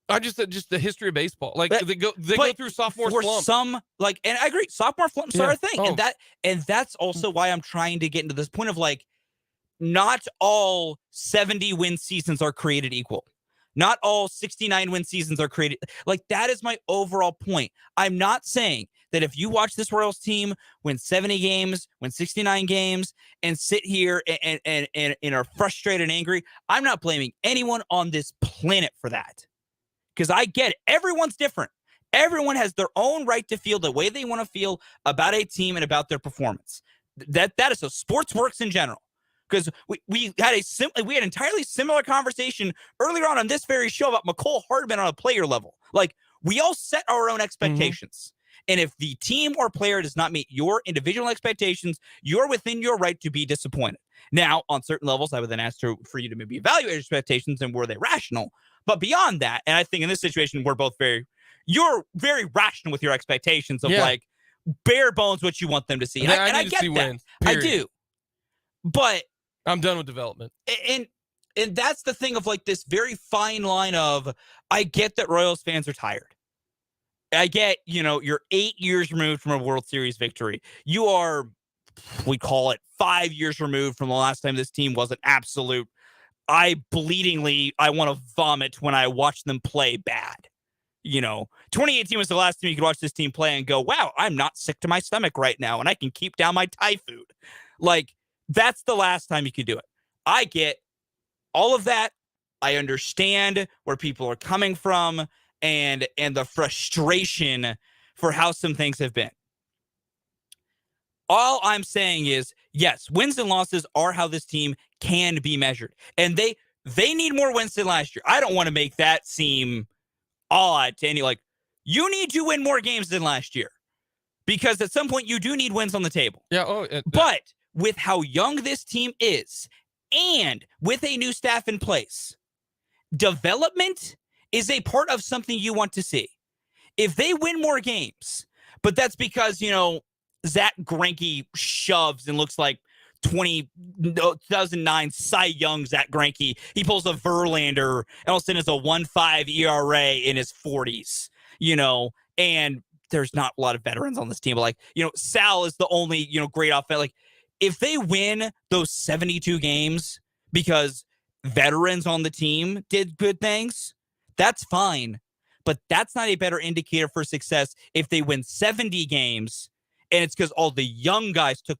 I just the history of baseball. Like they go through sophomore for slumps. Some, like, and I agree, sophomore slumps are a thing, and that's also why I'm trying to get into this point of, like, not all 70 win seasons are created equal. Not all 69 win seasons are created. Like, that is my overall point. I'm not saying that if you watch this Royals team win 70 games, win 69 games, and sit here and are frustrated and angry, I'm not blaming anyone on this planet for that. Because I get it. Everyone's different. Everyone has their own right to feel the way they want to feel about a team and about their performance. That is how sports works in general. Because we had an entirely similar conversation earlier on this very show about McCole Hardman on a player level. Like, we all set our own expectations. And if the team or player does not meet your individual expectations, you're within your right to be disappointed. Now, on certain levels, I would then ask for you to maybe evaluate your expectations and were they rational. But beyond that, and I think in this situation, you're very rational with your expectations of like bare bones what you want them to see. And I get that. Wins, I do. But I'm done with development. And that's the thing of, like, this very fine line of, I get that Royals fans are tired. I get, you're 8 years removed from a World Series victory. You are, we call it 5 years removed from the last time this team was an absolute, I want to vomit when I watch them play bad. 2018 was the last time you could watch this team play and go, wow, I'm not sick to my stomach right now, and I can keep down my Thai food. Like, that's the last time you could do it. I get all of that. I understand where people are coming from and the frustration for how some things have been. All I'm saying is, yes, wins and losses are how this team can be measured. And they need more wins than last year. I don't want to make that seem odd to any, like, you need to win more games than last year because at some point you do need wins on the table. Yeah. But with how young this team is and with a new staff in place, development is a part of something you want to see. If they win more games, but that's because, Zach Greinke shoves and looks like 2009 Cy Young Zach Greinke. He pulls a Verlander and all of a sudden it's a 1.5 ERA in his 40s, and there's not a lot of veterans on this team. But Sal is the only, great offense. Like, if they win those 72 games because veterans on the team did good things, that's fine. But that's not a better indicator for success if they win 70 games and it's because all the young guys took,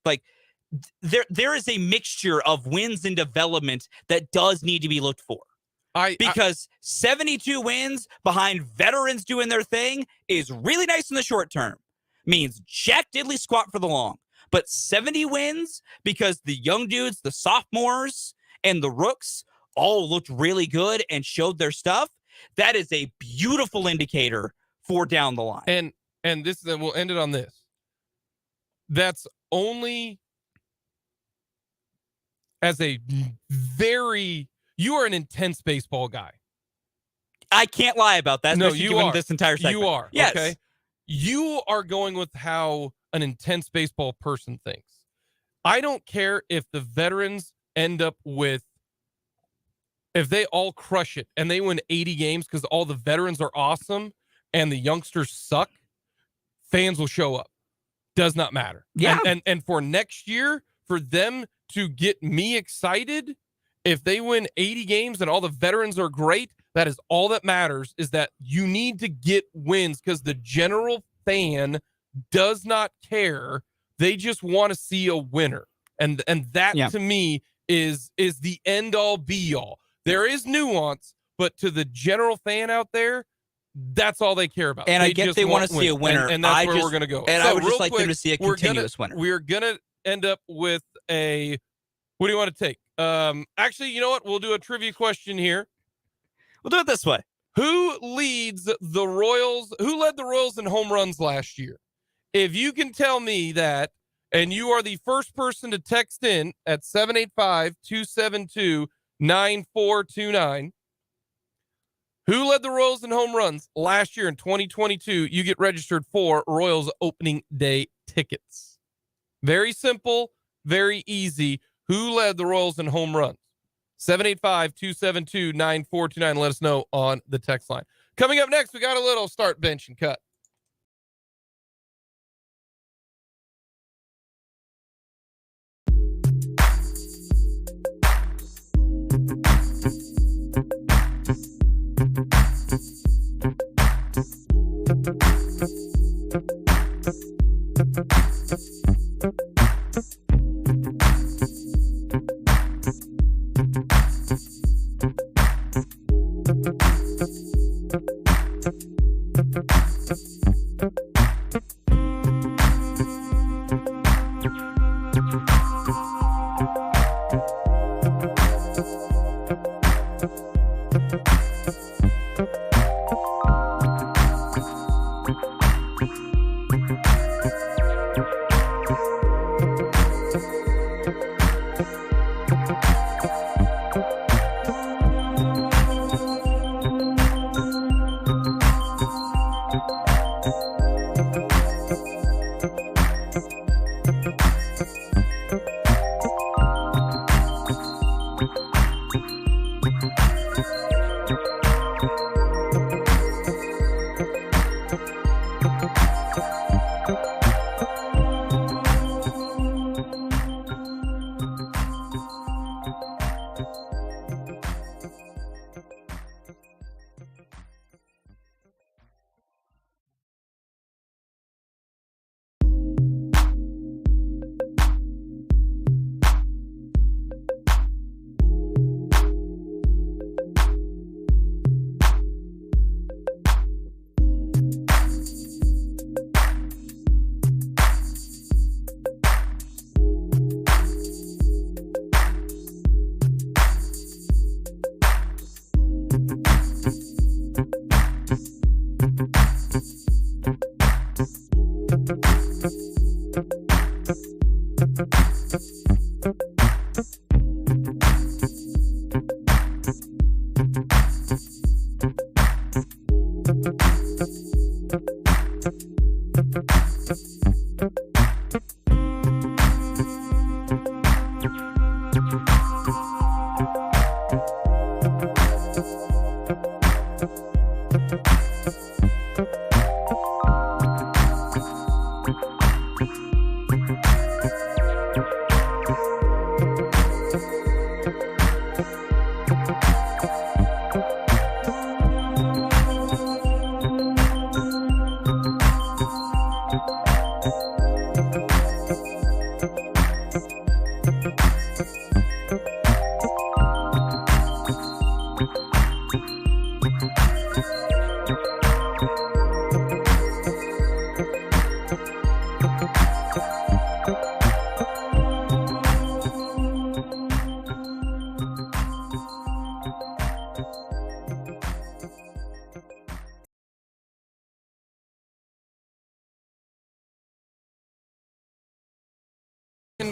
there is a mixture of wins and development that does need to be looked for. Because 72 wins behind veterans doing their thing is really nice in the short term. Means jack diddly squat for the long. But 70 wins because the young dudes, the sophomores, and the rooks all looked really good and showed their stuff. That is a beautiful indicator for down the line. And this, then we'll end it on this. That's only as a you are an intense baseball guy. I can't lie about that. No, you are. This entire segment. You are. Yes. Okay. You are going with how an intense baseball person thinks. I don't care if the veterans end up with, if they all crush it and they win 80 games because all the veterans are awesome and the youngsters suck, fans will show up. Does not matter. Yeah. And for next year, for them to get me excited, if they win 80 games and all the veterans are great, that is all that matters, is that you need to get wins because the general fan does not care. They just want to see a winner. And that to me is the end all be all. There is nuance, but to the general fan out there, that's all they care about. And I get they want to see a winner. And that's where we're going to go. And so I would just like them to see a continuous winner. We're going to end up with a, what do you want to take? Actually, you know what? We'll do a trivia question here. We'll do it this way. Who leads the Royals? Who led the Royals in home runs last year? If you can tell me that, and you are the first person to text in at 785-272-9429, who led the Royals in home runs last year in 2022, you get registered for Royals opening day tickets. Very simple, very easy. Who led the Royals in home runs? 785-272-9429. Let us know on the text line. Coming up next, we got a little start, bench, and cut.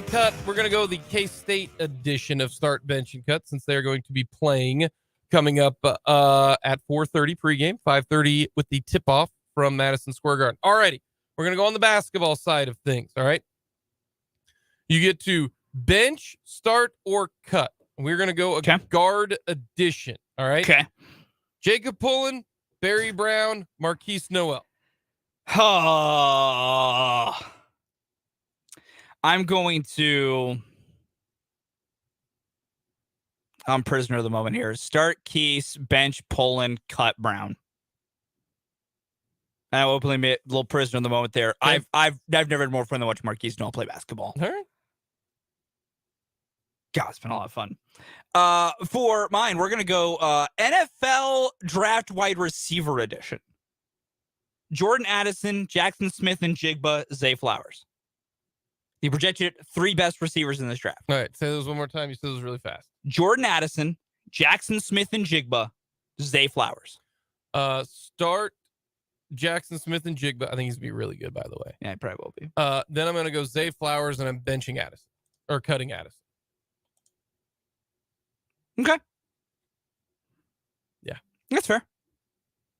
Cut. We're going to go the K-State edition of Start, Bench, and Cut since they're going to be playing coming up at 4:30 pregame, 5:30 with the tip-off from Madison Square Garden. All righty. We're going to go on the basketball side of things, all right? You get to bench, start, or cut. We're going to go a guard edition, all right? Okay. Jacob Pullen, Barry Brown, Marquise Noel. I'm prisoner of the moment here. Start Keese, bench Pullen, cut Brown. I openly admit, a little prisoner of the moment there. Okay. I've never had more fun than watching Marquise Noel play basketball. All right. God, it's been a lot of fun. For mine, we're gonna go NFL Draft Wide Receiver Edition. Jordan Addison, Jackson Smith and Jigba, Zay Flowers. The projected 3 best receivers in this draft. All right, say those one more time. You said those really fast. Jordan Addison, Jackson Smith and Jigba, Zay Flowers. Start Jackson Smith and Jigba. I think he's going to be really good, by the way. Yeah, he probably will be. Then I'm going to go Zay Flowers, and I'm benching Addison. Or cutting Addison. Okay. Yeah. That's fair.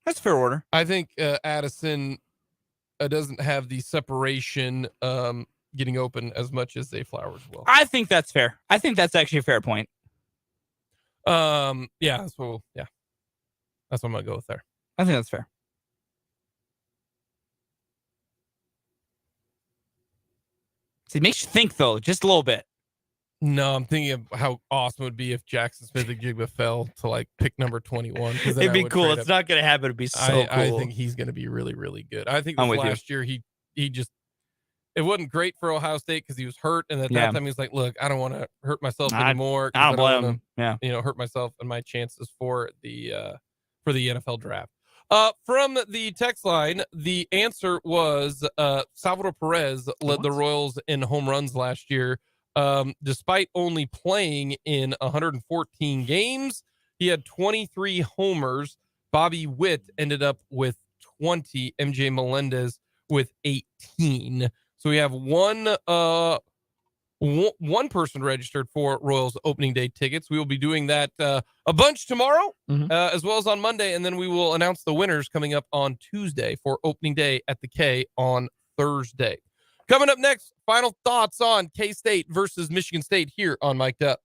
That's a fair order. I think Addison doesn't have the separation getting open as much as Zay Flowers will. I think that's fair. I think that's actually a fair point. Yeah, that's what I'm gonna go with there. I think that's fair. See, it makes you think though, just a little bit. No, I'm thinking of how awesome it would be if Jackson Smith and Jigba fell to like pick number 21. It'd be cool. It's not gonna happen. It'd be so cool. I think he's gonna be really, really good. I think last year he just it wasn't great for Ohio State because he was hurt, and at that time he was like, "Look, I don't want to hurt myself anymore. I don't blame him. Yeah, hurt myself and my chances for the NFL draft." From the text line, the answer was Salvador Perez led the Royals in home runs last year. Despite only playing in 114 games, he had 23 homers. Bobby Witt ended up with 20. MJ Melendez with 18. So we have one person registered for Royals opening day tickets. We will be doing that a bunch tomorrow, as well as on Monday, and then we will announce the winners coming up on Tuesday for opening day at the K on Thursday. Coming up next, final thoughts on K-State versus Michigan State here on Mic'd Up.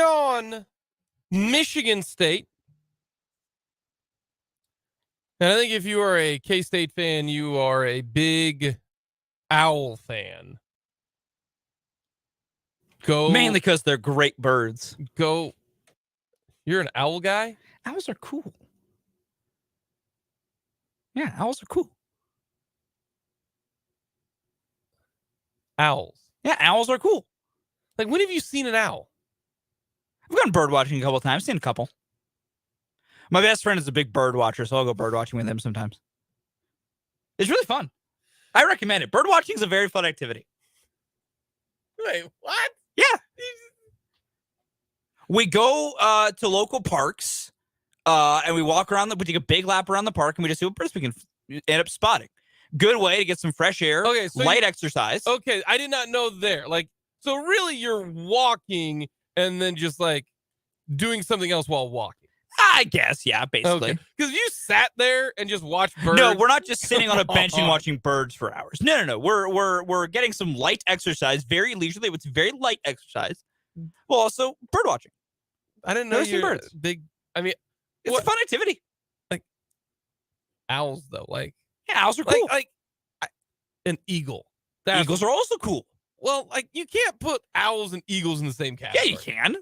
On Michigan State. And I think if you are a K-State fan, you are a big Owl fan. Mainly because they're great birds. You're an owl guy? Owls are cool. Yeah, owls are cool. Owls. Yeah, owls are cool. Like, when have you seen an owl? I've gone bird watching a couple of times. Seen a couple. My best friend is a big bird watcher, so I'll go bird watching with him sometimes. It's really fun. I recommend it. Bird watching is a very fun activity. Wait, what? Yeah. We go to local parks, and we walk around. We take a big lap around the park, and we just see what birds we can end up spotting. Good way to get some fresh air. Okay, so light exercise. Okay, I did not know there. Like, so really, you're walking and then just like doing something else while walking. I guess, yeah, basically. Because you sat there and just watched birds. No, we're not just sitting on a bench and watching birds for hours. No. We're getting some light exercise, very leisurely. It's very light exercise. Well, also bird watching. I didn't know you were big. I mean, it's a fun activity. Like owls, though. Like, yeah, owls are cool. Like an eagle. Eagles are also cool. Well, like you can't put owls and eagles in the same category. Yeah, you can.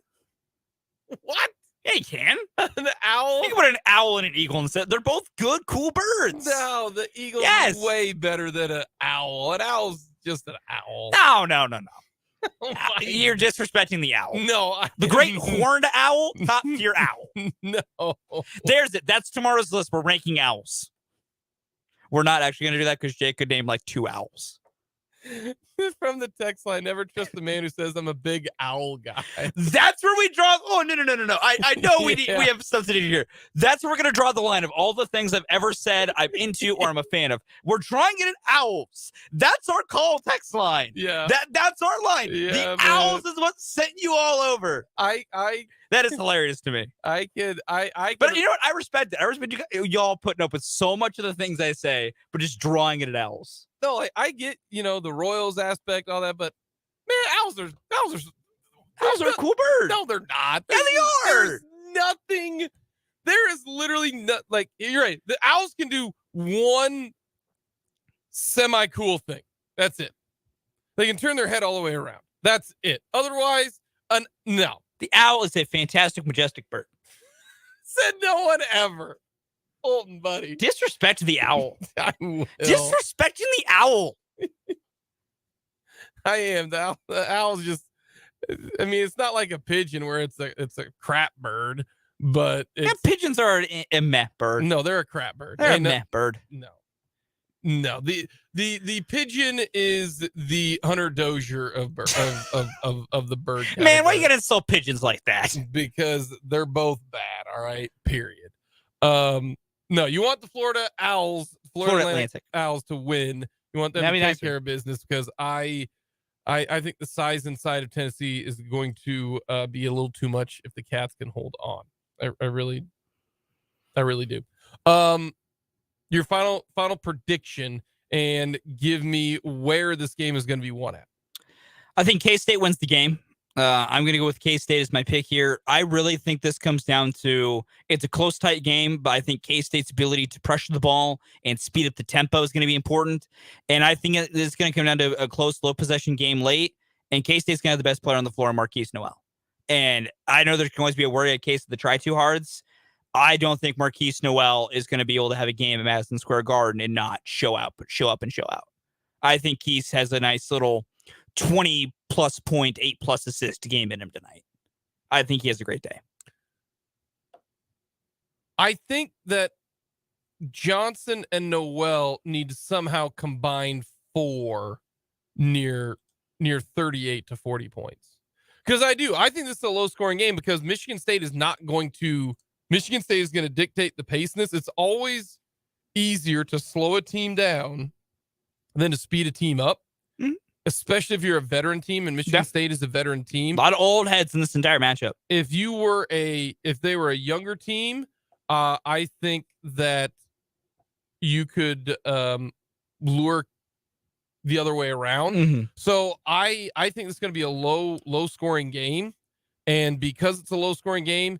What? Yeah, you can. An owl? You can put an owl and an eagle instead. They're both good, cool birds. No, the eagle's way better than an owl. An owl's just an owl. No. You're disrespecting the owl. No. The great horned owl, top tier owl. No. There's it. That's tomorrow's list. We're ranking owls. We're not actually going to do that because Jake could name like 2 owls. From the text line, never trust the man who says I'm a big owl guy. That's where we draw. Oh, no. I know we have stuff to do here. That's where we're going to draw the line of all the things I've ever said I'm into or I'm a fan of. We're drawing it at owls. That's our call text line. Yeah. That's our line. Yeah, owls is what sent you all over. That is hilarious to me. But you know what? I respect it. I respect y'all putting up with so much of the things I say, but just drawing it at owls. No, like, I get, the Royals aspect, all that, but man, owls are a cool bird. No, they're not. Yeah, they are. There's nothing. There is literally not. Like, you're right. The owls can do one semi-cool thing. That's it. They can turn their head all the way around. That's it. Otherwise, no. The owl is a fantastic, majestic bird. Said no one ever. Fulton, buddy. Disrespect the owl. I will. Disrespecting the owl. I am. The owl's just, I mean, it's not like a pigeon where it's a crap bird, but pigeons are a meh bird. No, they're a crap bird. They're a meh bird. No. The pigeon is the Hunter Dozier of the bird. Man, why you gotta insult pigeons like that? Because they're both bad. All right. Period. No, you want the Florida Atlantic Owls to win. You want them to take care of business because I think the size inside of Tennessee is going to be a little too much if the Cats can hold on. I really do. Your final prediction and give me where this game is going to be won at. I think K-State wins the game. I'm going to go with K-State as my pick here. I really think this comes down to it's a close, tight game, but I think K-State's ability to pressure the ball and speed up the tempo is going to be important. And I think it's going to come down to a close, low possession game late. And K-State's going to have the best player on the floor, Marquise Noel. And I know there can always be a worry at case of the try too hards. I don't think Marquise Noel is going to be able to have a game at Madison Square Garden and not show up and show out. I think Keith has a nice little 20-plus point, 8-plus assist game in him tonight. I think he has a great day. I think that Johnson and Noel need to somehow combine for near 38 to 40 points. Because I think this is a low-scoring game because Michigan State is going to dictate the pace in this. It's always easier to slow a team down than to speed a team up, especially if you're a veteran team, and Michigan State is a veteran team. A lot of old heads in this entire matchup. If they were a younger team, I think that you could lure the other way around. So I think it's going to be a low scoring game. And because it's a low scoring game,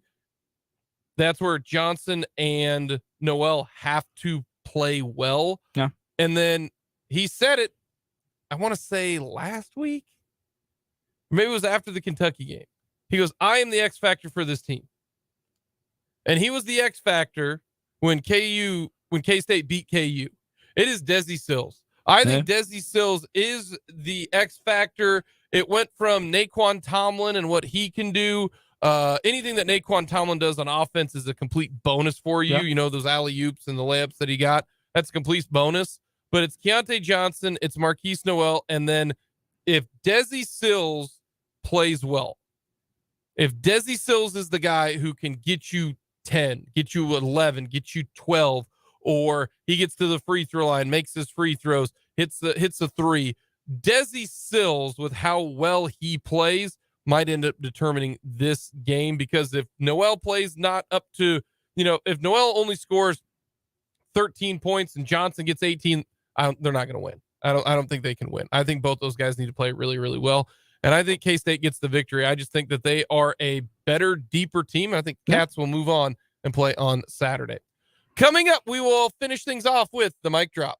that's where Johnson and Noel have to play well. Yeah. And then he said it, I want to say last week, maybe it was after the Kentucky game. He goes, I am the X factor for this team. And he was the X factor when K-State beat KU. It is Desi Sills. I think Desi Sills is the X factor. It went from Naquan Tomlin and what he can do. Anything that Naquan Tomlin does on offense is a complete bonus for you. You know, those alley-oops and the layups that he got. That's a complete bonus. But it's Keontae Johnson, it's Marquise Noel, and then if Desi Sills plays well, if Desi Sills is the guy who can get you 10, get you 11, get you 12, or he gets to the free throw line, makes his free throws, hits a three. Desi Sills, with how well he plays, might end up determining this game, because if Noel plays not up to, if Noel only scores 13 points and Johnson gets 18, they're not going to win. I don't think they can win. I think both those guys need to play really, really well. And I think K-State gets the victory. I just think that they are a better, deeper team. I think Cats will move on and play on Saturday. Coming up, we will finish things off with the mic drop.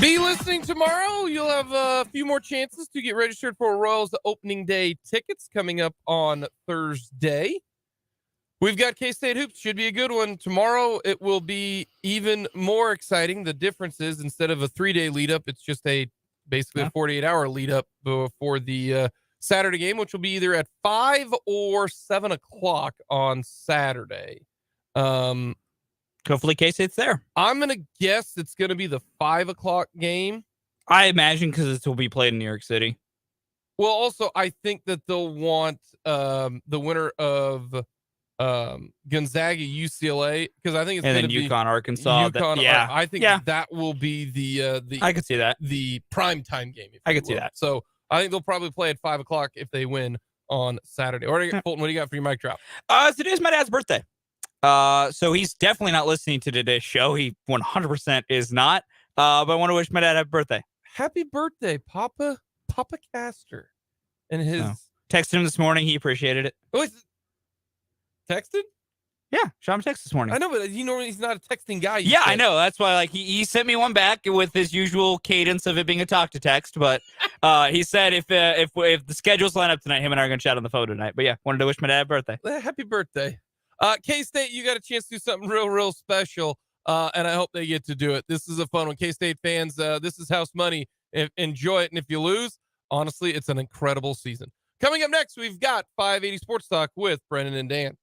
Be listening tomorrow. You'll have a few more chances to get registered for Royals opening day tickets coming up on Thursday. We've got K-State Hoops. Should be a good one. Tomorrow, it will be even more exciting. The difference is instead of a 3-day lead up, it's just basically a 48-hour lead up before the Saturday game, which will be either at 5 or 7 o'clock on Saturday. Hopefully K-State's there. I'm going to guess it's going to be the 5 o'clock game. I imagine because this will be played in New York City. Well, also, I think that they'll want the winner of Gonzaga, UCLA, because I think it's going to be UConn, Arkansas. I think that will be the I could see that. the primetime game. I could see that. So I think they'll probably play at 5 o'clock if they win on Saturday. Or Fulton, what do you got for your mic drop? Today's my dad's birthday. So he's definitely not listening to today's show. He 100% is not. But I want to wish my dad happy birthday. Happy birthday, Papa Castor. And his texted him this morning. He appreciated it. Oh, texted? Yeah, shot him a text this morning. I know, but he's not a texting guy. Yeah, I know. That's why he sent me one back with his usual cadence of it being a talk to text. But he said if the schedules line up tonight, him and I are gonna chat on the phone tonight. But yeah, wanted to wish my dad happy birthday. Happy birthday. K-State, you got a chance to do something real special, and I hope they get to do it. This is a fun one. K-State fans, this is house money. Enjoy it, and if you lose, honestly, it's an incredible season. Coming up next, we've got 580 Sports Talk with Brennan and Dan.